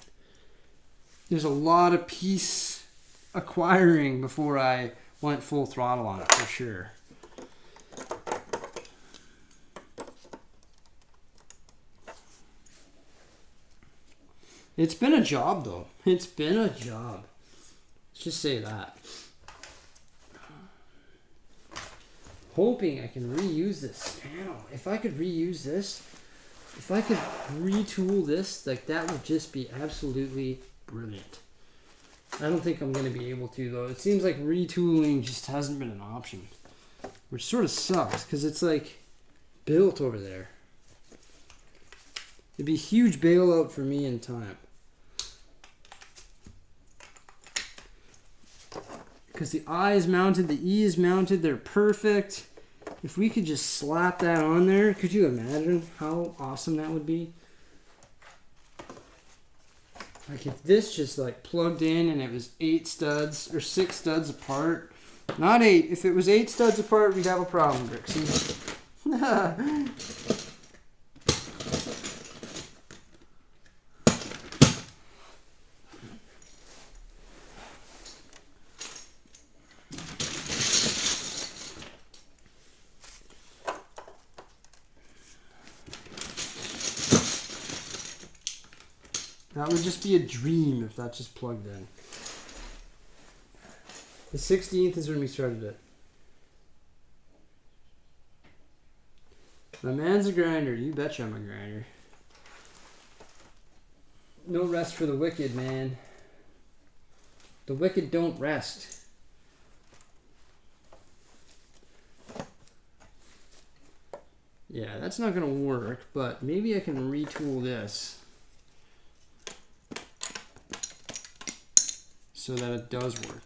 There's a lot of piece acquiring before I went full throttle on it, for sure. It's been a job, though. It's been a job. Let's just say that. Hoping I can reuse this panel. If I could reuse this, if I could retool this, like, that would just be absolutely brilliant. I don't think I'm going to be able to, though. It seems like retooling just hasn't been an option, which sort of sucks because it's like built over there. It'd be a huge bailout for me in time. Because the I is mounted, the E is mounted, they're perfect. If we could just slap that on there, could you imagine how awesome that would be? Like if this just like plugged in and it was 8 studs or 6 studs apart. Not 8. If it was 8 studs apart, we'd have a problem, BRICKSIE. That would just be a dream if that just plugged in. The 16th is when we started it. My man's a grinder. You betcha I'm a grinder. No rest for the wicked, man. The wicked don't rest. Yeah, that's not going to work, but maybe I can retool this so that it does work.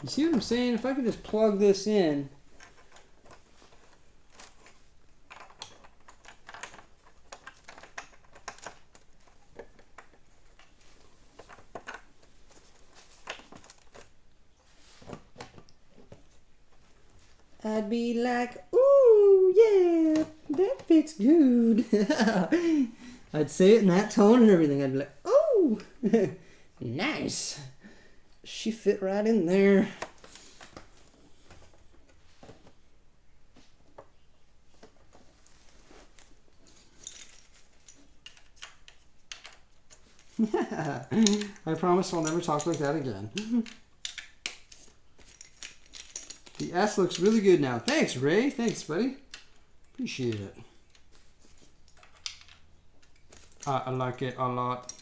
You see what I'm saying? If I could just plug this in. I'd be like, ooh, yeah, that fits good. I'd say it in that tone and everything. I'd be like, oh, nice. She fit right in there. I promise I'll never talk like that again. The S looks really good now. Thanks, Ray. Thanks, buddy. Appreciate it. I like it a lot.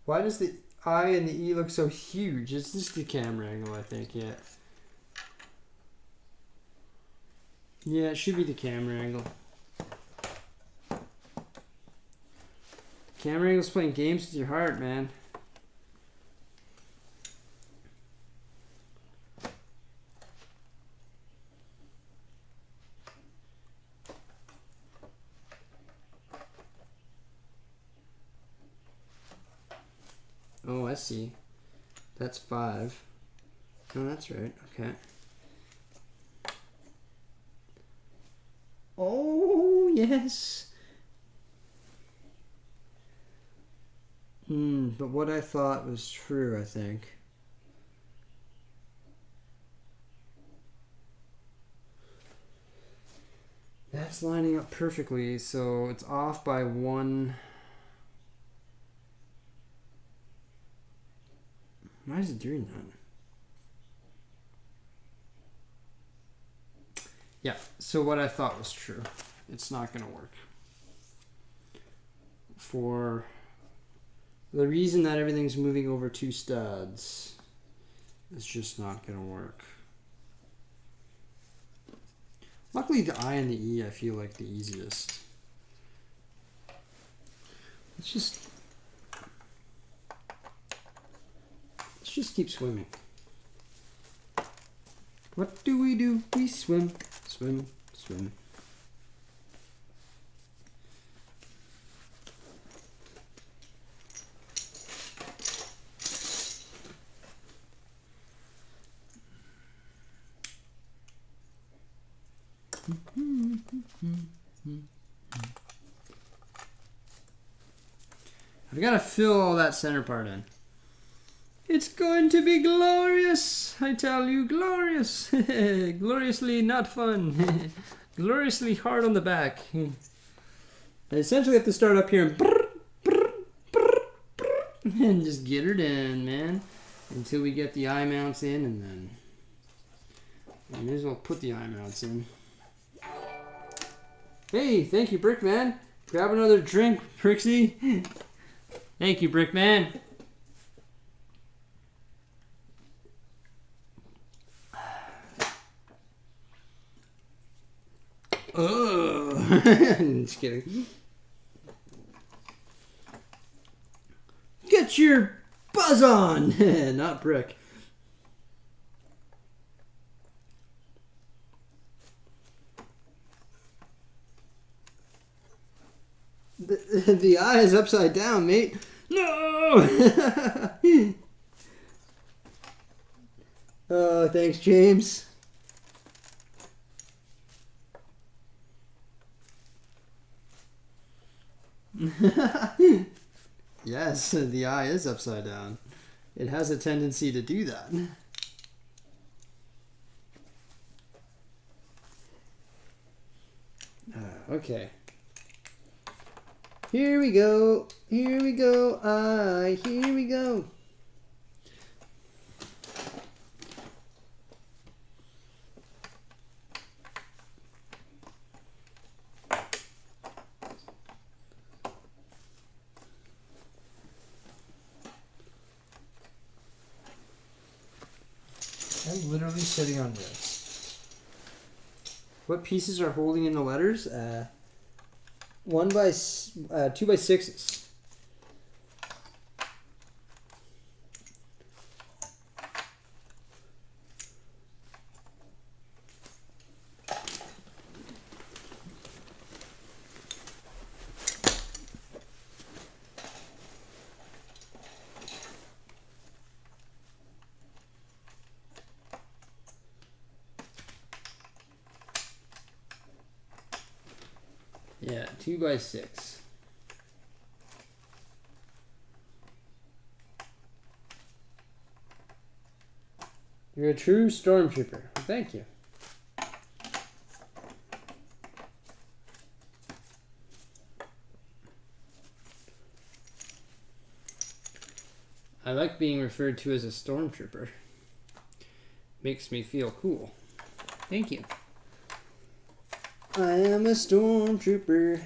Why does the I and the E look so huge? It's just the camera angle, I think, yeah. Yeah, it should be the camera angle. Camera angle's playing games with your heart, man. Oh, I see. That's 5. Oh, that's right. Okay. Oh, yes. But what I thought was true, I think. That's lining up perfectly, so it's off by 1. Why is it doing that? Yeah, so what I thought was true. It's not going to work. For the reason that everything's moving over 2 studs, it's just not going to work. Luckily, the I and the E I feel like the easiest. Let's just keep swimming. What do? We swim, swim, swim. I've got to fill all that center part in. It's going to be glorious, I tell you, glorious. Gloriously not fun. Gloriously hard on the back. I essentially have to start up here and just get her done, man. Until we get the eye mounts in, and then I may as well put the eye mounts in. Hey, thank you, Brickman. Grab another drink, Brixie. Thank you, Brickman. Oh, just kidding. Get your buzz on, not Brick. The eye is upside down, mate. No! Oh, thanks, James. Yes, the eye is upside down. It has a tendency to do that. Okay. Here we go. Here we go. Here we go. I'm literally sitting on this. What pieces are holding in the letters? 2 by 6s. Yeah, 2 by 6. You're a true stormtrooper. Thank you. I like being referred to as a stormtrooper. Makes me feel cool. Thank you. I am a stormtrooper.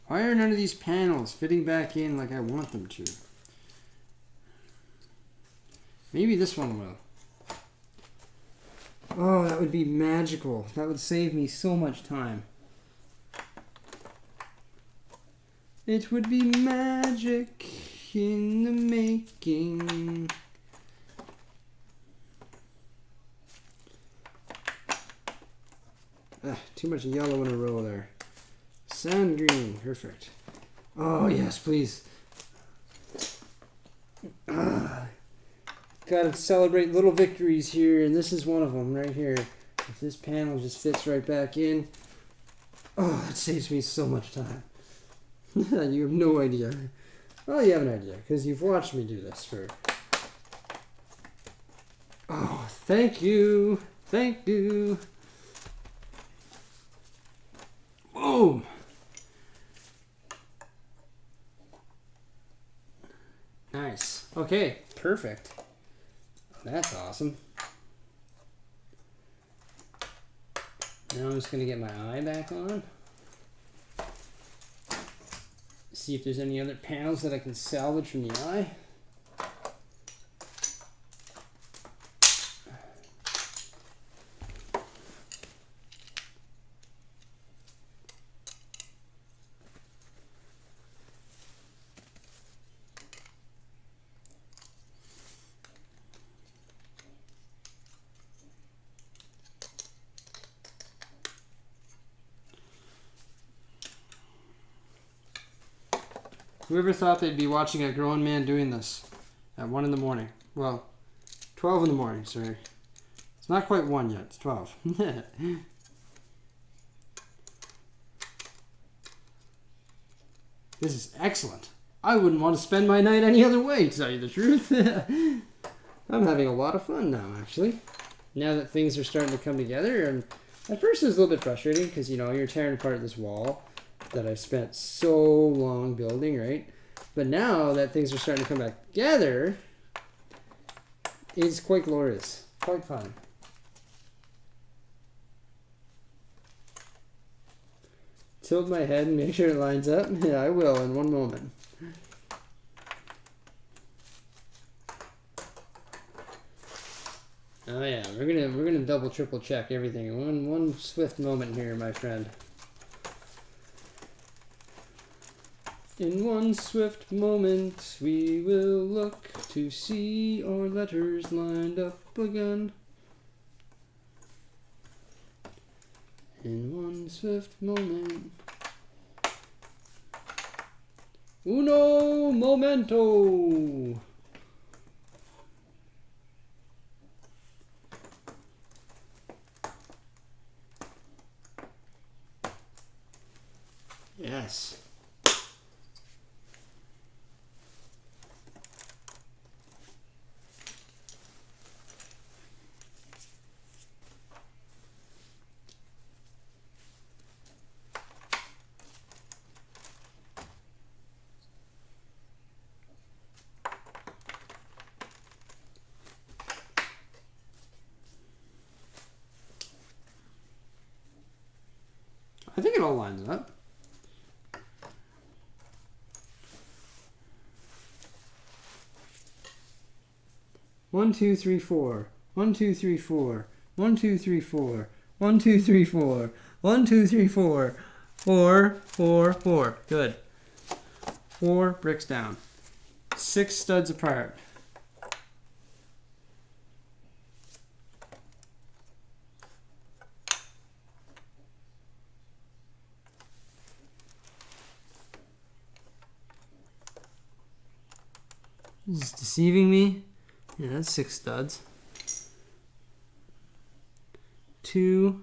Why are none of these panels fitting back in like I want them to? Maybe this one will. Oh, that would be magical. That would save me so much time. It would be magic in the making. Too much yellow in a row there. Sand green, perfect. Oh yes, please. Gotta celebrate little victories here, and this is one of them right here. If this panel just fits right back in, oh, that saves me so much time. You have no idea. Well, you have an idea, because you've watched me do this for... Oh, thank you. Thank you. Boom. Nice. Okay, perfect. That's awesome. Now I'm just going to get my eye back on. See if there's any other panels that I can salvage from the eye. Whoever thought they'd be watching a grown man doing this at 1 in the morning? Well, 12 in the morning, sorry. It's not quite 1 yet, it's 12. This is excellent. I wouldn't want to spend my night any other way, to tell you the truth. I'm having a lot of fun now, actually. Now that things are starting to come together, and at first it was a little bit frustrating because, you know, you're tearing apart this wall that I've spent so long building, right? But now that things are starting to come back together, it's quite glorious. Quite fun. Tilt my head and make sure it lines up. Yeah, I will in one moment. Oh yeah, we're gonna double triple check everything in one swift moment here, my friend. In one swift moment, we will look to see our letters lined up again. In one swift moment. Uno momento! Yes. I think it all lines up. One, two, three, four. 1, 2, 3, 4. 1, 2, 3, 4. 1, 2, 3, 4. 1, 2, 3, 4. 4, 4, 4. Good. 4 bricks down. 6 studs apart. Is this deceiving me? Yeah, that's 6 studs. 2.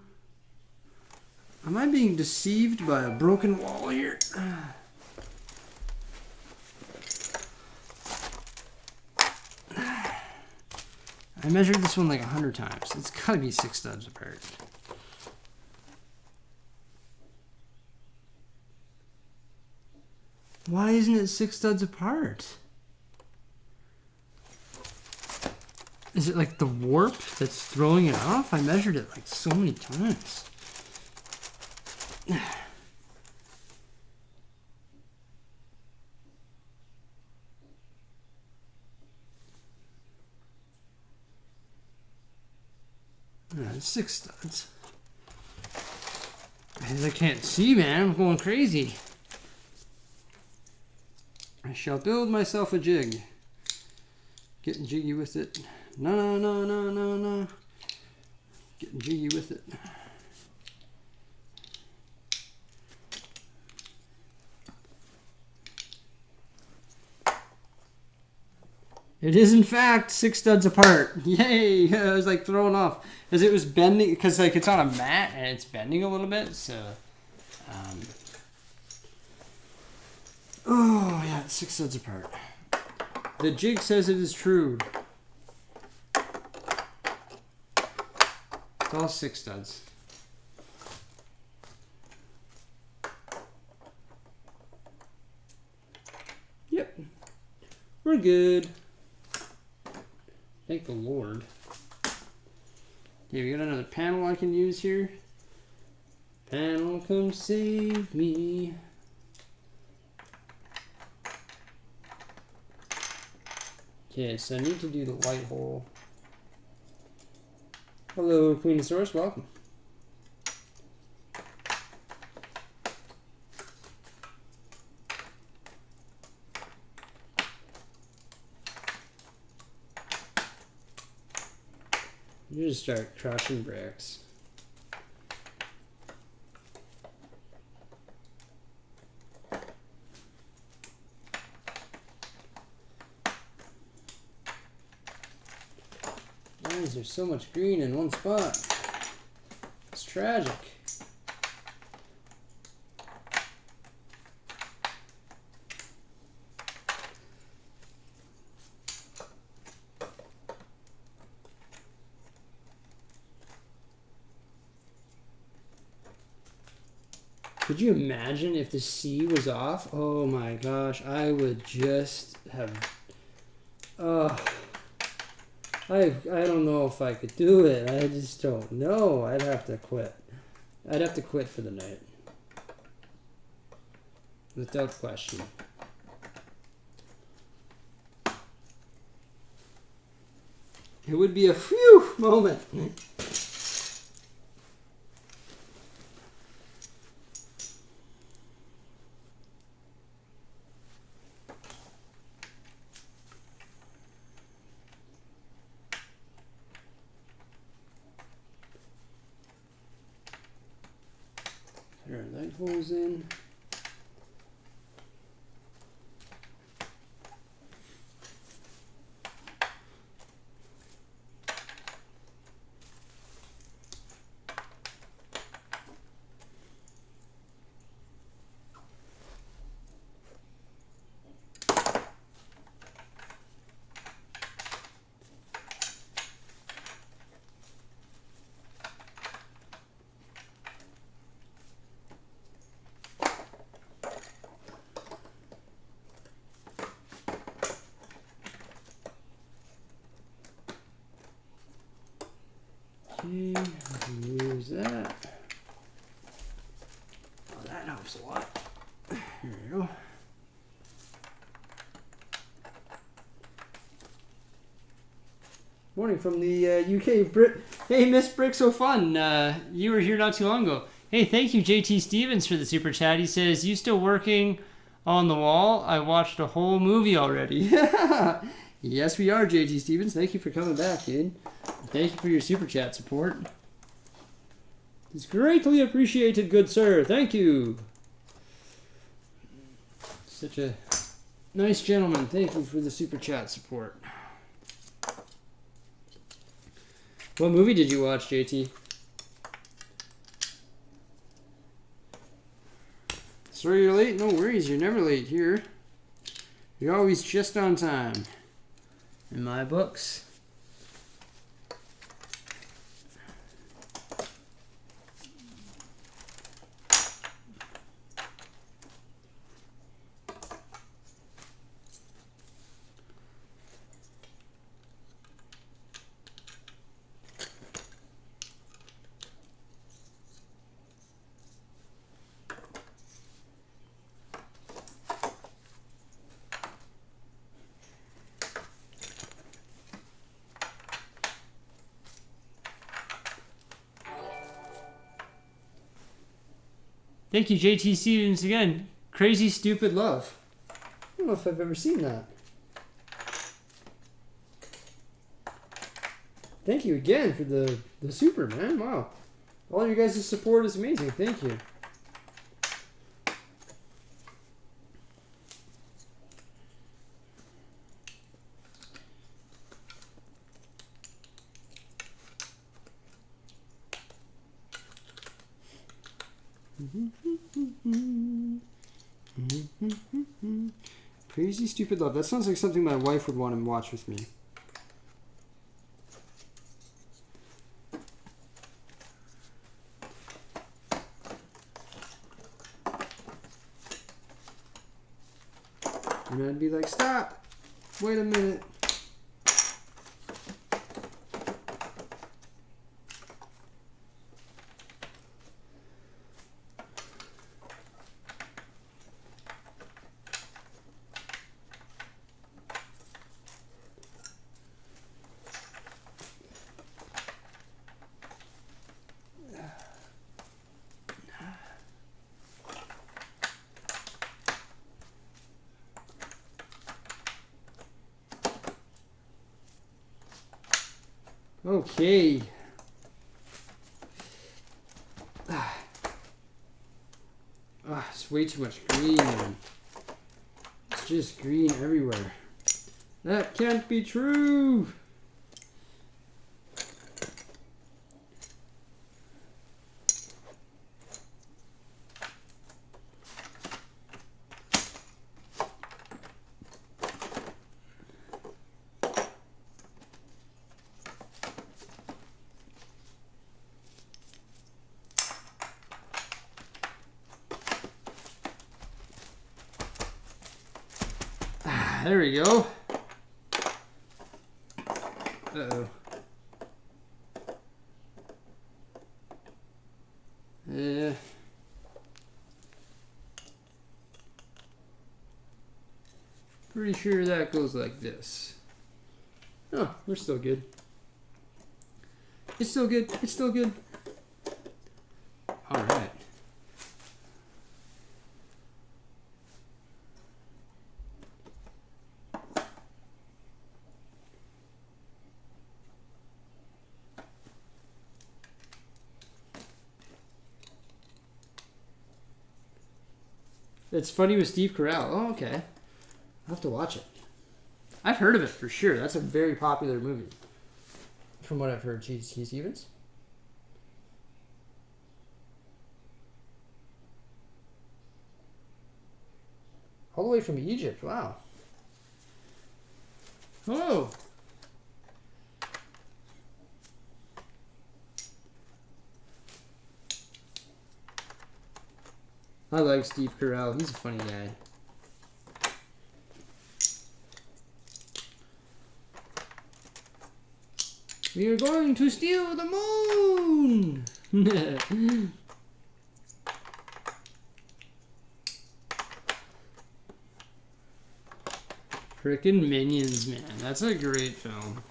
Am I being deceived by a broken wall here? I measured this one like 100 times. It's gotta be 6 studs apart. Why isn't it 6 studs apart? Is it like the warp that's throwing it off? I measured it like so many times. It's 6 studs. I can't see, man. I'm going crazy. I shall build myself a jig. Getting jiggy with it. No, no, no, no, no, no. Getting jiggy with it. It is in fact 6 studs apart. Yay! I was like thrown off because it was bending. Because like it's on a mat and it's bending a little bit. So, oh yeah, it's 6 studs apart. The jig says it is true. It's all 6 studs. Yep, we're good. Thank the Lord. Okay, we got another panel I can use here. Panel, come save me. Okay, so I need to do the white hole. Hello, Queenosaurus, welcome. You just start crushing bricks. Why is there so much green in one spot? It's tragic. Could you imagine if the C was off? Oh my gosh, I would just have... I don't know if I could do it. I just don't know. I'd have to quit. I'd have to quit for the night. Without question. It would be a phew moment. Put our light holes in. Okay, use that. Oh, that helps a lot. Here we go. Morning from the UK. Hey, Miss Brick, so fun. You were here not too long ago. Hey, thank you, JT Stevens, for the super chat. He says, "You still working on the wall? I watched a whole movie already." Yes, we are, JT Stevens. Thank you for coming back, dude. Thank you for your super chat support. It's greatly appreciated, good sir. Thank you. Such a nice gentleman. Thank you for the super chat support. What movie did you watch, JT? Sorry you're late? No worries, you're never late here. You're always just on time. In my books. Thank you, JT Stevens again. Crazy Stupid Love. I don't know if I've ever seen that. Thank you again for the super, man. Wow. All your guys' support is amazing. Thank you. Crazy Stupid Love. That sounds like something my wife would want to watch with me. And I'd be like, stop! Wait a minute. Okay. It's way too much green, man. It's just green everywhere. That can't be true. There we go. Uh-oh. Yeah. Pretty sure that goes like this. Oh, we're still good. It's still good. It's still good. All right. It's Funny with Steve Carell. Oh, okay. I'll have to watch it. I've heard of it for sure. That's a very popular movie. From what I've heard, J.T. Stevens. All the way from Egypt. Wow. Oh. I like Steve Carell. He's a funny guy. We are going to steal the moon! Frickin' Minions, man. That's a great film.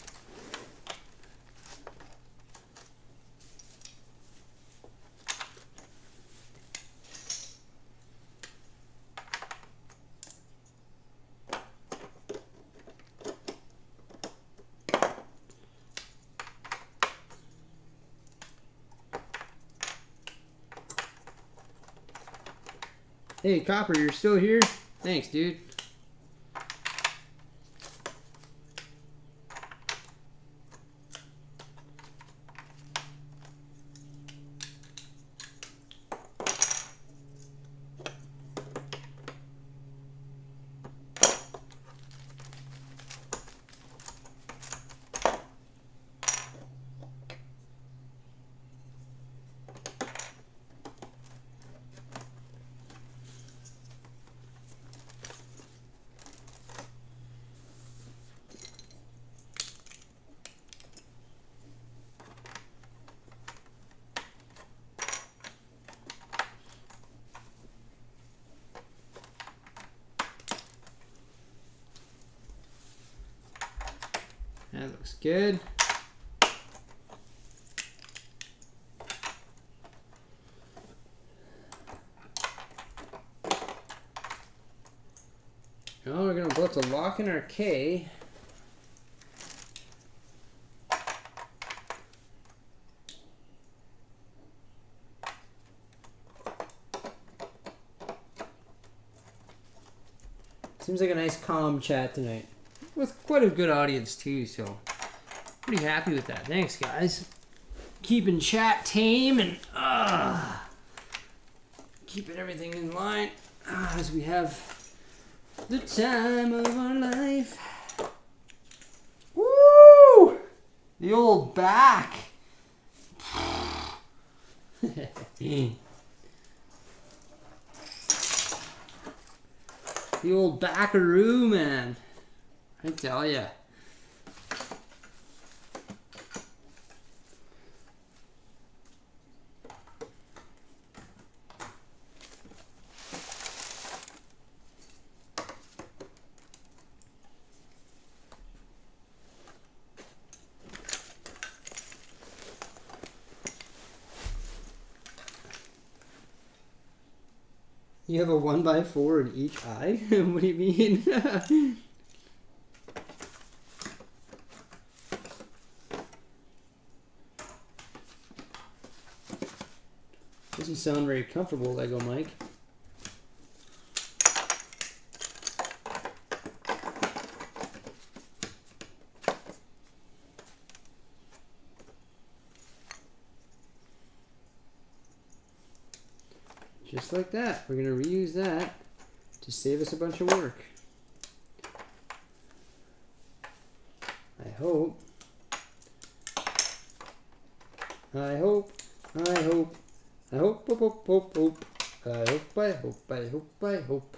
Hey, Copper, you're still here? Thanks, dude. That looks good. about to lock in our K. Seems like a nice calm chat tonight. With quite a good audience too, so pretty happy with that. Thanks guys. Keeping chat tame and keeping everything in line as we have the time of our life. Woo! The old back. The old backaroo, man. I tell ya. You have a 1x4 in each eye? What do you mean? Doesn't sound very comfortable, Lego Mike. Just like that. We're going to reuse that to save us a bunch of work. I hope. I hope. I hope. I hope, hope, hope, hope, hope. I hope, I hope, I hope, I hope.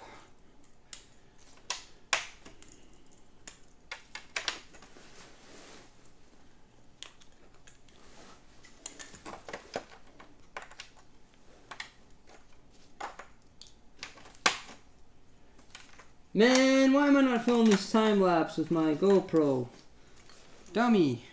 Man, why am I not filming this time lapse with my GoPro? Dummy.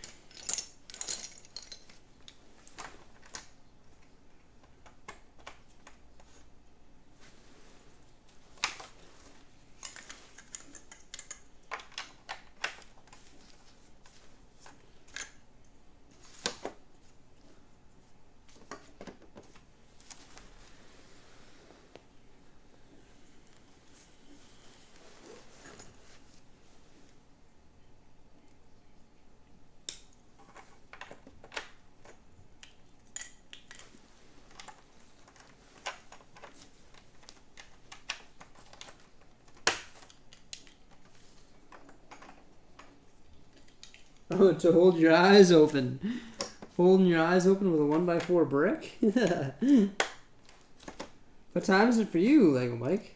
Oh, to hold your eyes open. Holding your eyes open with a 1x4 brick? What time is it for you, Lego Mike?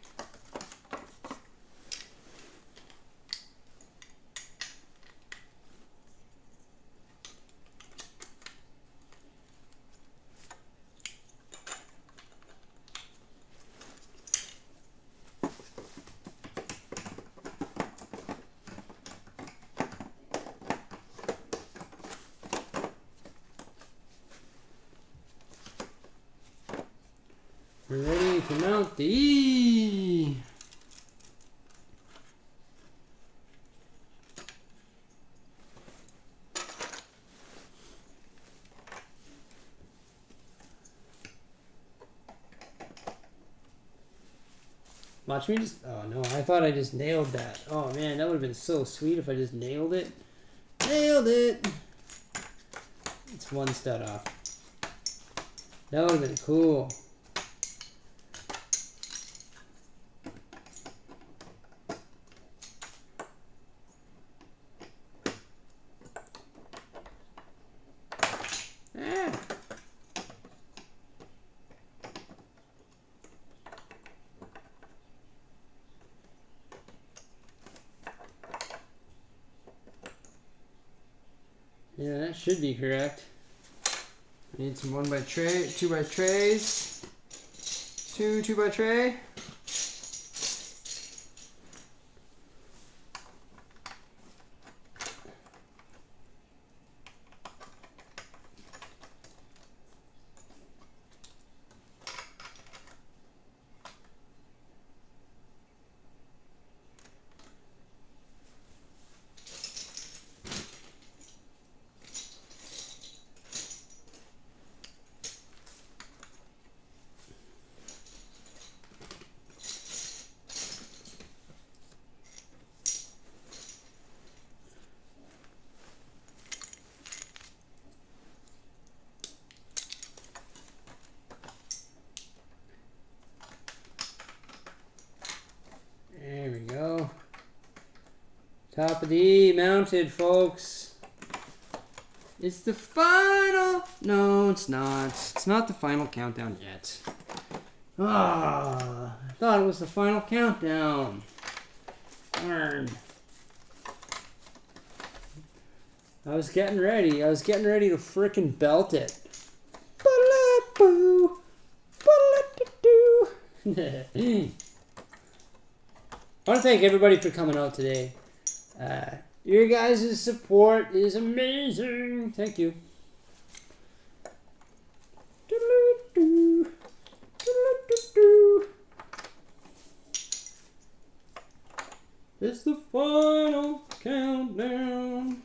We're ready to mount the E. Watch me just. Oh no, I thought I just nailed that. Oh man, that would have been so sweet if I just nailed it. Nailed it! It's one stud off. That would have been cool. Yeah, that should be correct. I need some 1x tray, 2x trays. Two 2x tray. Top of the E mounted, folks. It's the final. No, it's not. It's not the final countdown yet. Ah, I thought it was the final countdown. Darn. I was getting ready. I was getting ready to frickin' belt it. Ba-la-boo. Ba-la-doo-doo. I want to thank everybody for coming out today. Your guys' support is amazing. Thank you. Doo-doo-doo. Doo-doo-doo-doo. It's the final countdown.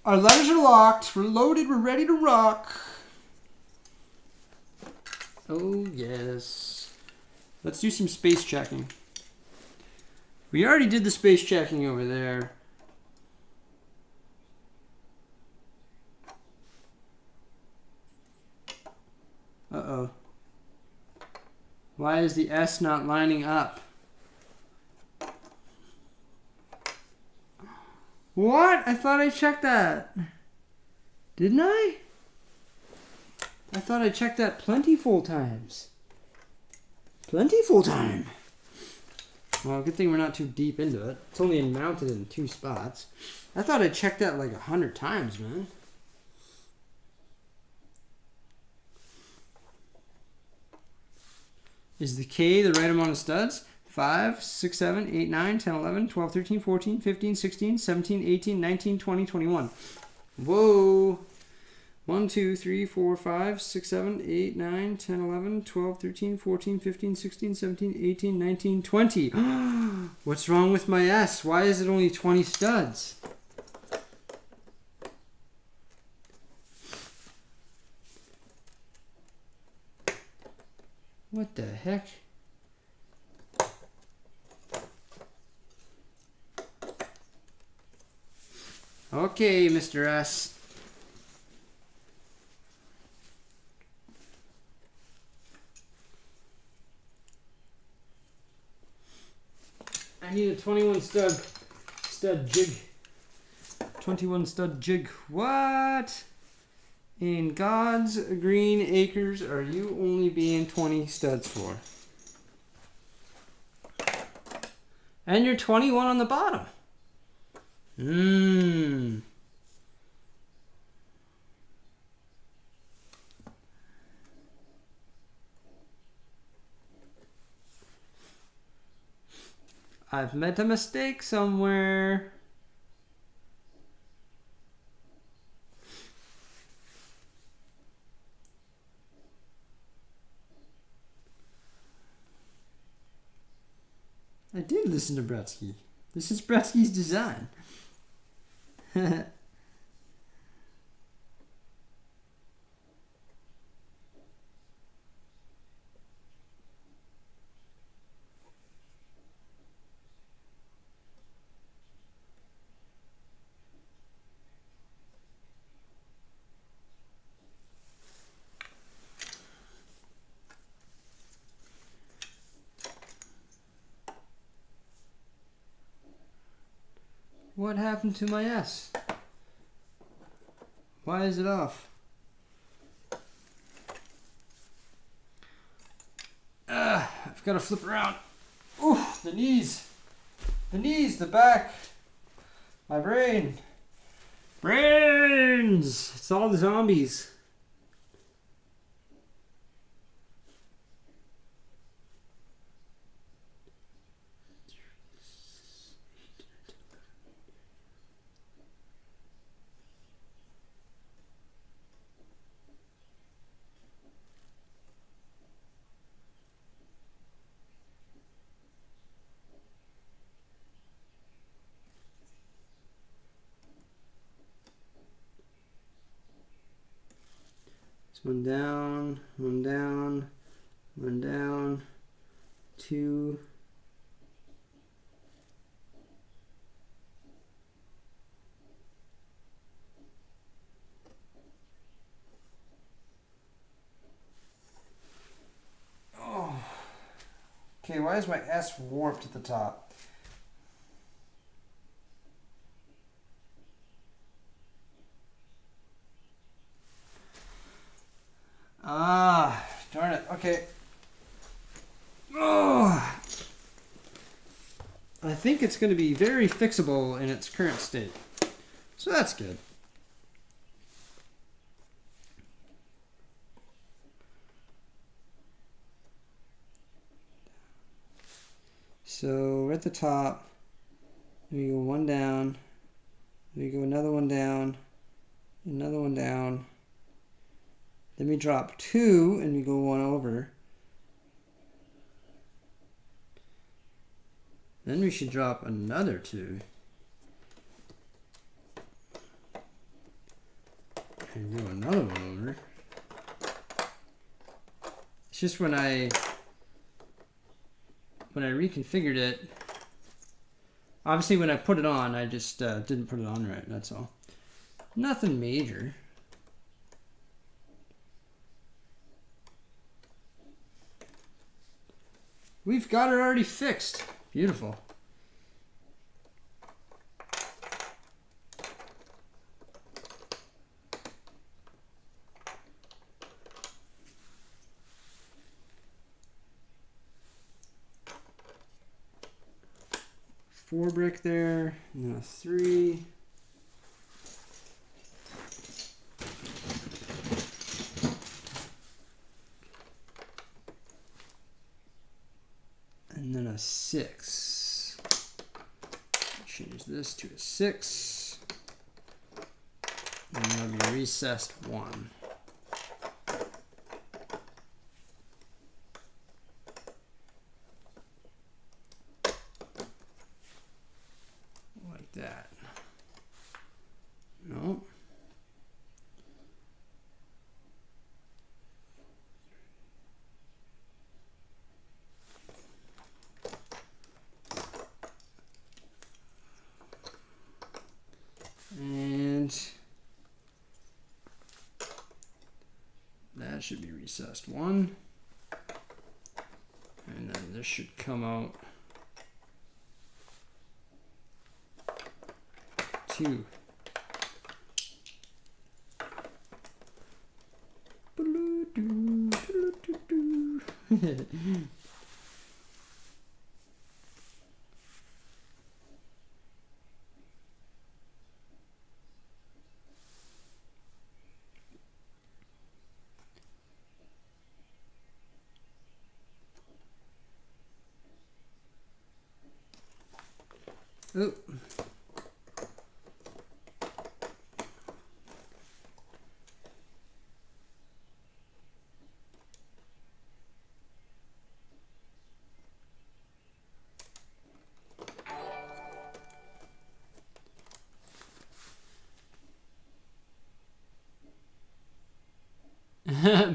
Our letters are locked. We're loaded. We're ready to rock. Oh, yes. Let's do some space checking. We already did the space checking over there. Uh-oh. Why is the S not lining up? What? I thought I checked that. Didn't I? I thought I checked that plentiful times. Plentiful time. Well, good thing we're not too deep into it. It's only mounted in 2 spots. I thought I checked that like 100 times, man. Is the K the right amount of studs? 5, 6, 7, 8, 9, 10, 11, 12, 13, 14, 15, 16, 17, 18, 19, 20, 21. Whoa. 1, 2, 3, 4, 5, 6, 7, 8, 9, 10, 11, 12, 13, 14, 15, 16, 17, 18, 19, 20. What's wrong with my S? Why is it only 20 studs? What the heck? Okay, Mr. S. I need a 21 stud jig. 21 stud jig. What? In God's green acres are you only being 20 studs for? And you're 21 on the bottom. I've made a mistake somewhere. I did listen to BRICKSIE. This is BRICKSIE's design. What happened to my S? Why is it off? I've got to flip around. Oh, the knees. The knees, the back. My brain. Brains! It's all the zombies. One down, one down, one down, 2. Oh, okay. Okay, why is my S warped at the top? Ah, darn it. Okay. Oh, I think it's going to be very fixable in its current state. So that's good. So we're at the top. We go one down. We go another one down. Another one down. Then we drop 2 and we go 1 over. Then we should drop another 2. And go another 1 over. It's just when I reconfigured it, obviously when I put it on, I just didn't put it on right, that's all. Nothing major. We've got it already fixed. Beautiful. Four brick there, now 3. And then a 6. Change this to a 6. And that'll be recessed 1. Like that. No. And that should be recessed 1. And then this should come out 2. Oh.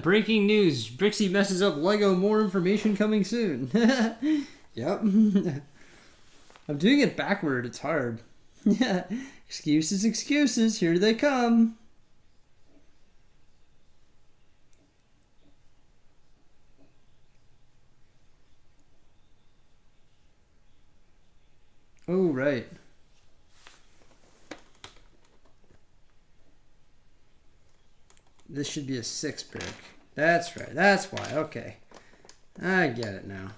Breaking news. BRICKSIE messes up Lego. More information coming soon. Yep. I'm doing it backward. It's hard. Excuses, excuses. Here they come. Oh, right. This should be a 6 brick. That's right. That's why. Okay. I get it now.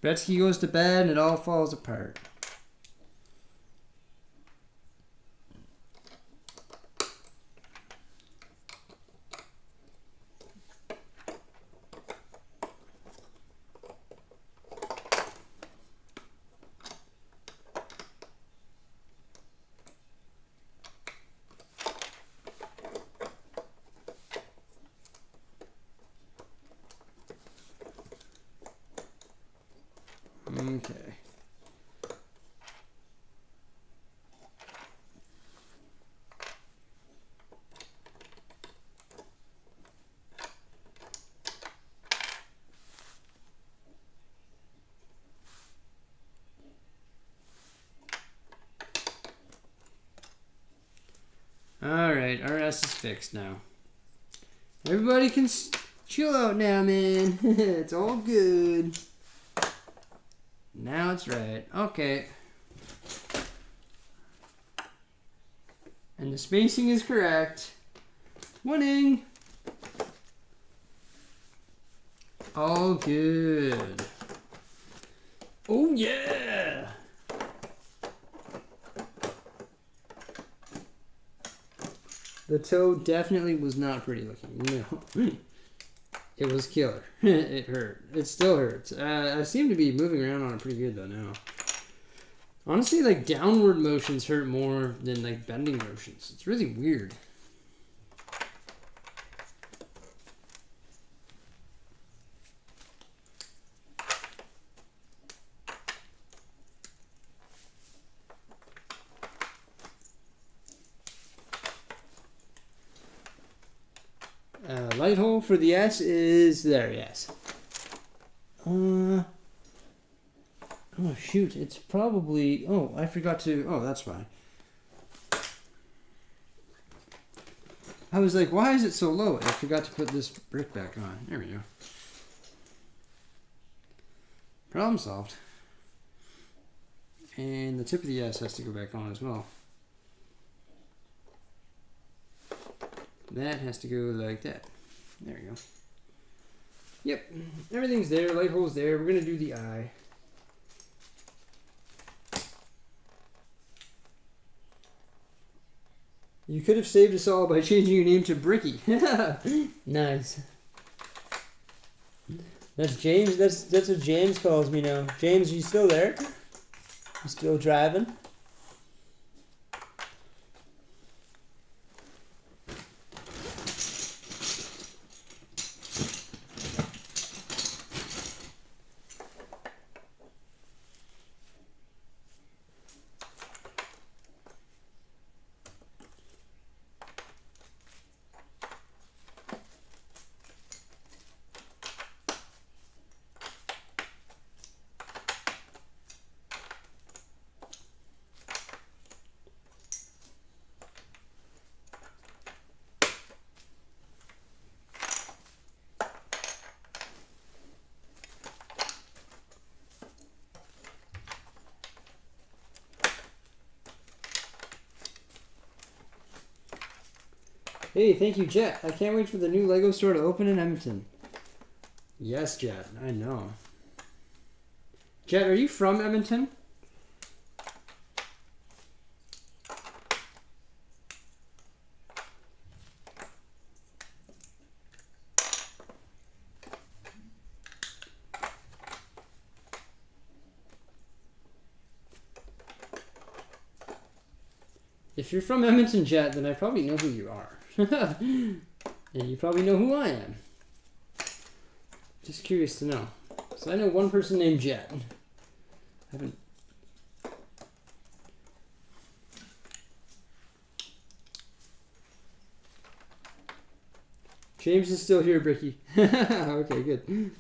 Gretzky goes to bed and it all falls apart. Okay. Alright, our ass is fixed now. Everybody can chill out now, man. It's all good. Now it's right. Okay. And the spacing is correct. Winning. All good. Oh, yeah. The toe definitely was not pretty looking. No. It was killer. It hurt. It still hurts. I seem to be moving around on it pretty good though now. Honestly, like downward motions hurt more than like bending motions. It's really weird. Light hole for the S is there, yes. Oh shoot, it's probably, oh, I forgot to, oh, that's why. I was like, why is it so low? I forgot to put this brick back on. There we go. Problem solved. And the tip of the S has to go back on as well. That has to go like that. There we go. Yep, everything's there. Light hole's there. We're gonna do the eye. You could have saved us all by changing your name to Bricky. Nice. That's James. That's what James calls me now. James, you still there? You still driving? Hey, thank you, Jet. I can't wait for the new Lego store to open in Edmonton. Yes, Jet. I know. Jet, are you from Edmonton? If you're from Edmonton, Jet, then I probably know who you are. And you probably know who I am. Just curious to know. So I know one person named Jet. I haven't. James is still here, Bricky. Okay, good.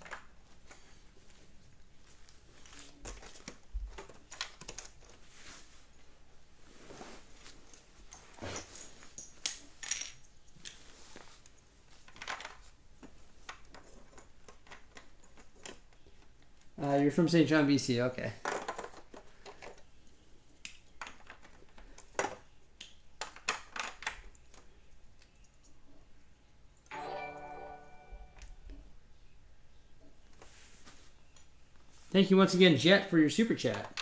You're from St. John, BC. Okay. Thank you once again, Jet, for your super chat.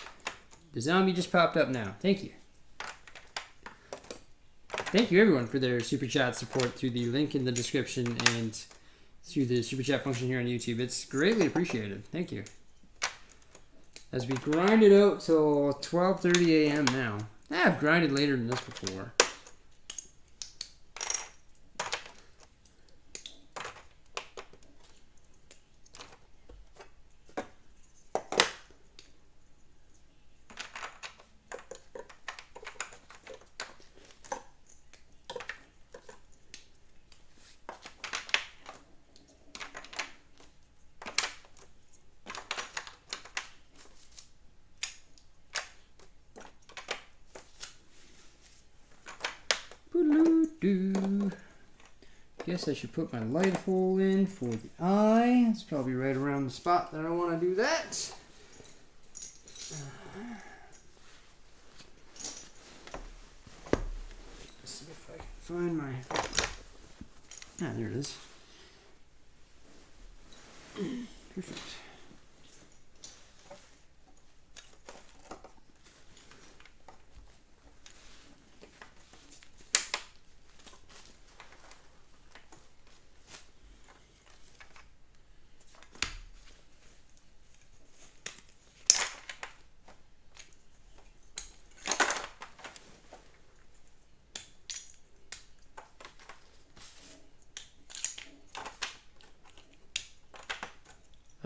The zombie just popped up now. Thank you. Thank you, everyone, for their super chat support through the link in the description and through the super chat function here on YouTube. It's greatly appreciated. Thank you. As we grind it out till 12:30 a.m. now. I've grinded later than this before. do. Guess I should put my light hole in for the eye. It's probably right around the spot that I want to do that. Let's see if I can find my... Ah, there it is. Perfect.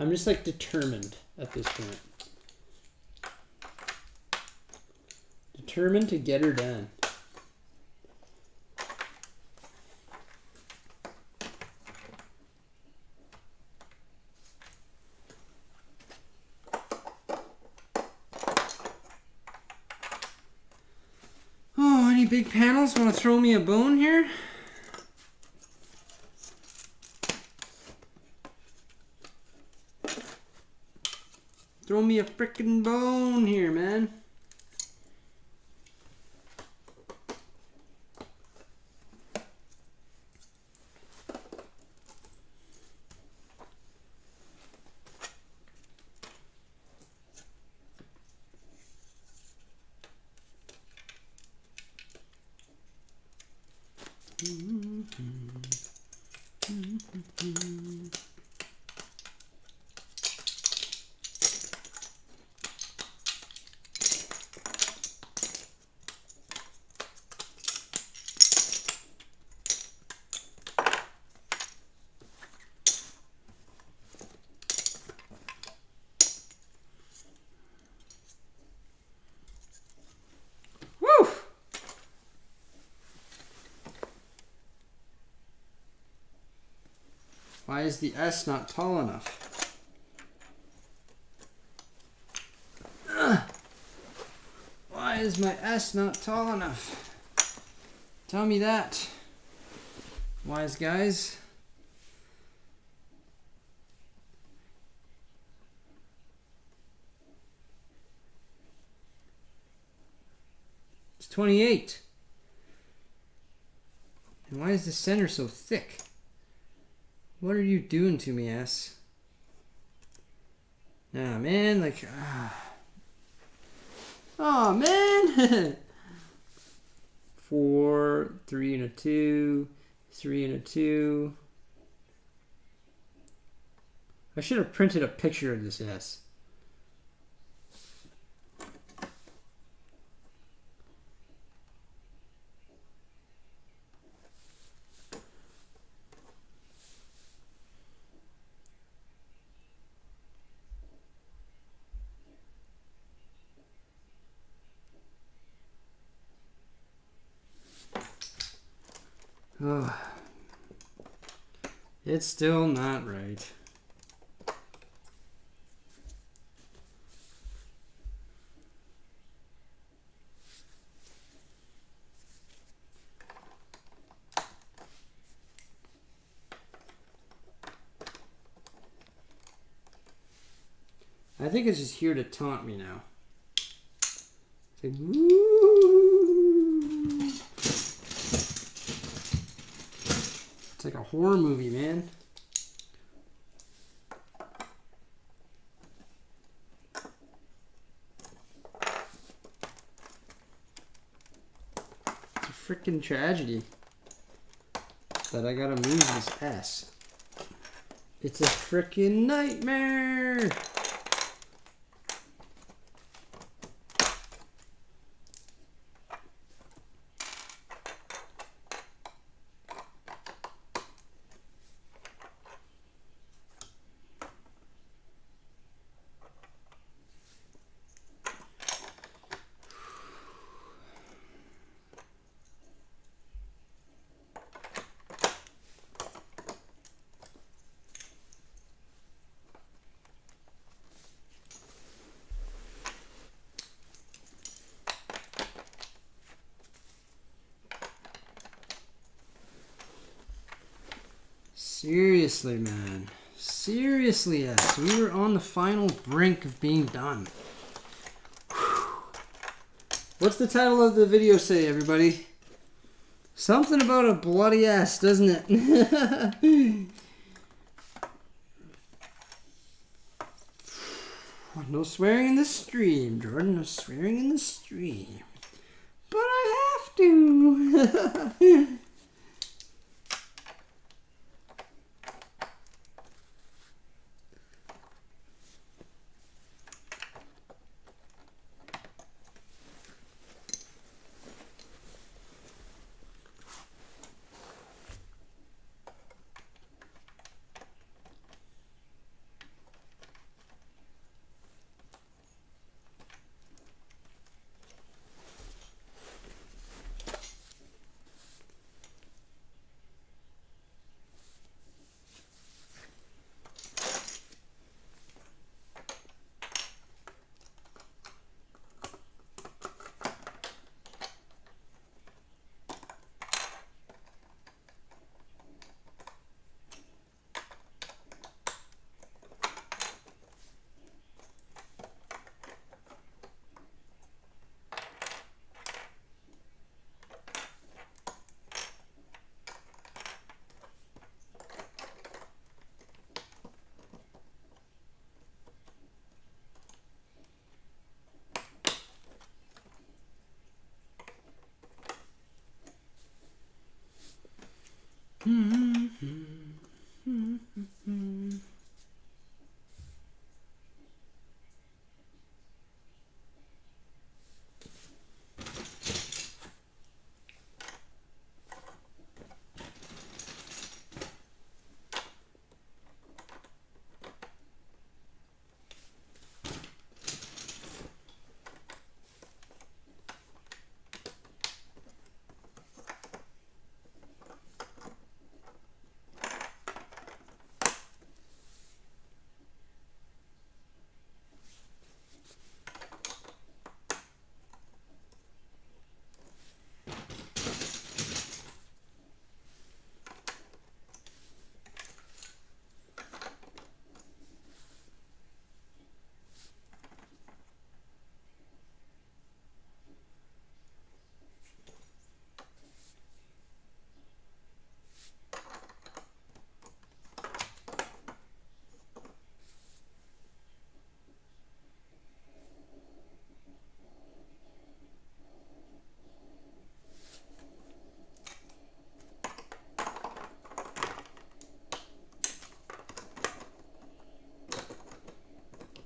I'm just like determined at this point. Determined to get her done. Oh, any big panels want to throw me a bone here? Throw me a frickin' bone here, man. Woo! Why is the S not tall enough? Why is my S not tall enough? Tell me that, wise guys. It's 28. And why is the center so thick? What are you doing to me, S? Ah, man, like... Oh, man! 4, 3 and a 2, 3 and a 2. I should have printed a picture of this S. Oh, it's still not right. I think it's just here to taunt me now. It's like, woo! It's like a horror movie, man. It's a freaking tragedy that I gotta move this S. It's a freaking nightmare. Seriously, man. Seriously, yes. We were on the final brink of being done. What's the title of the video say, everybody? Something about a bloody ass, doesn't it? No swearing in the stream, Jordan. No swearing in the stream. But I have to.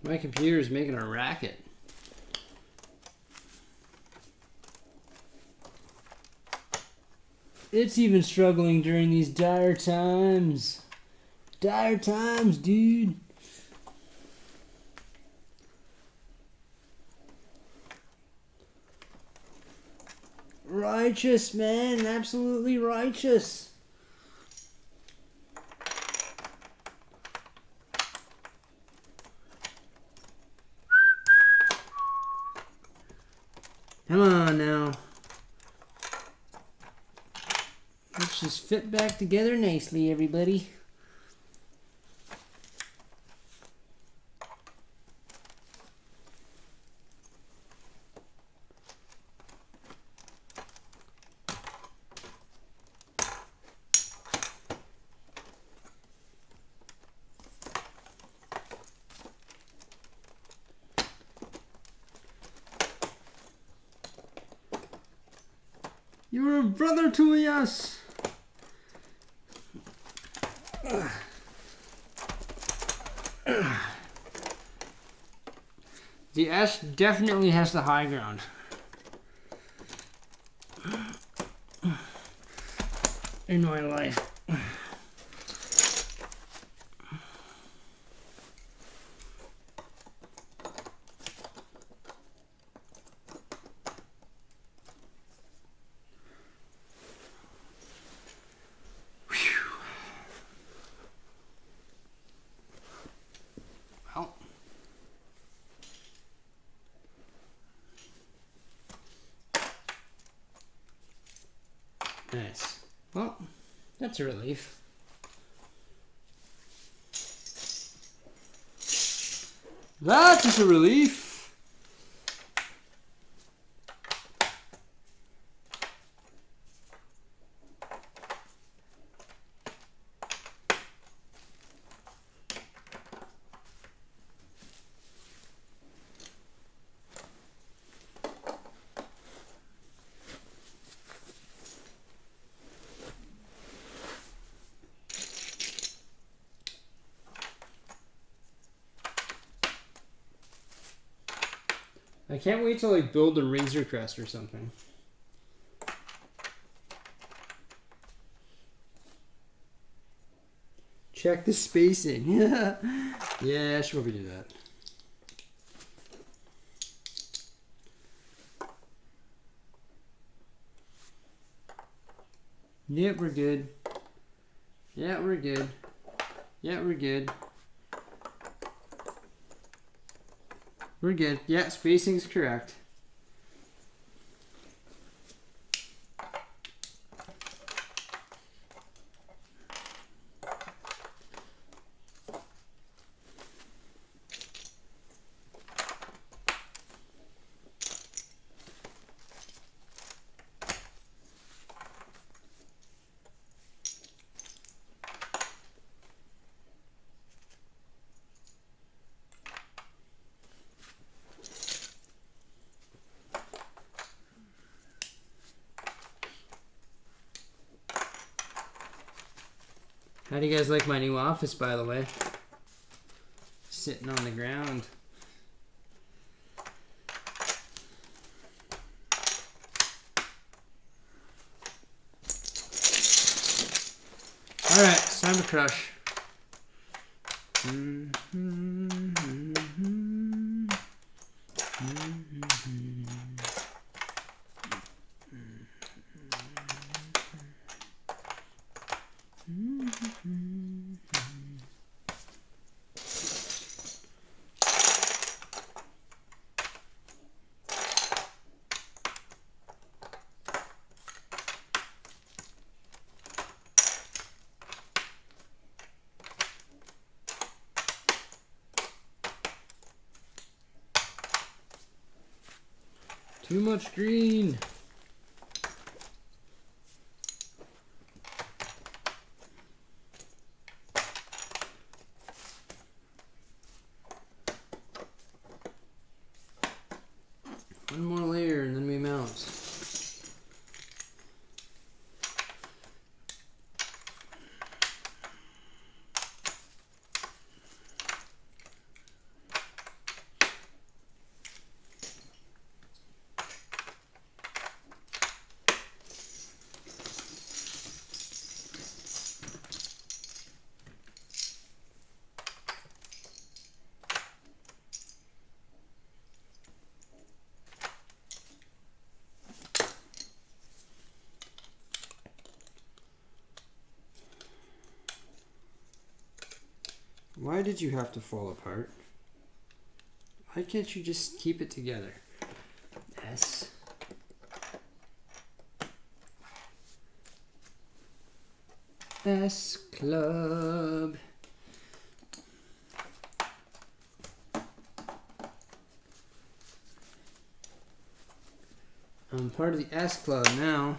My computer is making a racket. It's even struggling during these dire times. Dire times, dude. Righteous, man. Absolutely righteous. Come on now. Let's just fit back together nicely, everybody. You're a brother to us. The S definitely has the high ground. In my life. Well. Nice. Well, that's a relief. That is a relief. I can't wait to like build a Razor Crest or something. Check the spacing. Yeah, I should probably do that. Yep, we're good. Yeah, we're good. Yeah, we're good. We're good. Yeah, spacing's correct. How do you guys like my new office, by the way? Sitting on the ground. Alright, it's time to crush. Too much green. One more layer and then we mount. Why did you have to fall apart? Why can't you just keep it together? S. S Club. I'm part of the S Club now.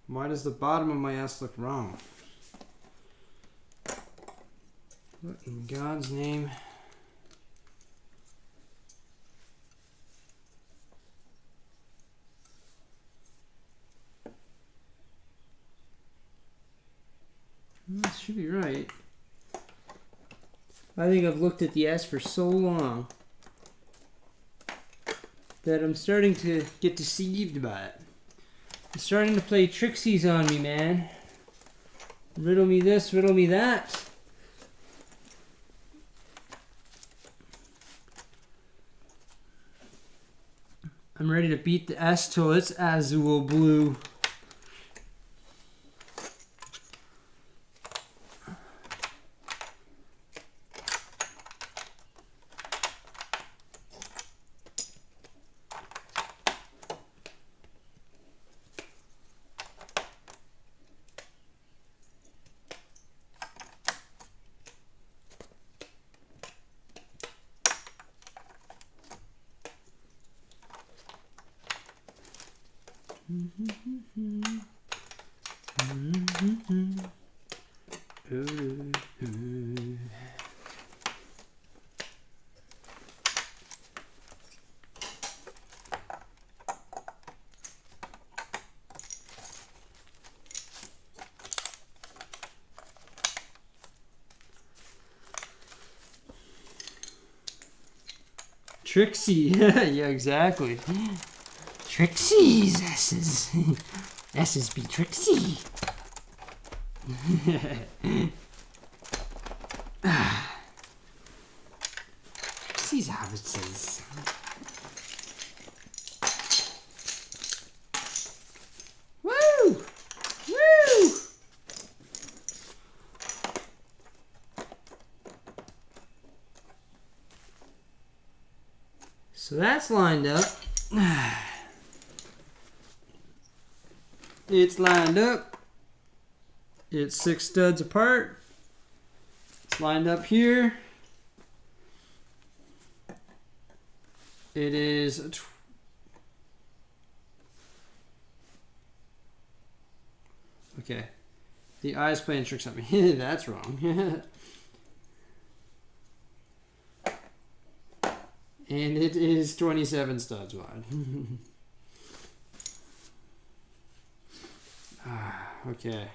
Why does the bottom of my S look wrong? What in God's name? This should be right. I think I've looked at the S for so long. that I'm starting to get deceived by it. It's starting to play tricksies on me, man. Riddle me this, riddle me that. I'm ready to beat the S till it's azul blue. Trixie, yeah, exactly. Trixie's S's. S's be Trixie. Trixie's hobbitses. Woo! Woo! So that's lined up. It's lined up. It's 6 studs apart. It's lined up here. It is okay. The eye's playing tricks on me. That's wrong. And it is 27 studs wide. Okay.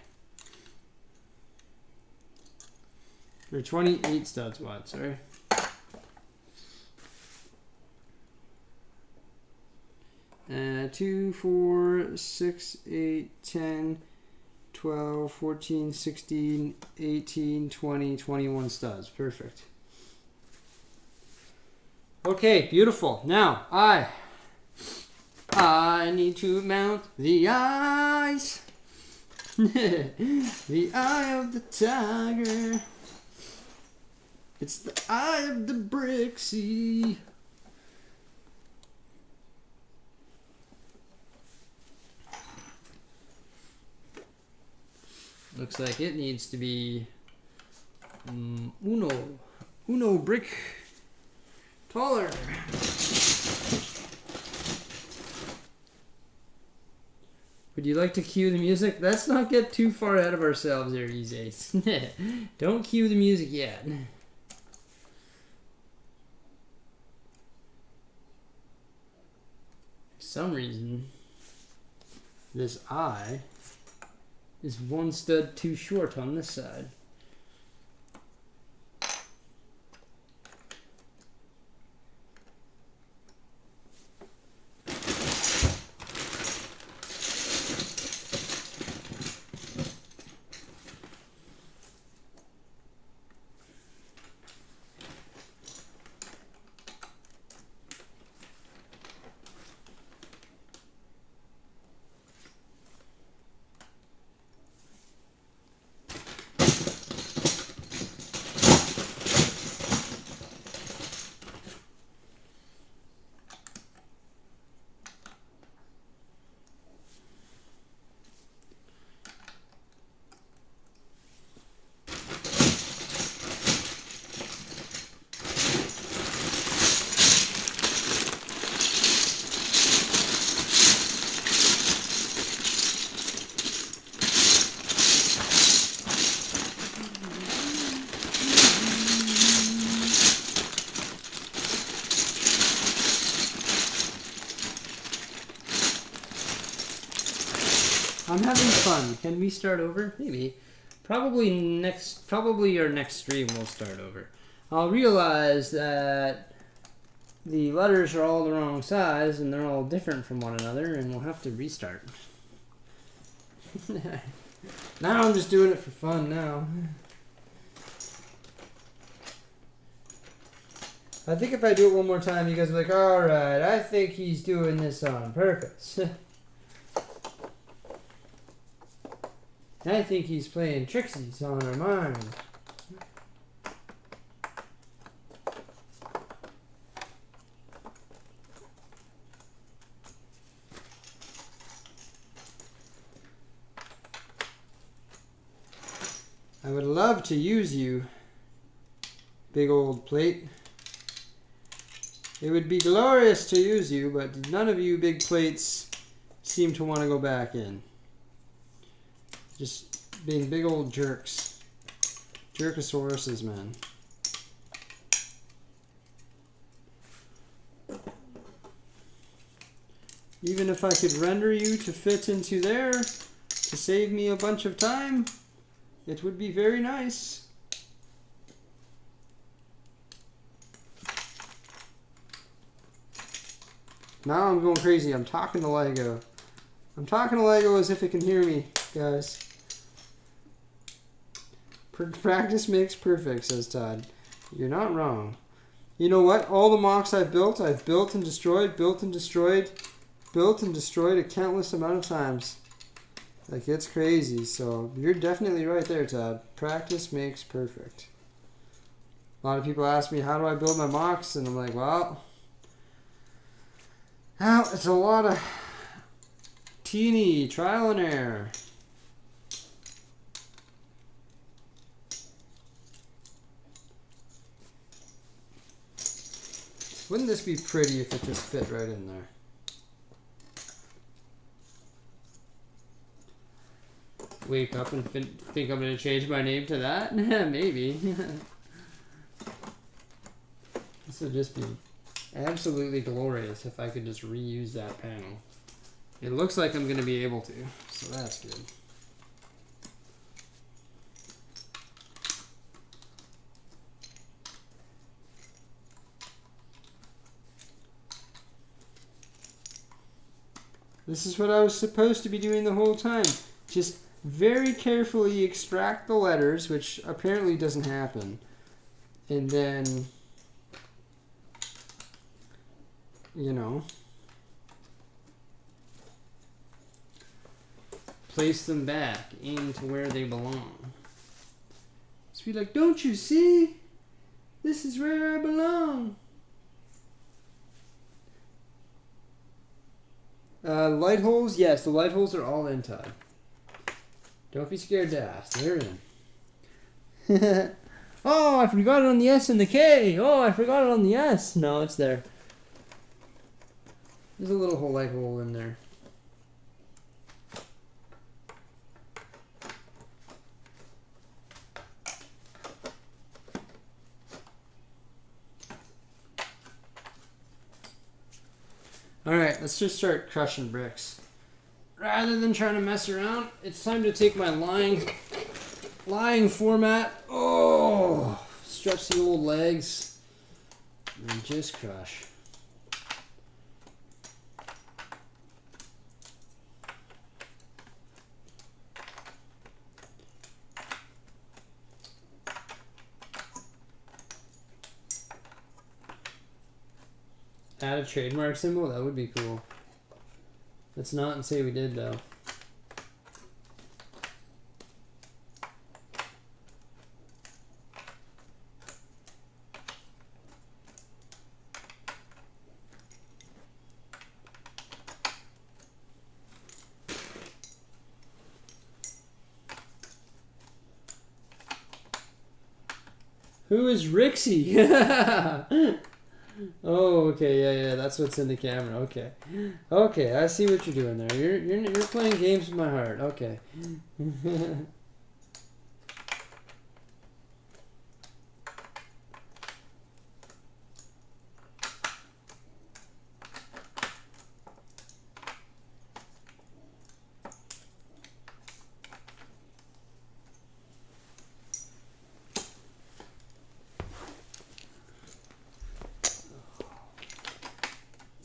Or 28 studs wide, sorry. Uh, 2, 4, 6, 8, 10, 12, 14, 16, 18, 20, 21 studs. Perfect. Okay, beautiful. Now, I need to mount the eyes. The eye of the tiger. It's the eye of the BRICKSIE. Looks like it needs to be uno brick taller. Would you like to cue the music? Let's not get too far ahead of ourselves there, Ease. Don't cue the music yet. For some reason, this eye is 1 stud too short on this side. I'm having fun. Can we start over? Maybe. Probably our next stream we'll start over. I'll realize that the letters are all the wrong size and they're all different from one another, and we'll have to restart. Now I'm just doing it for fun now. I think if I do it one more time, you guys will be like, alright, I think he's doing this on purpose. I think he's playing tricksies on our mind. I would love to use you, big old plate. It would be glorious to use you, but none of you big plates seem to want to go back in. Just being big old jerks. Jerkosauruses, man. Even if I could render you to fit into there to save me a bunch of time, it would be very nice. Now I'm going crazy. I'm talking to Lego. I'm talking to Lego as if it can hear me, guys. Practice makes perfect, says Todd. You're not wrong. You know what? All the mocks I've built and destroyed, built and destroyed, built and destroyed a countless amount of times. Like, it's crazy. So you're definitely right there, Todd. Practice makes perfect. A lot of people ask me, how do I build my mocks? And I'm like, well, it's a lot of teeny trial and error. Wouldn't this be pretty if it just fit right in there? Wake up and think I'm going to change my name to that? Maybe. This would just be absolutely glorious if I could just reuse that panel. It looks like I'm going to be able to, so that's good. This is what I was supposed to be doing the whole time. Just very carefully extract the letters, which apparently doesn't happen. And then, you know, place them back into where they belong. Just be like, don't you see? This is where I belong. Light holes, yes, the light holes are all in, Todd. Don't be scared to ask. They're in. Oh, I forgot it on the S and the K. Oh, I forgot it on the S. No, it's there. There's a little whole light hole in there. Alright, let's just start crushing bricks. Rather than trying to mess around, it's time to take my lying format. Oh, stretch the old legs and just crush. Add a trademark symbol? That would be cool. Let's not and say we did, though. Who is BRICKSIE? Oh, okay, yeah, that's what's in the camera. Okay, okay, I see what you're doing there. You're playing games with my heart. Okay.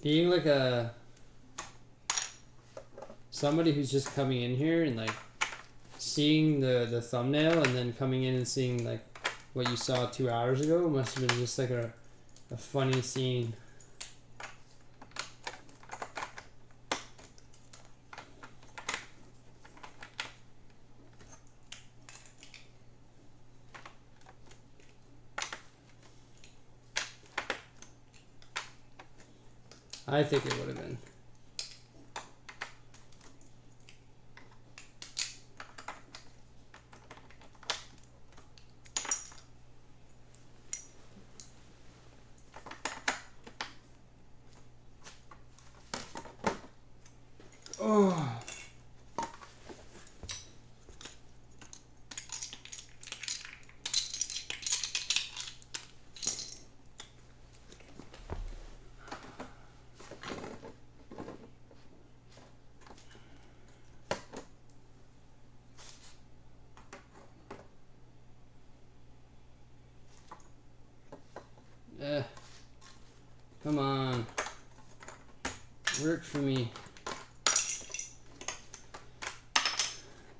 Being like a somebody who's just coming in here and like seeing the thumbnail and then coming in and seeing like what you saw 2 hours ago must have been just like a funny scene. I think it would have been. Oh. Come on. Work for me.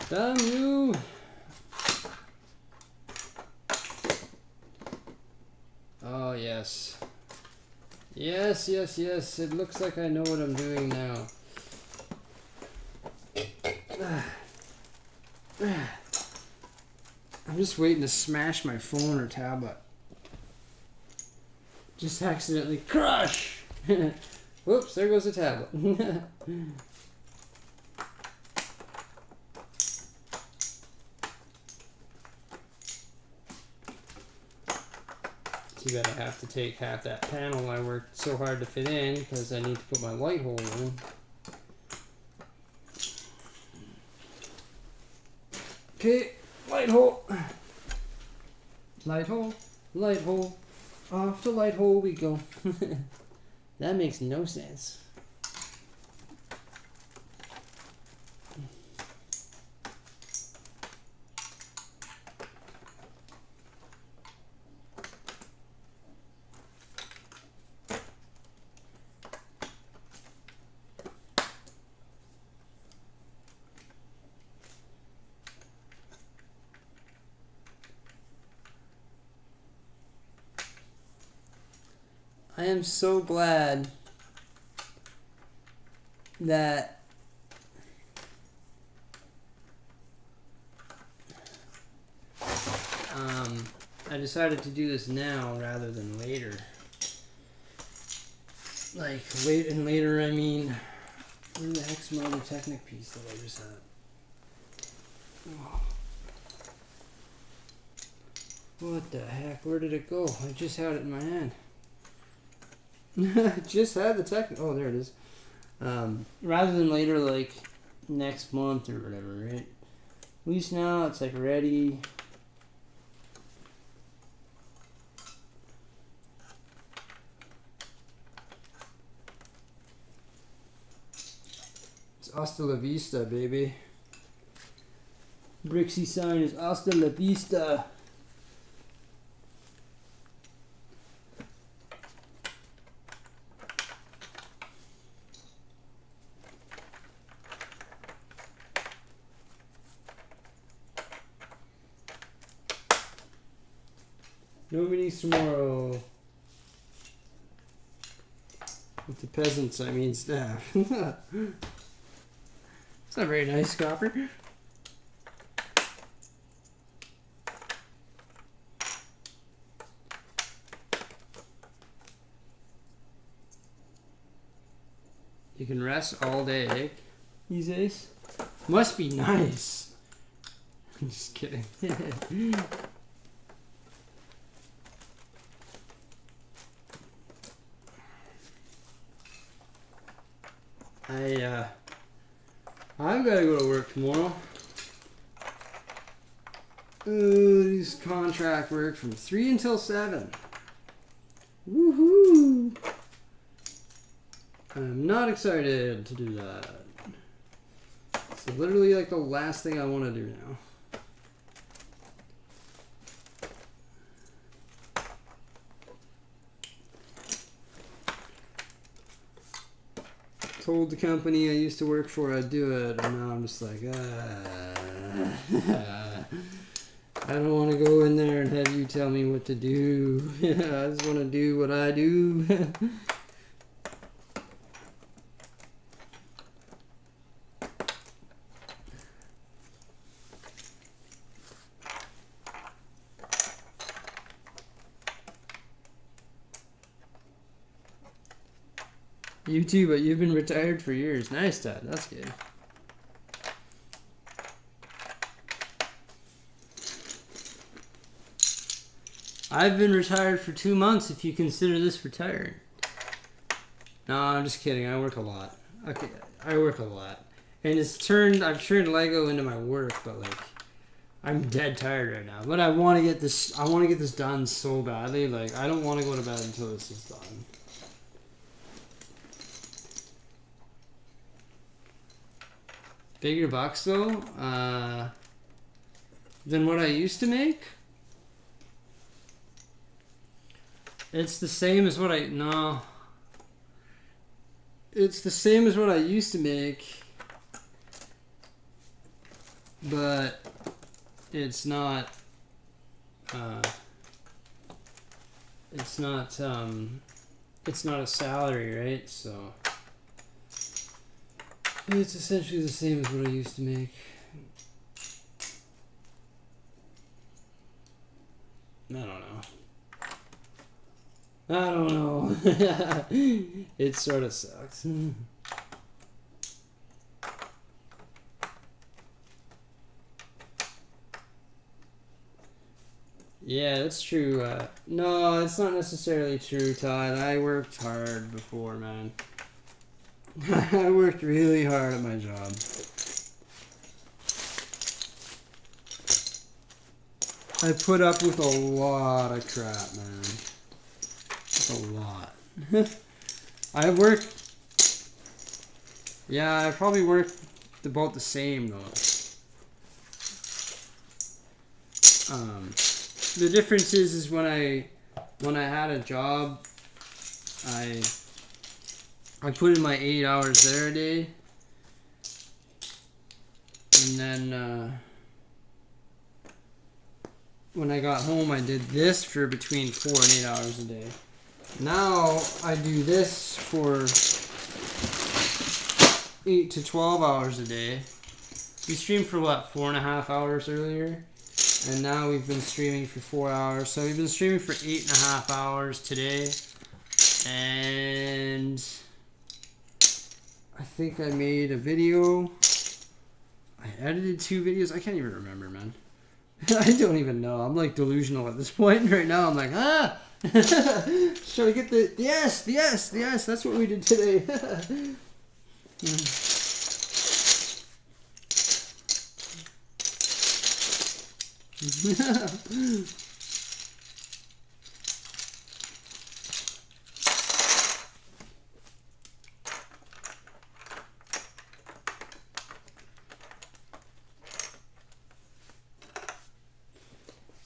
Damn you! Oh, yes. Yes, yes, yes. It looks like I know what I'm doing now. I'm just waiting to smash my phone or tablet. Just accidentally crush! Whoops, there goes the tablet. Too bad I have to take half that panel I worked so hard to fit in because I need to put my light hole in. Okay, light hole. Light hole, light hole. Off to light hole we go. That makes no sense. I am so glad that I decided to do this now rather than later. Like late and later, I mean, where the heck's my other Technic piece that I just had? Oh. What the heck? Where did it go? I just had it in my hand. Just had the Technic. Oh, there it is. Rather than later, like next month or whatever, right? At least now it's like ready. It's hasta la vista, baby. BRICKSIE sign is hasta la vista. No meetings tomorrow. With the peasants, I mean staff. It's not very nice, Copper. You can rest all day these days. Must be nice. I'm just kidding. I've got to go to work tomorrow. This contract work from 3 until 7. Woohoo! I'm not excited to do that. It's literally like the last thing I want to do now. Told the company I used to work for I'd do it, and now I'm just like, I don't want to go in there and have you tell me what to do. I just want to do what I do. You too, but you've been retired for years. Nice, Dad. That's good. I've been retired for 2 months if you consider this retired. No, I'm just kidding. I work a lot. Okay, I work a lot. And I've turned Lego into my work, but like, I'm dead tired right now. But I want to get this done so badly. Like, I don't want to go to bed until this is done. Bigger bucks though, than what I used to make. It's the same as what It's the same as what I used to make, but it's not. It's not a salary, right? So it's essentially the same as what I used to make. I don't know. It sort of sucks. Yeah, that's true. No, it's not necessarily true, Todd. I worked hard before, man. I worked really hard at my job. I put up with a lot of crap, man. A lot. I probably worked about the same though. The difference is when I had a job, I put in my 8 hours there a day, and then when I got home, I did this for between 4 and 8 hours a day. Now I do this for 8 to 12 hours a day. We streamed for what, 4.5 hours earlier? And now we've been streaming for 4 hours. So we've been streaming for 8.5 hours today. And I think I made a video. I edited 2 videos. I can't even remember, man. I don't even know. I'm like delusional at this point right now. I'm like, should I get the yes, that's what we did today.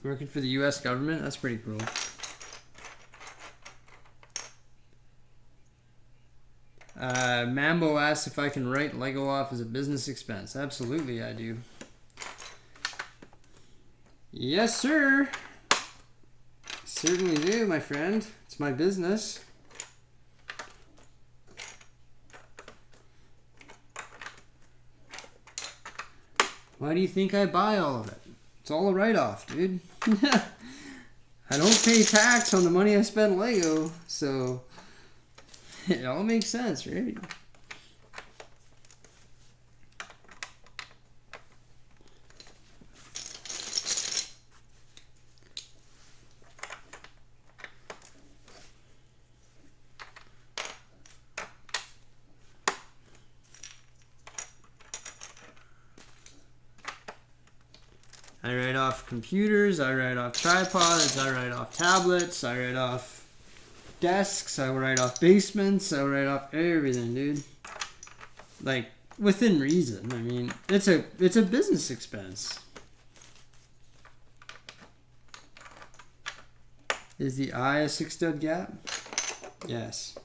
Working for the US government? That's pretty cool. Mambo asks if I can write Lego off as a business expense. Absolutely, I do. Yes, sir. Certainly do, my friend. It's my business. Why do you think I buy all of it? It's all a write-off, dude. I don't pay tax on the money I spend on Lego, so it all makes sense, right? I write off computers, I write off tripods, I write off tablets, I write off desks, I write off basements, I write off everything, dude. Like, within reason. I mean, it's a business expense. Is the eye a 6 stud gap? Yes.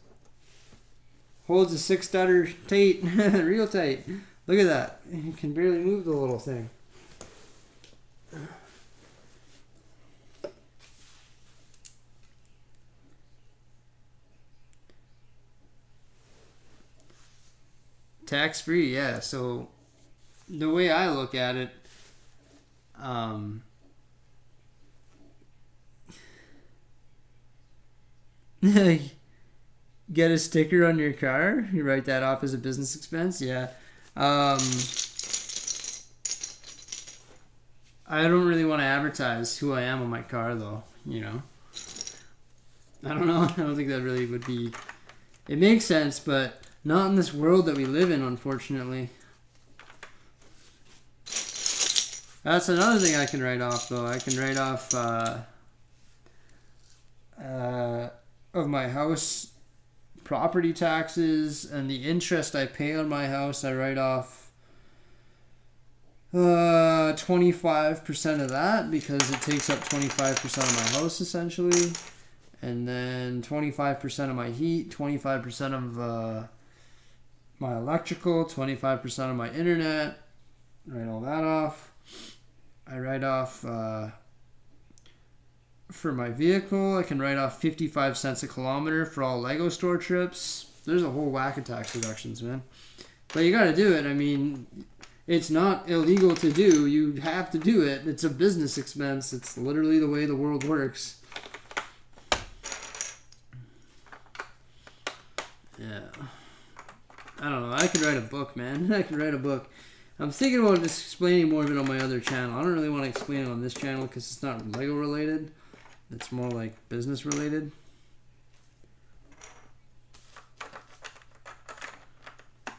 Holds a 6 stutter tight, real tight. Look at that. You can barely move the little thing. Tax free, yeah. So the way I look at it, get a sticker on your car. You write that off as a business expense. Yeah. I don't really want to advertise who I am on my car, though. You know. I don't know. I don't think that really would be. It makes sense, but not in this world that we live in, unfortunately. That's another thing I can write off, though. I can write off of my house property taxes and the interest I pay on my house. I write off 25% of that because it takes up 25% of my house, essentially. And then 25% of my heat, 25% of my electrical, 25% of my internet. Write all that off. I write off for my vehicle. I can write off 55 cents a kilometer for all Lego store trips. There's a whole whack of tax reductions, man. But you gotta do it. I mean, it's not illegal to do. You have to do it. It's a business expense. It's literally the way the world works. Yeah. I don't know. I could write a book, man. I could write a book. I'm thinking about just explaining more of it on my other channel. I don't really want to explain it on this channel because it's not Lego related. It's more like business related. The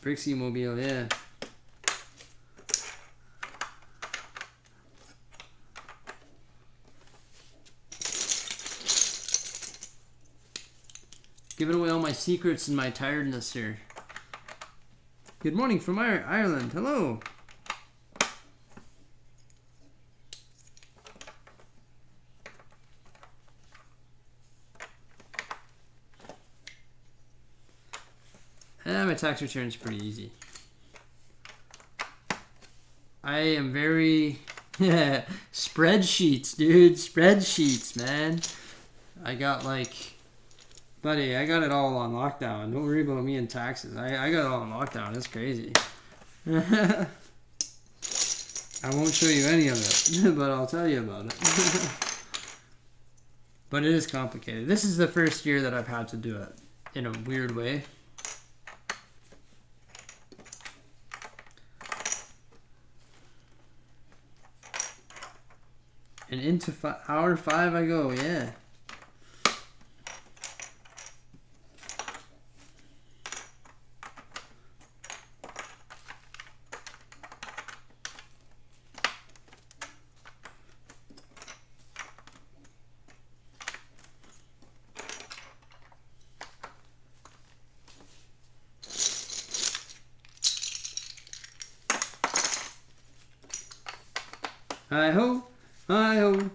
BRICKSIE mobile, yeah. Giving away all my secrets and my tiredness here. Good morning from Ireland. Hello. My tax return is pretty easy. I am very... spreadsheets, dude. Spreadsheets, man. I got like... Buddy, I got it all on lockdown. Don't worry about me and taxes. I got it all on lockdown. It's crazy. I won't show you any of it, but I'll tell you about it. But it is complicated. This is the first year that I've had to do it in a weird way. And into hour 5 I go, yeah. Hi-ho,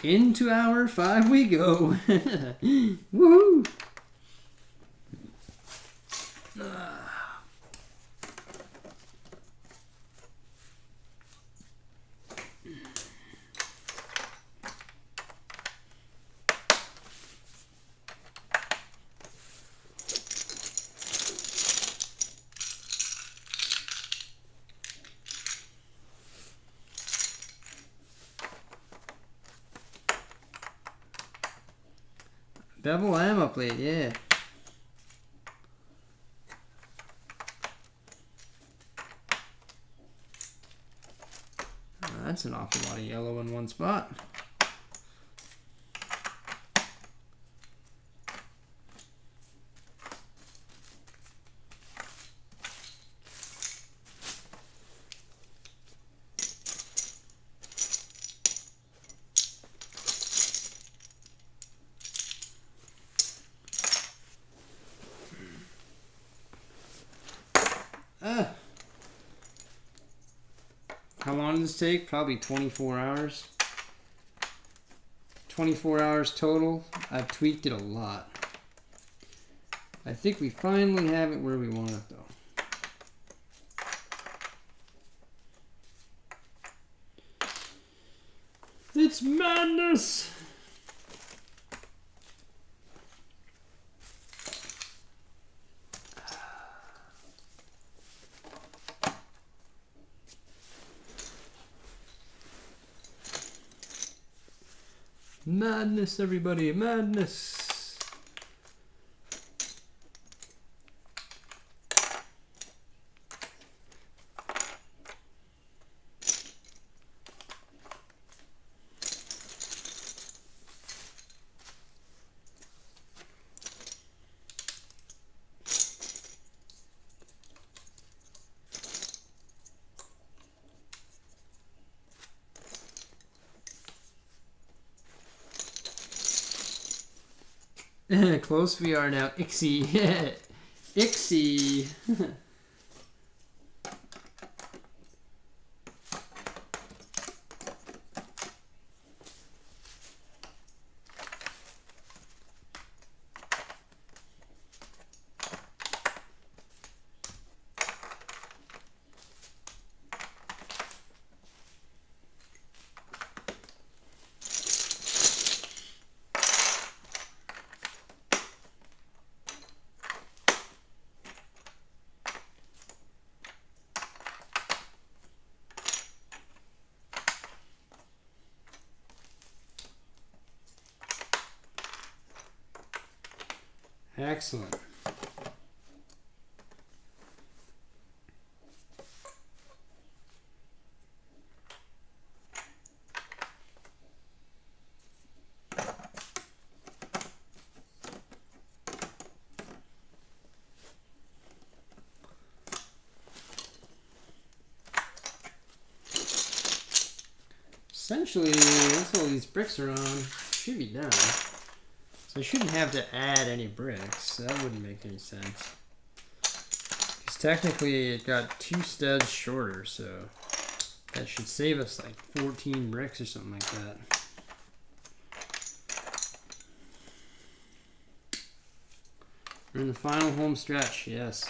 into hour 5 we go. Woohoo! Bevel ammo plate, yeah. That's an awful lot of yellow in one spot. How long did this take? Probably 24 hours. 24 hours total. I've tweaked it a lot. I think we finally have it where we want it, though. It's madness! Madness, everybody, madness! Close we are now. Ixie. Ixie. Excellent. Essentially, once all these bricks are on, should be done. So I shouldn't have to add any bricks. That wouldn't make any sense. Because technically it got 2 studs shorter, so that should save us like 14 bricks or something like that. We're in the final home stretch, yes.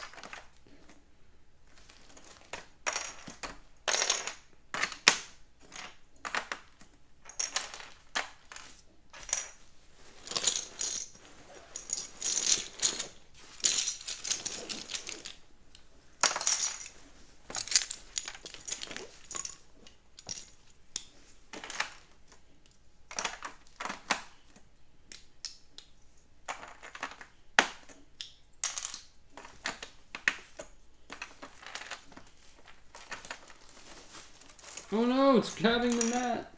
Oh no, it's grabbing the mat.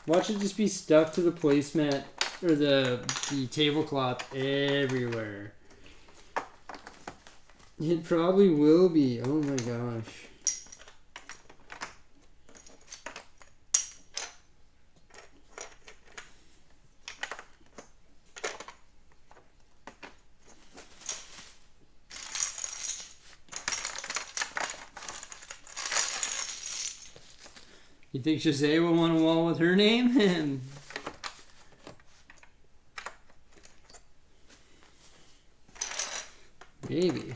Watch it just be stuck to the placemat or the tablecloth everywhere. It probably will be. Oh my gosh. You think Jose will want a wall with her name? Maybe.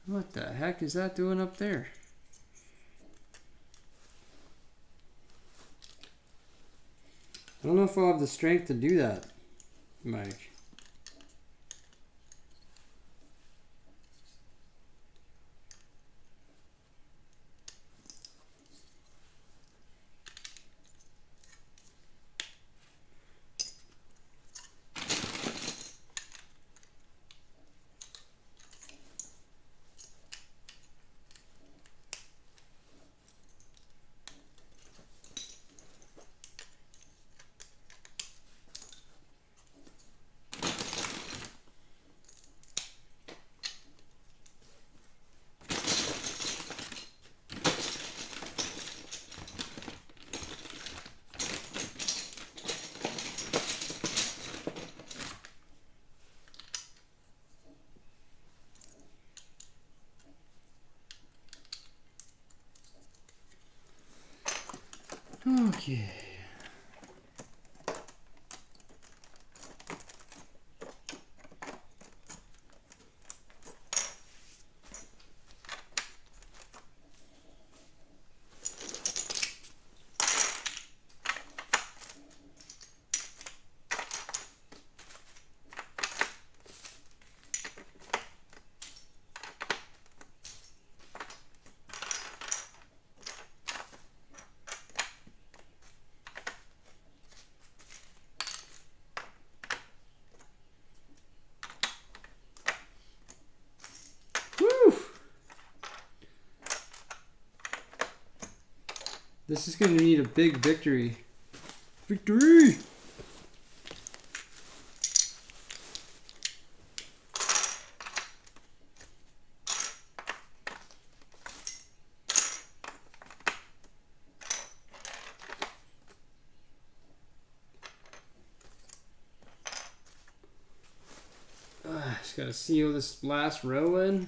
What the heck is that doing up there? I don't know if I'll have the strength to do that, Mike. Okay. This is going to need a big victory. Victory! Just gotta seal this last row in.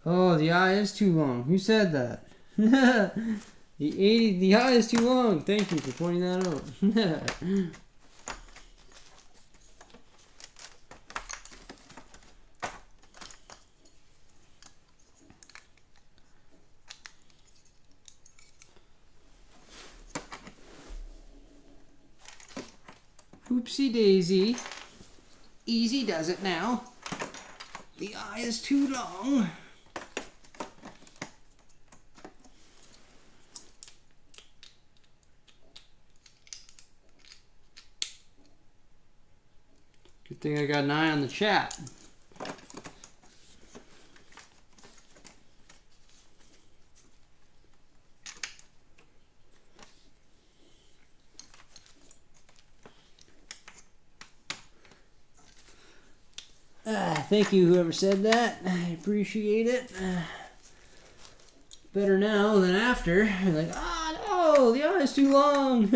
Oh, the eye is too long. Who said that? The eye is too long. Thank you for pointing that out. Oopsie daisy. Easy does it now. The eye is too long. Good thing I got an eye on the chat. Thank you, whoever said that. I appreciate it. Better now than after. You're like, no, the eye's too long.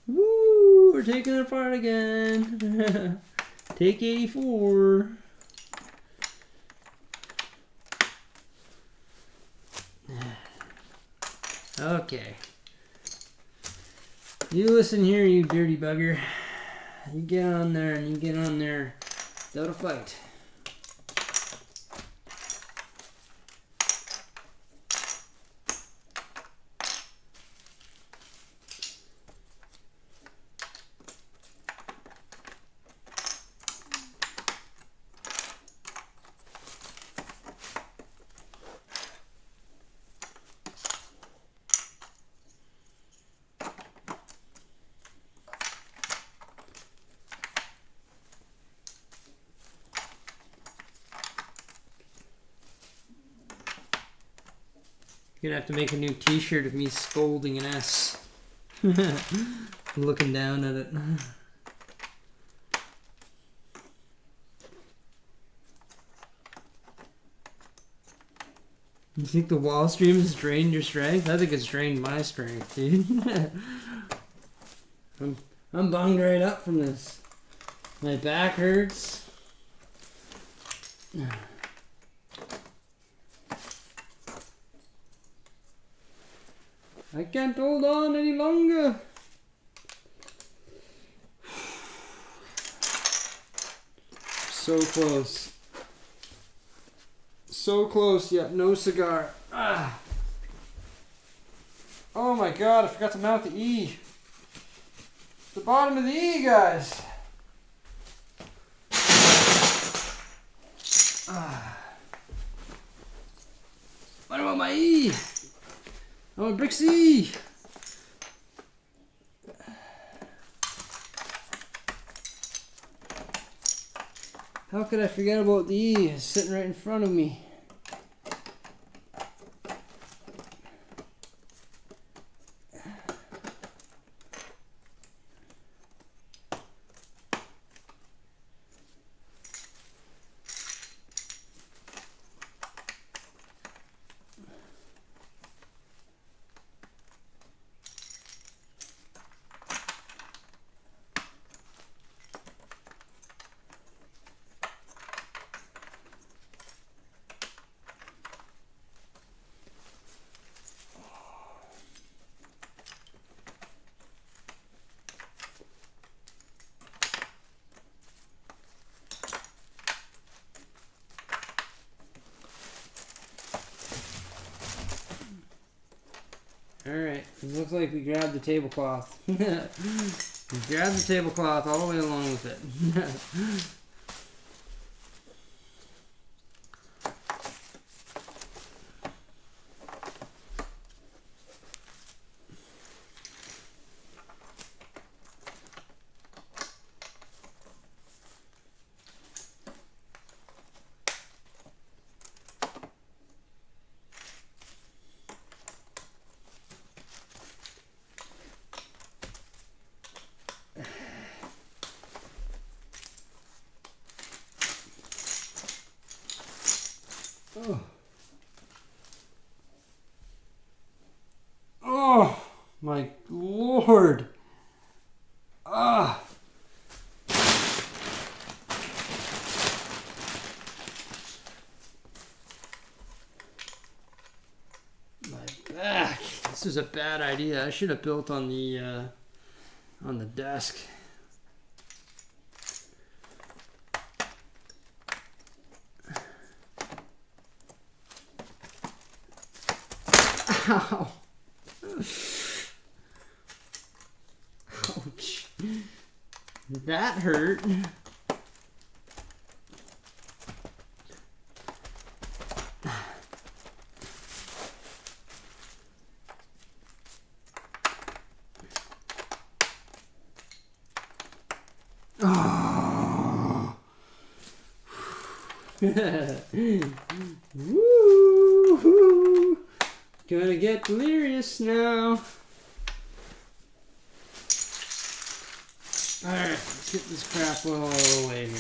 Woo, we're taking it apart again. Take 84. Okay. You listen here, you dirty bugger. You get on there and you get on there without a fight. You're gonna have to make a new t-shirt of me scolding an S. Looking down at it. You think the wall stream has drained your strength? I think it's drained my strength, dude. I'm bunged right up from this. My back hurts. I can't hold on any longer. So close. So close, yet no cigar. Ah. Oh my god, I forgot to mount the E. The bottom of the E, guys. Ah. What about my E? I want BRICKSIE! How could I forget about the E? It's sitting right in front of me. Alright, it looks like we grabbed the tablecloth. We grabbed the tablecloth all the way along with it. Oh. Oh my lord. Ah. My back. This is a bad idea. I should have built on the desk. Ow. Ouch. That hurt. Oh. Woo! Gonna get delirious now. Alright, let's get this crap all away here.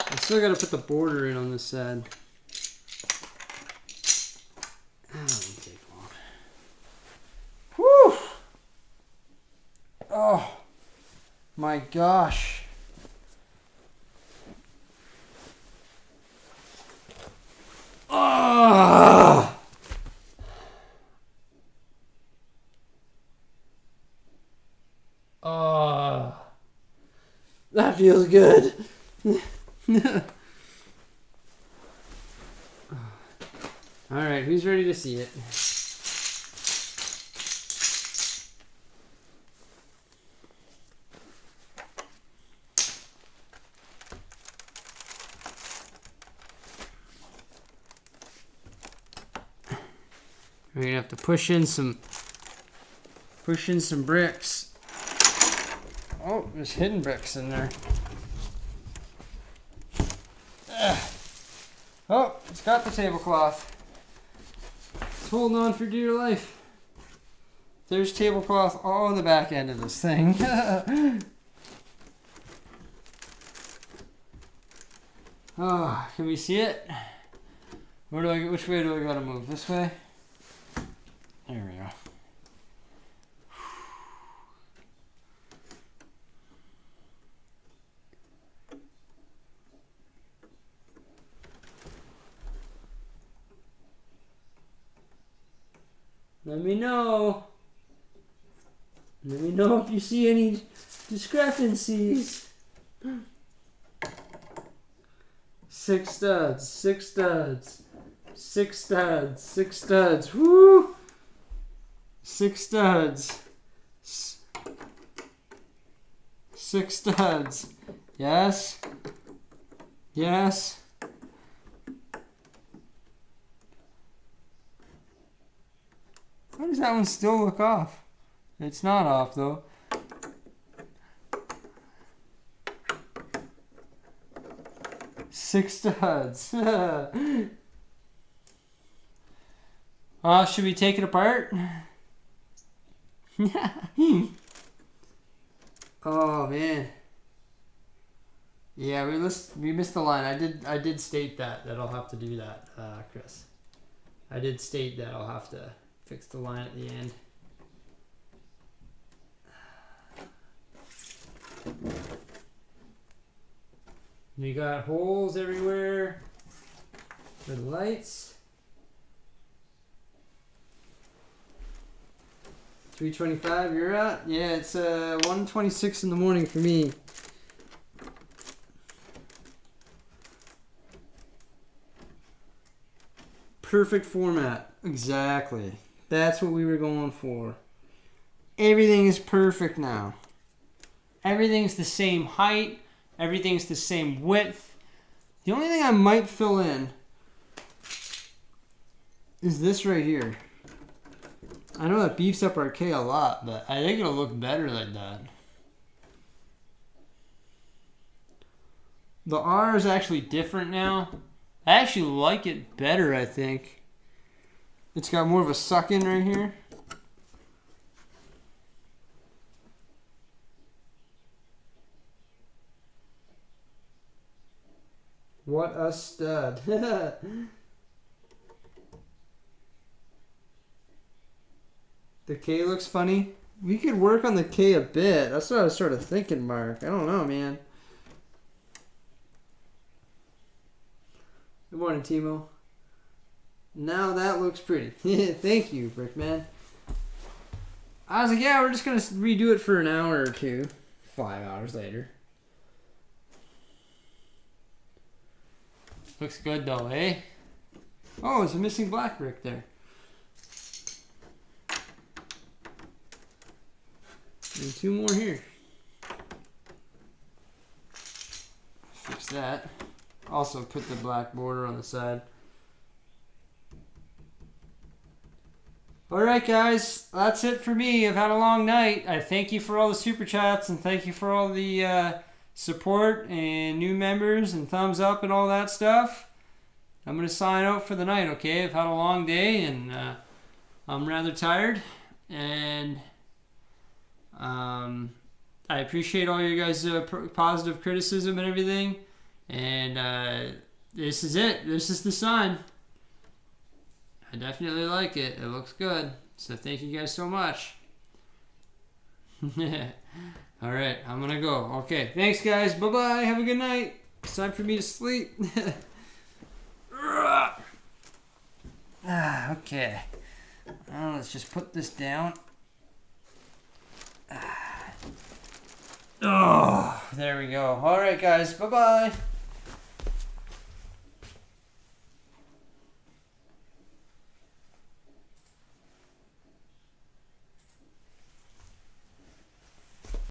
I still gotta put the border in on this side. That doesn't take long. Whew! Oh my gosh. Oh! Oh! That feels good. Alright, who's ready to see it? We're gonna have to push in some bricks. Oh, there's hidden bricks in there. Oh, it's got the tablecloth. It's holding on for dear life. There's tablecloth all on the back end of this thing. Oh, can we see it? Which way do I gotta move? This way? There we go. Let me know. Let me know if you see any discrepancies. 6 studs, 6 studs, 6 studs, 6 studs. Woo! 6 studs. 6 studs. Yes. Yes. Why does that one still look off? It's not off though. Six studs. Should we take it apart? Oh man. Yeah, we missed the line. I did state that I'll have to do that, Chris. I did state that I'll have to fix the line at the end. We got holes everywhere for the lights. 3:25, you're at? Yeah, it's 1:26 in the morning for me. Perfect format. Exactly. That's what we were going for. Everything is perfect now. Everything's the same height. Everything's the same width. The only thing I might fill in is this right here. I know that beefs up our K a lot, but I think it'll look better like that. the R is actually different now. I actually like it better, I think. It's got more of a suck in right here. What a stud. The K looks funny. We could work on the K a bit. That's what I was sort of thinking, Mark. I don't know, man. Good morning, Timo. Now that looks pretty. Thank you, Brickman. I was like, yeah, we're just going to redo it for an hour or two. 5 hours later. Looks good though, eh? Oh, there's a missing black brick there. And 2 more here. Fix that. Also put the black border on the side. Alright guys, that's it for me. I've had a long night. I thank you for all the super chats and thank you for all the support and new members and thumbs up and all that stuff. I'm going to sign out for the night, okay? I've had a long day and I'm rather tired. And I appreciate all your guys' positive criticism and everything. And this is it. This is the sign. I definitely like it. It looks good. So thank you guys so much. Alright, I'm gonna go. Okay, thanks guys. Bye-bye. Have a good night. It's time for me to sleep. Okay. Let's just put this down. Oh, there we go. Alright guys. Bye-bye.